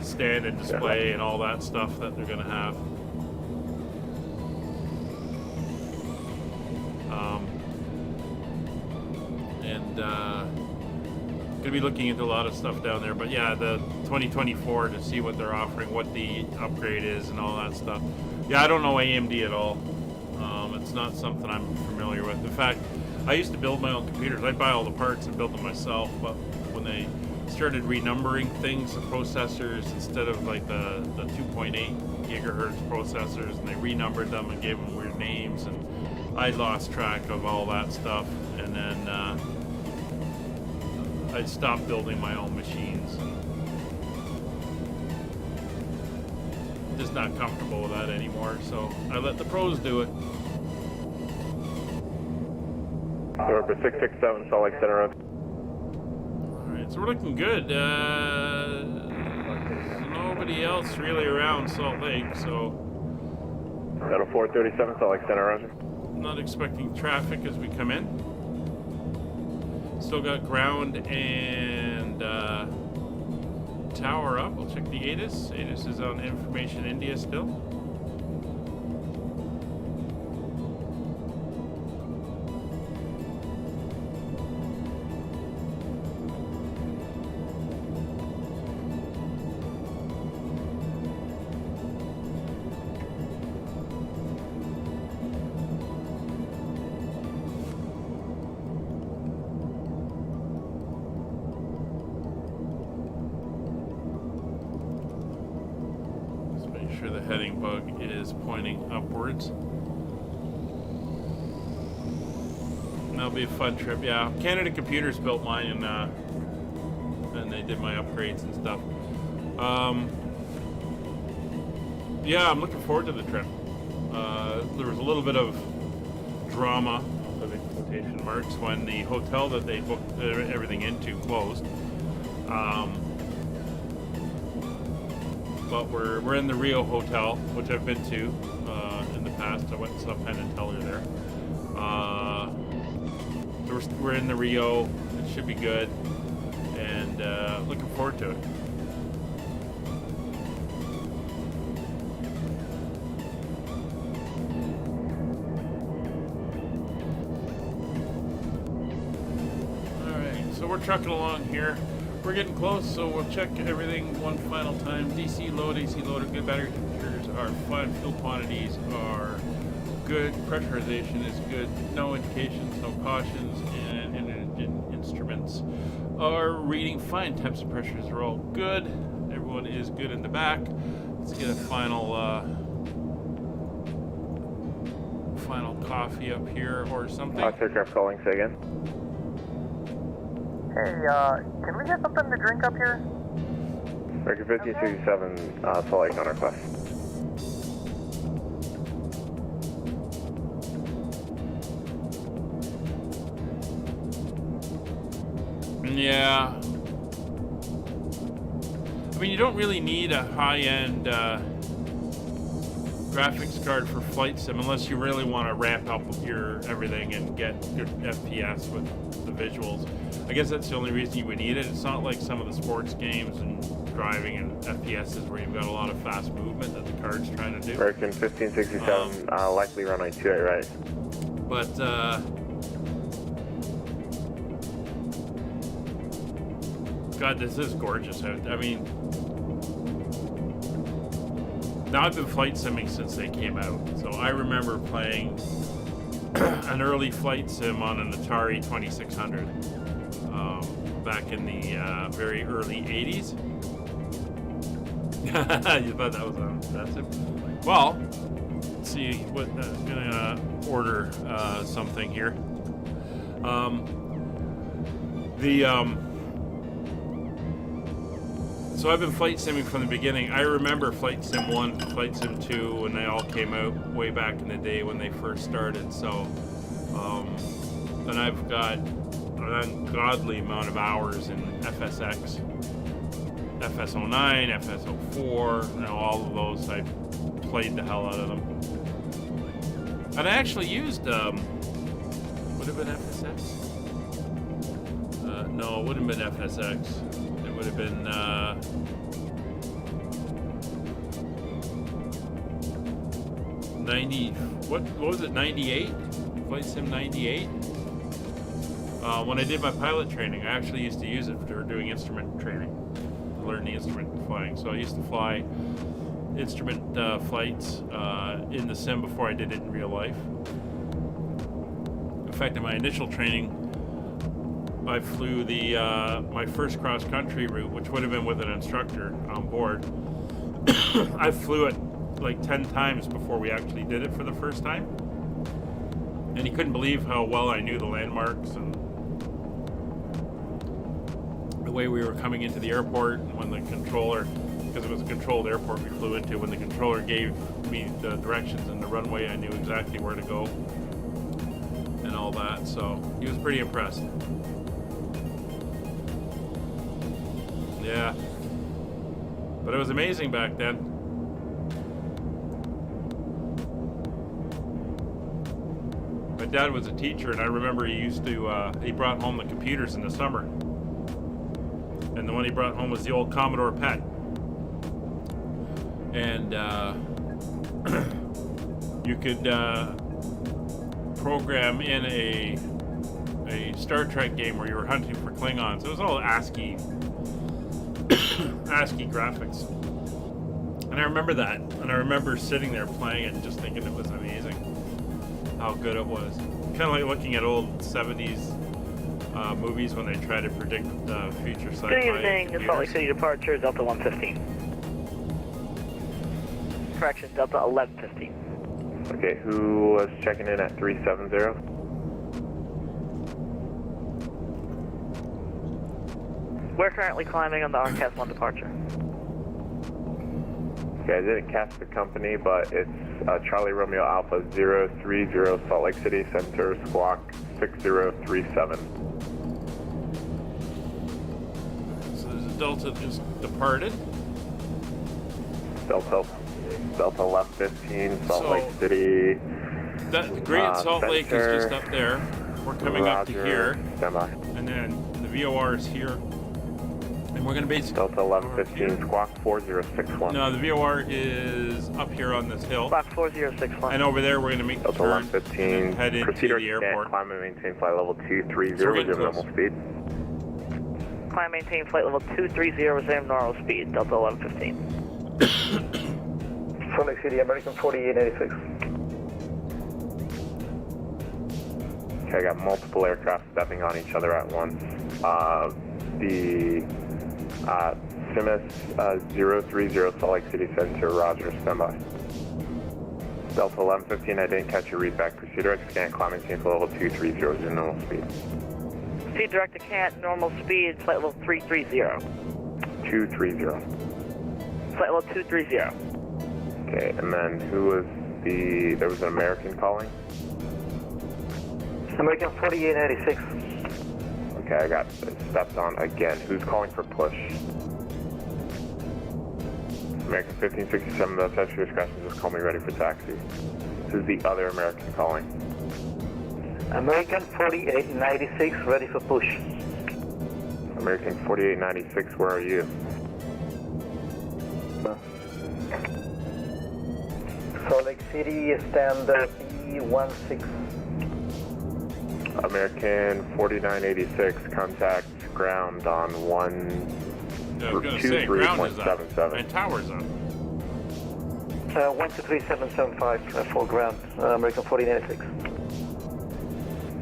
stand and display and all that stuff that they're going to have. Gonna be looking into a lot of stuff down there, but yeah, the 2024 to see what they're offering, what the upgrade is, and all that stuff. Yeah, I don't know AMD at all. It's not something I'm familiar with. In fact, I used to build my own computers. I'd buy all the parts and build them myself, but when they started renumbering things, the processors, instead of like the 2.8 gigahertz processors, and they renumbered them and gave them weird names, and I lost track of all that stuff, and then I stopped building my own machines. Just not comfortable with that anymore, so I let the pros do it. November 667, Salt Lake Center Road. Alright, so we're looking good. Nobody else really around Salt Lake, so... Metal 437, Salt Lake Center, roger. Not expecting traffic as we come in. Still got ground and tower up. We'll check the ATIS. ATIS is on Information India still. Sure the heading bug is pointing upwards. That'll be a fun trip. Yeah, Canada Computers built mine, and they did my upgrades and stuff. Yeah, I'm looking forward to the trip. There was a little bit of drama, in quotation marks, when the hotel that they booked everything into closed. But we're in the Rio Hotel, which I've been to in the past. I went and saw Penn and Teller there. So we're in the Rio. It should be good, and looking forward to it. All right, so we're trucking along here. We're getting close, so we'll check everything one final time. DC load, AC loader, good battery temperatures are fine, fuel quantities are good, pressurization is good, no indications, no cautions, and instruments are reading fine. Temps and pressures are all good. Everyone is good in the back. Let's get a final coffee up here or something. Aircraft calling, say again. Hey, can we get something to drink up here? American 1567, Salt Lake on request. Yeah. I mean, you don't really need a high-end graphics card for flight sim unless you really want to ramp up your everything and get good FPS with the visuals. I guess that's the only reason you would need it. It's not like some of the sports games and driving and FPSs where you've got a lot of fast movement that the card's trying to do. American 1567, likely runway 28 right. But, God, this is gorgeous out. I mean, now I've been flight simming since they came out. So I remember playing an early flight sim on an Atari 2600 back in the very early 80s. You thought that was that's it. Well, let's see what I'm gonna order something here. So I've been flight simming from the beginning. I remember Flight Sim 1, Flight Sim 2 when they all came out way back in the day when they first started. So, and I've got an ungodly amount of hours in FSX, FS09, FS04, you know, all of those. I played the hell out of them. And I actually used, would have been FSX? No, it wouldn't have been FSX. It would have been, what was it, 98? Flight Sim 98? When I did my pilot training, I actually used to use it for doing instrument training, to learn the instrument flying. So I used to fly instrument flights in the sim before I did it in real life. In fact, in my initial training, I flew my first cross-country route, which would have been with an instructor on board. I flew it like 10 times before we actually did it for the first time. And he couldn't believe how well I knew the landmarks and the way we were coming into the airport. And when the controller, because it was a controlled airport we flew into, when the controller gave me the directions and the runway, I knew exactly where to go and all that. So he was pretty impressed. Yeah. But it was amazing back then. My dad was a teacher, and I remember he used to, he brought home the computers in the summer. And the one he brought home was the old Commodore PET. And you could program in a Star Trek game where you were hunting for Klingons. It was all ASCII graphics. And I remember that. And I remember sitting there playing it and just thinking it was amazing how good it was. Kind of like looking at old 70s movies when they try to predict future sci-fi. Good evening, Salt Lake City departure, Delta 115. Correction, Delta 1115. Okay, who was checking in at 370? We're currently climbing on the RCAS 1 departure. Okay, I didn't cast the company, but it's Charlie Romeo Alpha 030 Salt Lake City Center, squawk 6037. So there's a Delta just departed. Delta left 15, Salt So, Lake City. That Great Salt Lake is just up there. We're coming up to here. Standby. And then the VOR is here. And we're going to basically... Delta 1115, squawk 4061. No, the VOR is up here on this hill. Squawk 4061. And over there we're going to make the Delta turn 1115, head into the airport. Climb and maintain flight level 230 So with your normal speed. Climb, maintain flight level 230 with same normal speed, Delta 1115. Salt Lake City, American 4886. Okay, I got multiple aircraft stepping on each other at once. The Simus 030 Salt Lake City Center, roger, standby. Delta 1115, I didn't catch your read back. Proceed direct scan, climb and maintain flight level 230 is your normal speed. Proceed direct to Cant, normal speed, flight level 330. 230. Flight level 230. Okay, and then who was there was an American calling? American 4886. Okay, I got stepped on again. Who's calling for push? American 1567, that's at your discretion, just call me ready for taxi. This is the other American calling. American 4896, ready for push. American 4896, where are you? Salt Lake City, standard E16. American 4986, contact ground on 123.77. And tower's up. 123.775 for ground, American 4986.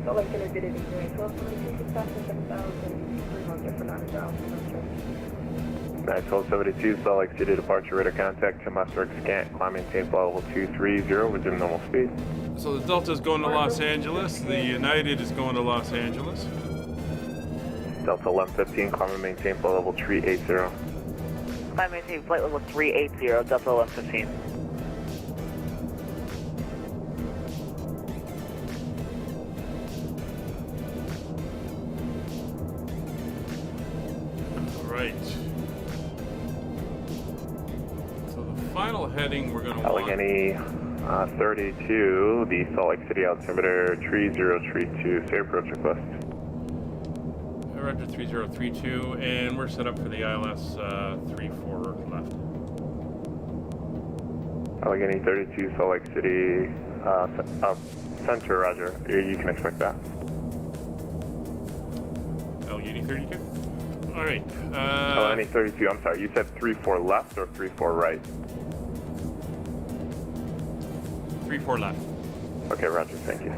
Salt Lake City, Nvidia, 1272, for 91272, Salt Lake City departure, radar contact, Thrustmaster scant, climb maintain flight level 230 with your normal speed. So the Delta is going to Los Angeles, the United is going to Los Angeles. Delta 1115, climb and maintain flight level 380. Climb, maintain flight level 380, Delta 1115. Right. So the final heading we're going to Allegheny 32, the Salt Lake City altimeter 3032, say approach request. Roger 3032, and we're set up for the ILS 34 left. Allegheny 32, Salt Lake City center, roger. You can expect that. Allegheny 32. All right. Allegheny 32, I'm sorry, you said 34 left or 34 right? 34 left. Okay, roger, thank you.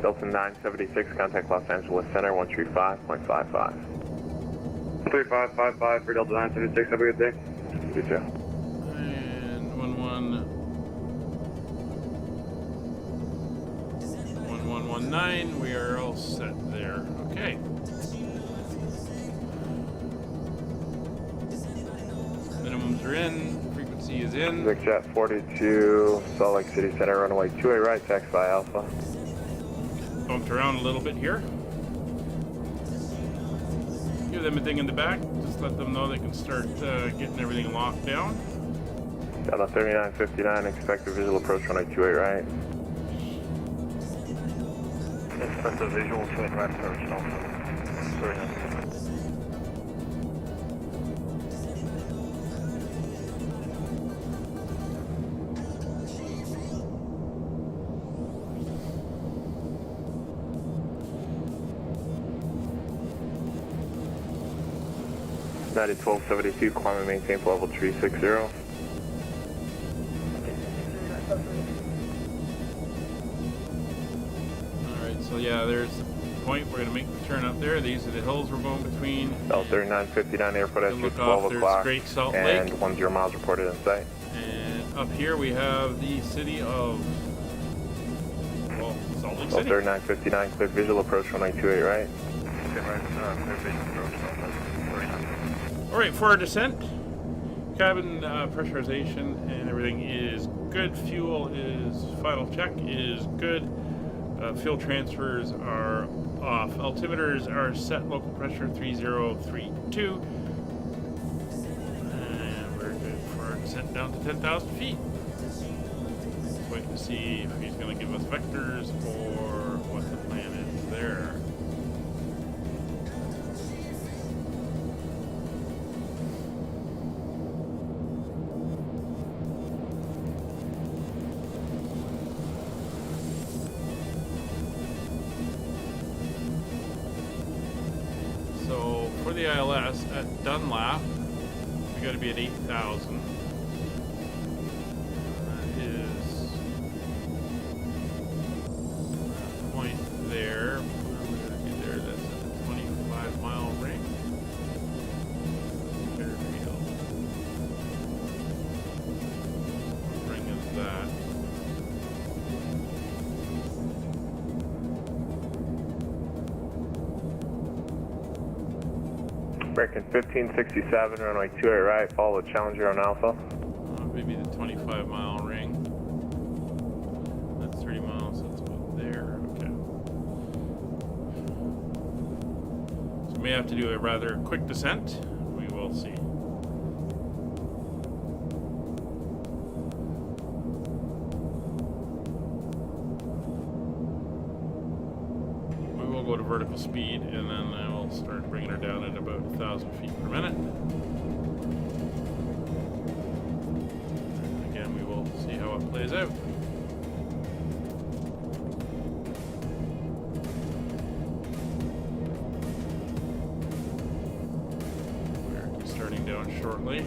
Delta 976, contact Los Angeles Center, 135.55. 3555 for Delta 976, have a good day. You too. And 1119, we are all set there. Okay. Minimums are in, frequency is in. Vic Jet 42, Salt Lake City Center, runway 28 right, taxi by Alpha. Bumped around a little bit here. Give them a ding in the back. Just let them know they can start getting everything locked down. Delta 3959, expect a visual approach runway 28 right. Expect a visual 28 right approach, Delta 39. 1272, climb and maintain for level 360. Alright, so yeah, there's the point. We're going to make the turn up there. These are the hills we're going between. Delta 3959, airport You SQ look 12 off, o'clock. there's Great Salt and Lake. 10 miles reported in sight. And up here we have the city of, well, Salt Lake Delta City. 3959, cleared visual approach runway 28 right. Okay, right, clear visual approach, Delta 39. Alright, for our descent, cabin pressurization and everything is good. Fuel is, final check is good. Fuel transfers are off. Altimeters are set, local pressure 3032. And we're good for our descent down to 10,000 feet. Let's wait to see if he's going to give us vectors or what the plan is there. For the ILS at Dunlap, we got to be at 8,000. That is that point there. Where are we going to be there? That's at the 25-mile ring. Fairfield. What ring is that? American 1567, runway 28 right, follow the Challenger on Alpha. Maybe the 25-mile ring. That's 30 miles, that's about there. Okay. So we may have to do a rather quick descent. We will see. We will go to vertical speed and then I will start bringing her down at about 1,000 feet per minute. And again, we will see how it plays out. We're starting down shortly.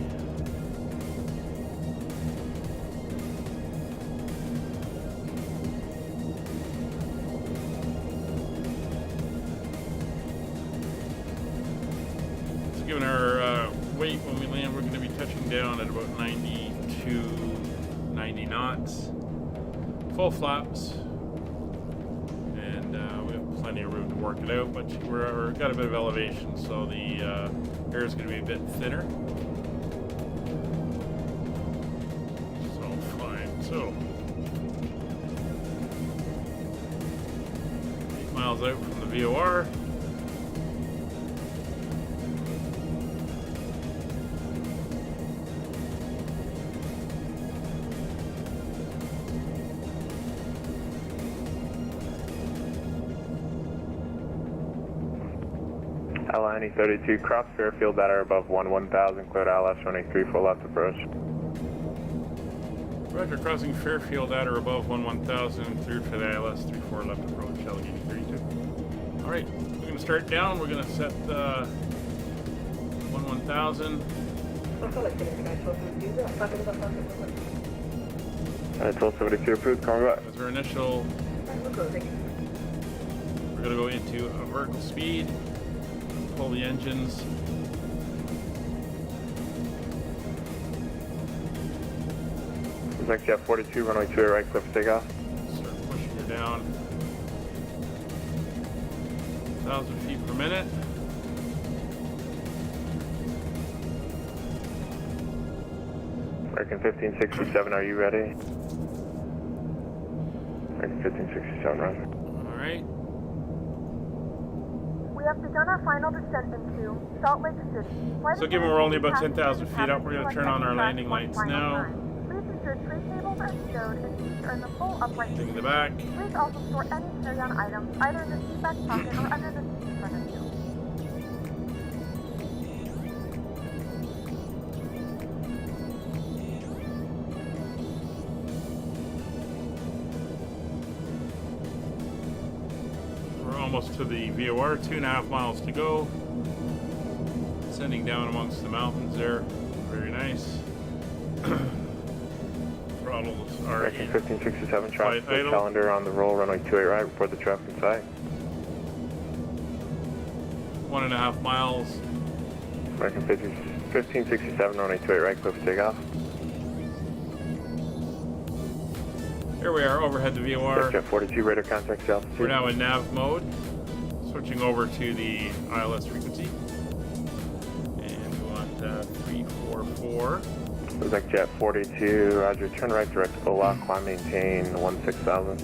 Given our weight when we land, we're going to be touching down at about 92, 90 knots. Full flaps. And we have plenty of room to work it out, but we've got a bit of elevation, so the air is going to be a bit thinner. So fine. So 8 miles out from the VOR. Allegheny 32, cross Fairfield at or above 1000, cleared ILS running 34 left approach. Roger, crossing Fairfield at or above 1000, cleared for the ILS 34 left approach, Allegheny 32. Alright, we're going going to start down. We're going to set 1000. 1272 approved, calling back. As our initial, we're going to go into a vertical speed, pull the engines. Next jet 42, runway 28 right, clear for takeoff. Start pushing her down. 1,000 feet per minute. American 1567, are you ready? American 1567, roger. All right. We have begun our final descent into Salt Lake City. So given we're only about 10,000 feet up, we're going to turn on our landing lights now. Please ensure tray tables are stowed and seats are in the full upright In the position. back. Please also store any carry-on items either in the seat back pocket or under the seat in front of you. We're almost to the VOR, 2.5 miles to go. Descending down amongst the mountains there. Very nice. Throttles are American 1567, traffic idle. calendar on the roll, runway 28 right, report the traffic inside. 1.5 miles. American 1567, runway 28 right, clear for takeoff. Here we are, overhead the VOR. Jet 42, radar contact altitude. We're now in nav mode. Switching over to the ILS frequency. And we want 344. Quebec jet 42, roger, turn right direct OLA, climb maintain 16,000.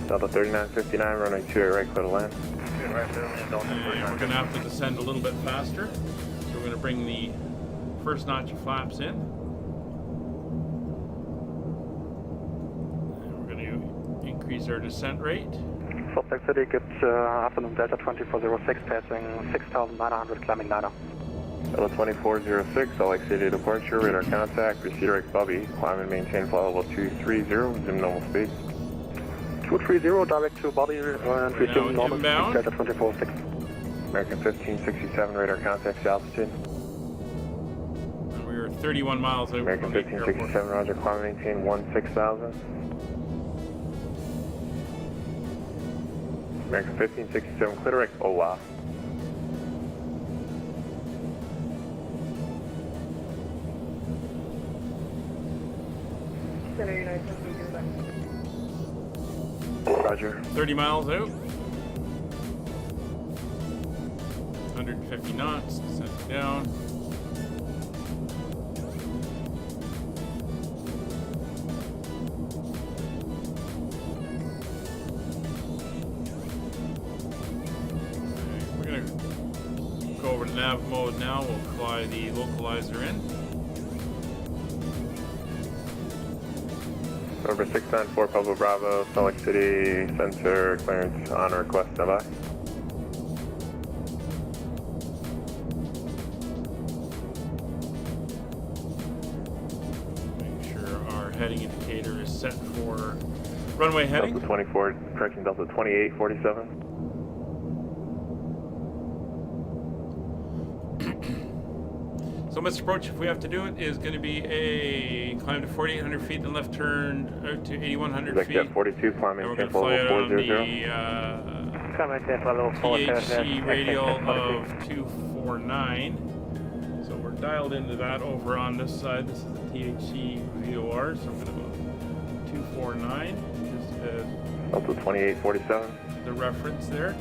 Delta 3959, runway 28 right, clear to land. And we're going to have to descend a little bit faster. So we're going to bring the first notch of flaps in. And we're going to increase our descent rate. Salt Lake City, good afternoon, Delta 2406, passing 6,900, climbing 90. Delta 2406, Salt Lake City departure, radar contact, receiver X Bobby, climb and maintain flight level 230, zoom normal speed. 230, direct to Bobby, and resume normal speed, inbound. Delta 2406. American 1567, radar contact altitude. And we were 31 miles out American from the airport. 1567, roger, climb and maintain 16,000. American 1567, clear direct OLA. Roger. 30 miles out. 150 knots, descending down. We're going to go over to nav mode now. We'll fly the localizer in. Over 694 Pablo Bravo, Salt Lake City, sensor clearance on request, standby. Make sure our heading indicator is set for runway heading. Delta 24, correction, Delta 2847. So Mr. Approach, if we have to do it, is going to be a climb to 4,800 feet, then left turn out to 8,100 feet. Jet 42, climb And we're maintain going to fly it on 400. the DHC radial of 249. So we're dialed into that over on this side. This is the DHC VOR, so I'm going to go 249, just as Delta 2847. the reference there.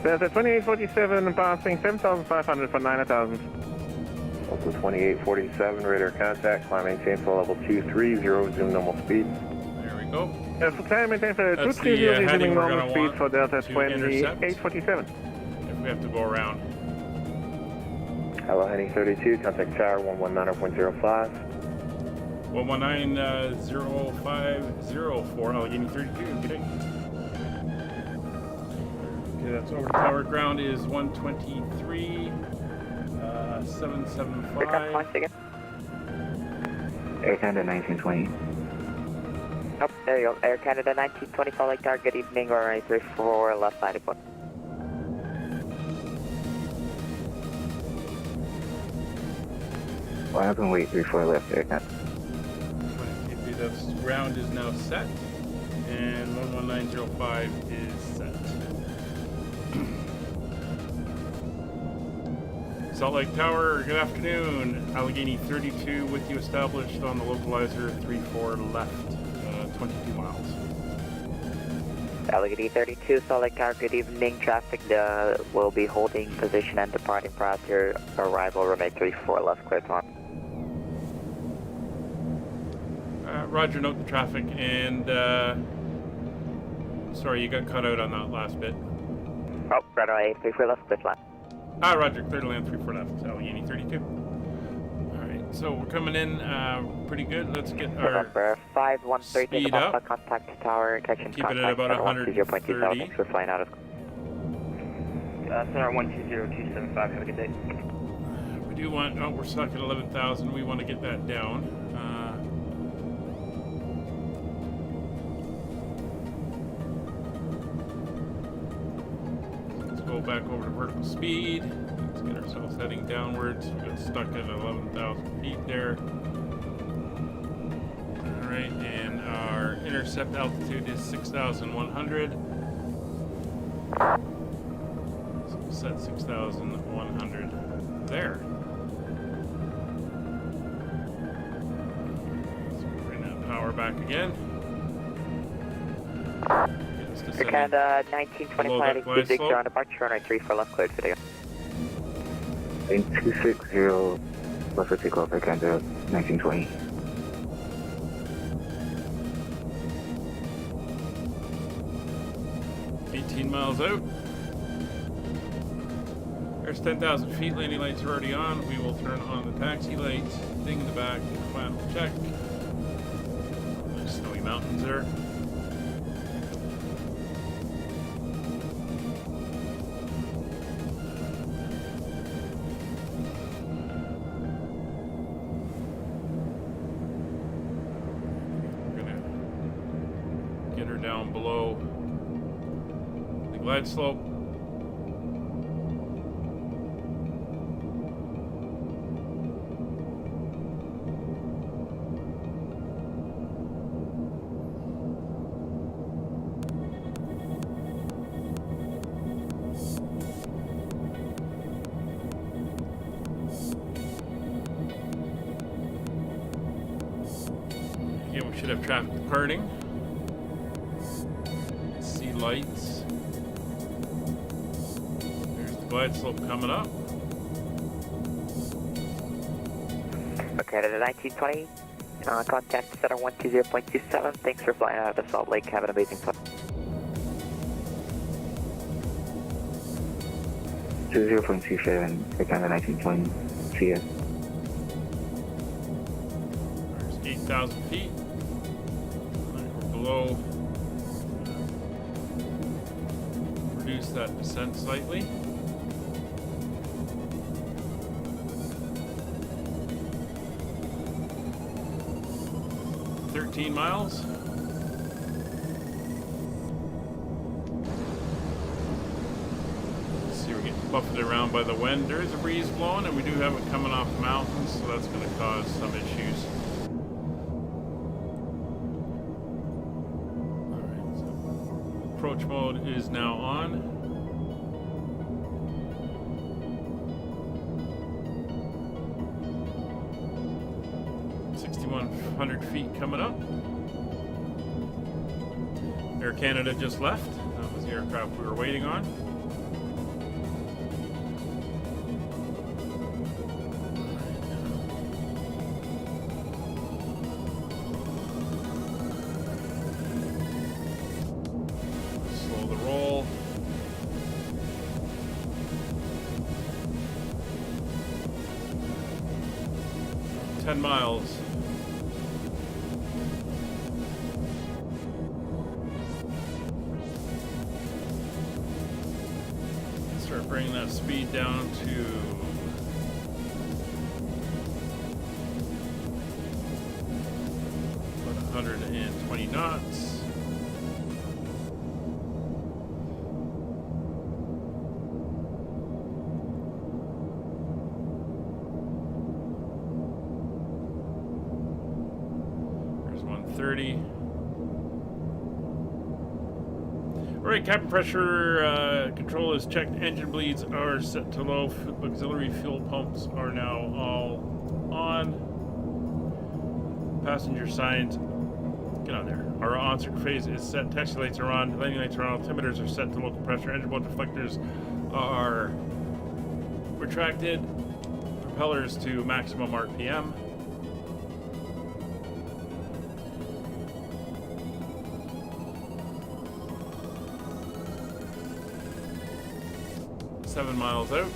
Delta 2847, passing 7,500 for 9,000. Delta 2847, radar contact, climb maintain for level 230, zoom normal speed. There we go. So climb maintain for That's 230, the heading zooming we're normal going to speed for Delta want to intercept 2847. if we have to go around. Hello, Henny 32, contact tower 119.05. 119.0504, Allegheny 32, good day. Okay, that's over to tower. Ground is 123, 775. 800, 1920. Oh, there you go. Air Canada 1920, Salt Lake Tower, good evening, runway 34, left 94. What happened? Wait, 34 left Air Canada. The ground is now set, and 11905 is set. Salt Lake Tower, good afternoon. Allegheny 32 with you established on the localizer 34 left, 22 miles. Allegheny 32, Salt Lake Tower, good evening. Traffic will be holding position and departing prior to your arrival. Runway 34 left, clear to on. Roger, note the traffic, and sorry, you got cut out on that last bit. Oh, runway 34 left, clear to land. Roger, clear to land 34 left, Allegheny 32. Alright, so we're coming in pretty good. Let's get our November 513, speed up. Contact the tower, connection Keep it at about 130. Thanks for flying out of. Center 120275, have a good day. We do want, we're stuck at 11,000. We want to get that down. Go back over to vertical speed. Let's get ourselves heading downwards. We got stuck at 11,000 feet there. Alright, and our intercept altitude is 6,100. So we'll set 6,100 there. So we'll bring that power back again. Air Canada 1925, good Victor on departure, runway 34 left, cleared for today. In 260, left for takeoff, Air Canada 1920. Miles out. There's 10,000 feet, landing lights are already on. We will turn on the taxi lights, ding in the back, final check. Nice snowy mountains there. We're gonna get her down below the glide slope. Again, we should have traffic departing. See lights. There's the glide slope coming up. Okay, to the 1920. Contact center 120.27. Thanks for flying out of Salt Lake. Have an amazing flight. 0.27, Air Canada 1920. See ya. There's 8,000 feet. We're below. Reduce that descent slightly. $13 miles. See, we're getting buffeted around by the wind. There is a breeze blowing, and we do have it coming off the mountains, so that's going to cause some issues. Alright, so approach mode is now on. $6,100 feet coming up. Air Canada just left. That was the aircraft we were waiting on. Slow the roll. $10 miles. Start bringing that speed down to about 120 knots. There's 130. Alright, cabin pressure control is checked. Engine bleeds are set to low. Auxiliary fuel pumps are now all on. Passenger signs, get on there. Our on-circuit phase is set. Taxi lights are on. Landing lights are on. Altimeters are set to local pressure. Engine blow deflectors are retracted. Propellers to maximum RPM. Seven miles out.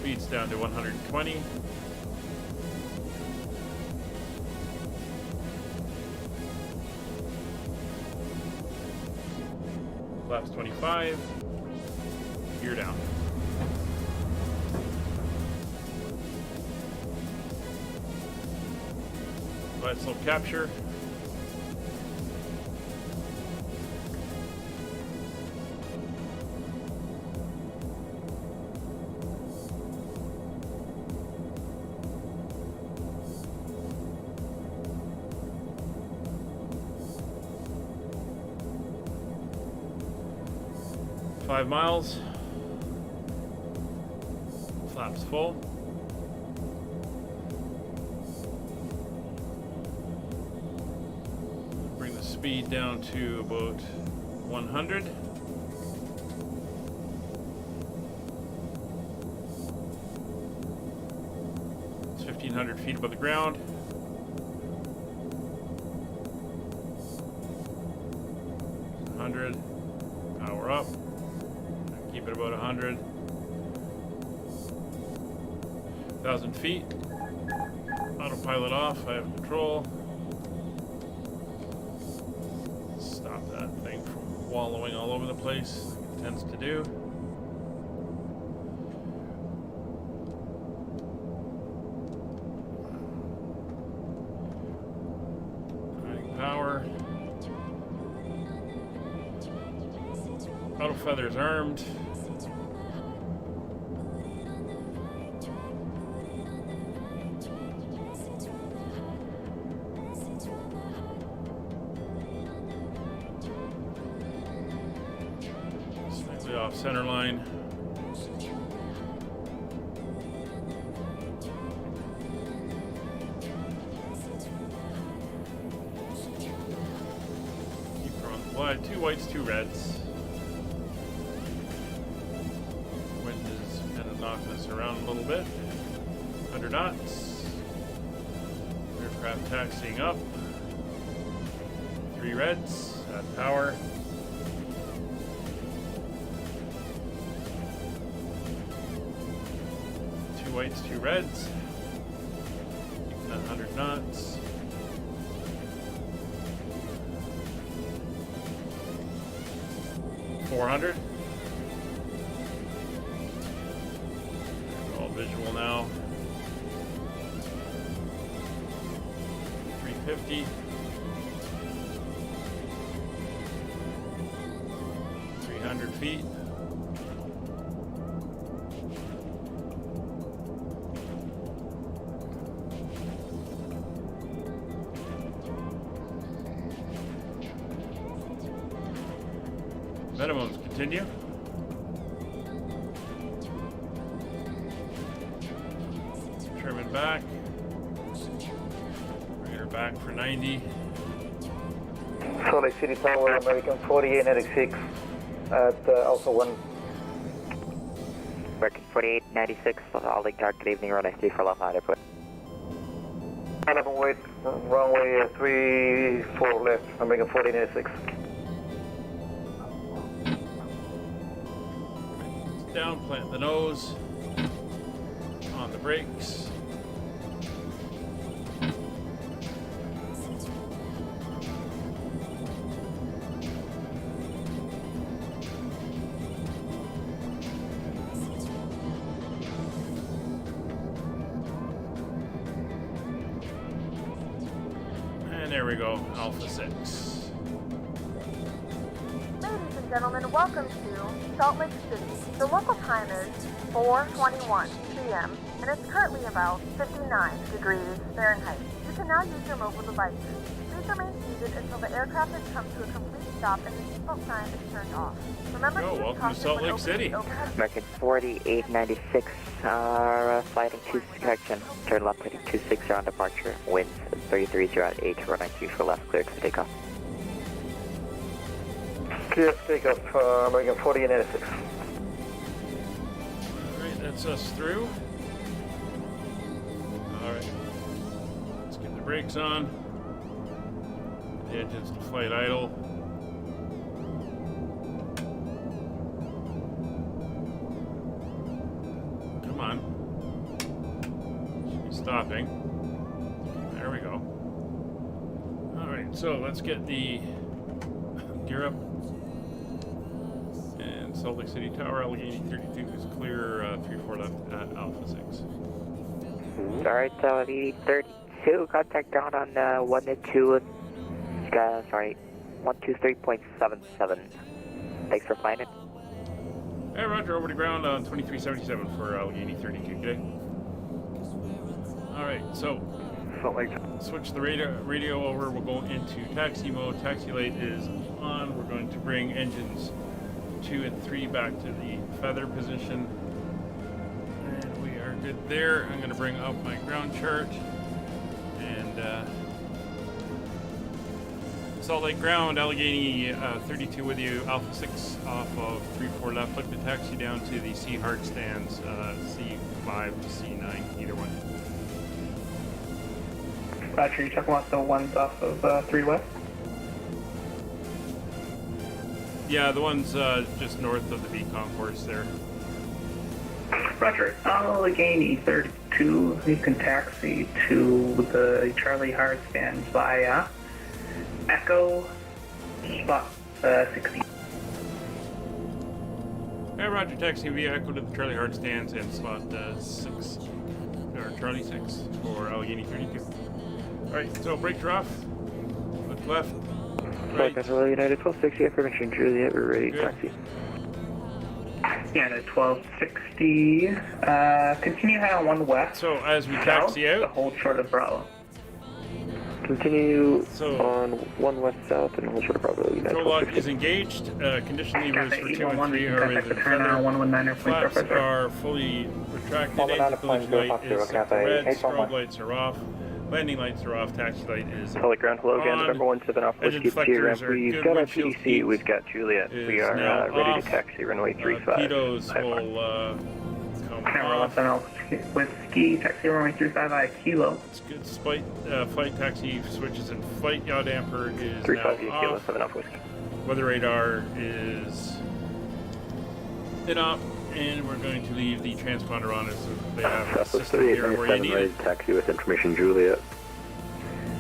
Speed's down to 120. Flaps 25. Gear down. Glide slope capture. Five miles. Flaps full. Bring the speed down to about 100. It's 1,500 feet above the ground. Power up. Keep it about 100. 1,000 feet. Autopilot off. I have control. Stop that thing from wallowing all over the place, like it tends to do. Running power. Auto feathers armed. Slightly off center line. Keep her on the glide. 2 whites, 2 reds. Knock this around a little bit. 100 knots. Aircraft taxiing up. 3 reds. Add power. Two whites, 2 reds. Keeping that 100 knots. $400. Visual now. 350. 300 feet. Minimums continue. Back. Bring her back for 90. Salt Lake City Tower, American 4896 at Alpha 1. American 4896, Salt Lake Tower, good evening, runway 34 left, line airport. Eleven wait, runway 34 left, American 4896. Down, plant the nose. On the brakes. there we go, Alpha 6. Ladies and gentlemen, welcome to Salt Lake City. The local time is 4:21 p.m. and it's currently about 59 degrees Fahrenheit. You can now use your mobile devices. Please remain seated until the aircraft has come to a complete stop and the seatbelt sign is turned off. Remember to use Welcome to caution Salt when Lake opening City. the overhead. American 4896, flighting 26 connection, turn left heading 260 on departure, winds 3308, runway 24 left, clear to takeoff. Clear takeoff, American 4896. Alright, that's us through. Alright. Let's get the brakes on. The engine's to flight idle. Come on. Should be stopping. There we go. Alright, so let's get the gear up. And Salt Lake City Tower, Allegheny 32 is clear, 34 left at Alpha 6. Alright, Allegheny 32, contact ground on 1-2, sorry, 123.77. Thanks for flying it. Hey, Roger, over to ground on 2377 for Allegheny 32 today. Alright, so switch the radio over. We'll go into taxi mode. Taxi light is on. We're going to bring engines 2 and 3 back to the feather position. And we are good there. I'm going to bring up my ground chart. And Salt Lake ground, Allegheny 32 with you, Alpha 6 off of 34 left. Look to taxi down to the C hard stands, C5 to C9, either one. Roger, you talking about the ones off of 3 west? Yeah, the one's just north of the V concourse there. Roger, Allegheny 32, you can taxi to the Charlie hard stands via Echo spot 60. Hey, Roger, taxi via Echo to the Charlie hard stands and slot 6, or Charlie 6 for Allegheny 32. Alright, so brakes are off. Look left. Right. Hello, United 1260, affirmation, Juliet, we're ready, Good. taxi. United 1260, continue high on 1 west. So as we taxi out, hold short of Bravo. Continue on 1 west south and hold short of Bravo, United control lock 1260. is engaged. Condition levers for 2 and 3 are in the Turn feather. 119er, Flaps are fully retracted. Engine collision light is set to red. Strobe lights are off. Landing lights are off. Taxi light is Solid ground, hello again, on. November 17 off Engine Whiskey Sierra. deflectors are We've good. got our Windshield PDC, heat we've got Juliet. We is are now ready off. to taxi, runway 35. Pedos will come off. Whiskey, taxi runway 35 via Kilo. It's good. Flight taxi switches in flight. Yaw damper is 35 now Kilo, off. 7 off Whiskey. Weather radar is hit up, and we're going to leave the transponder on as they have a Southwest system here where you 3897, need ready it. to taxi with information, Juliet.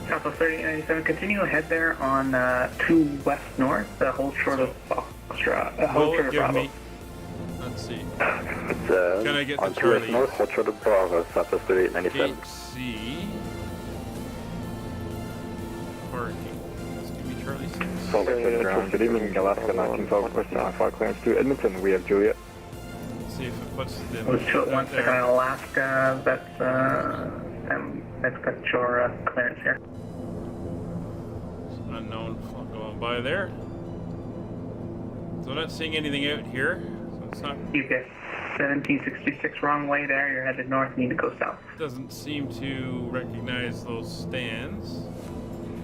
Southwest 3897, continue ahead there on 2 west north, hold short of Foxtrot, hold short of Give Bravo. me. Let's see. It's Can I get on the 2 west Charlie? north, hold short of Bravo, Southwest 3897. Gate C. Parking. Let's give me Charlie 6. Salt Lake ground, good evening, Alaska 1912, requesting flight clearance to Edmonton. We have Juliet. Let's see if it puts the Let's show it one second on Alaska, that's got your clearance here. Unknown going by there. So I'm not seeing anything out here. So it's not. You get 1766 wrong way there, you're headed north, need to go south. Doesn't seem to recognize those stands.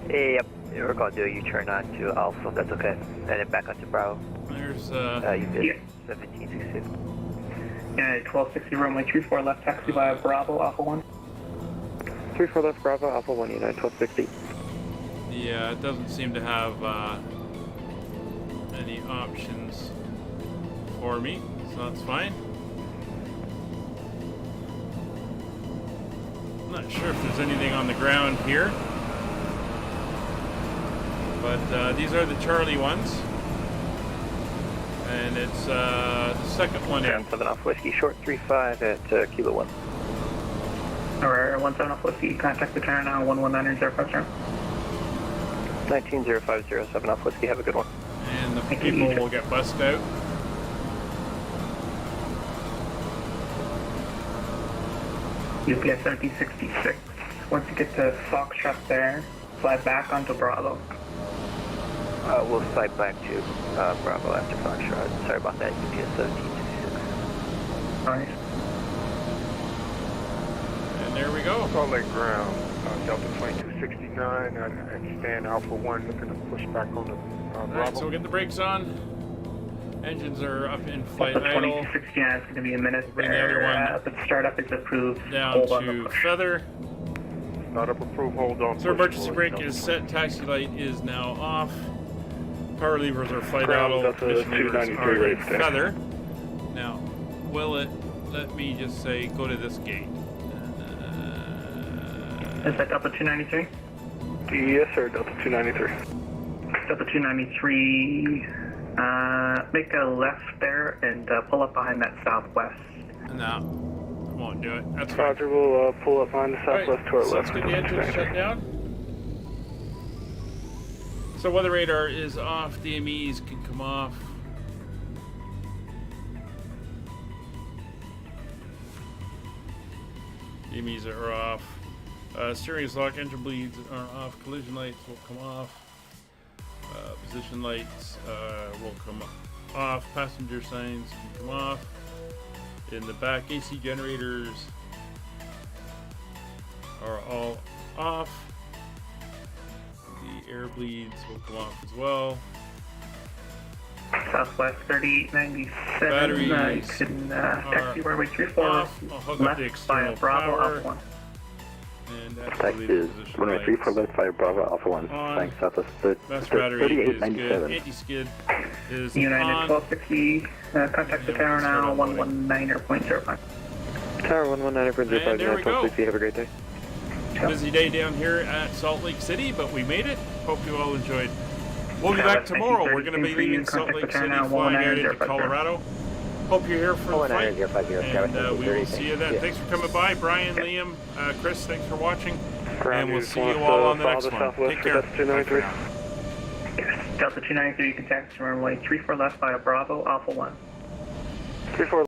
Yep, we're going to do a U-turn on to Alpha, that's okay. And then back onto Bravo. There's you did yeah. 1766. Yeah, 1260 runway 34 left taxi via Bravo, Alpha 1. 34 left Bravo, Alpha 1, United 1260. Yeah, it doesn't seem to have any options for me, so that's fine. I'm not sure if there's anything on the ground here, but these are the Charlie ones, and it's the second one in. 7 off Whiskey, short 35 at Kilo 1. Alright, 17 off Whiskey, contact the turn now, 119er, 0 first turn. 190507 off whiskey, have a good one. And the people will get bussed out. UPS 1766. Once you get to Foxtrot there, fly back onto Bravo. We'll fly back to Bravo after Foxtrot. Sorry about that, UPS 1766. Alright. And there we go. Salt Lake ground, Delta 2269, and stand Alpha 1 looking to push back on the Bravo. Alright, so we'll get the brakes on. Engines are up in flight Delta idle. 2269 is going to be a minute Bring there. the other one But startup is approved. down Hold on to the push. feather. Startup approved, hold on. So emergency brake is set, taxi light is now off. Power levers are flight idle, ignition levers are in feather. Now, will it let me just say go to this gate? Is that Delta 293? Yes, sir, Delta 293. Delta 293, make a left there and pull up behind that southwest. No, won't do it. That's fine. Roger, we'll pull up on the southwest to our So let's left. get the engine shut down. So weather radar is off, DMEs can come off. DMEs are off. Steering is locked, engine bleeds are off, collision lights will come off. Position lights will come off, passenger signs can come off. In the back, AC generators are all off. The air bleeds will come off as well. Southwest 3897. Batteries You can taxi runway 34 off. I'll hook up the left via external Bravo power. Alpha 1. And Taxi is runway 34 left via Bravo Alpha 1. On. Thanks, Southwest Mass battery is good. 3897. Anti-skid is United on. 1260, contact the tower now, 119.05. Tower 119.05, And there we go. 1260, have a great day. Busy day down here at Salt Lake City, but we made it. Hope you all enjoyed. We'll be back tomorrow. We're going to be leaving Salt Lake City, flying out into Colorado. Hope you're here for the flight, and we will see you then. Thanks for coming by, Brian, Liam, Chris. Thanks for watching, and we'll see you all on the next one. Take care. Delta 293, you can taxi runway 34 left via Bravo Alpha 1. 34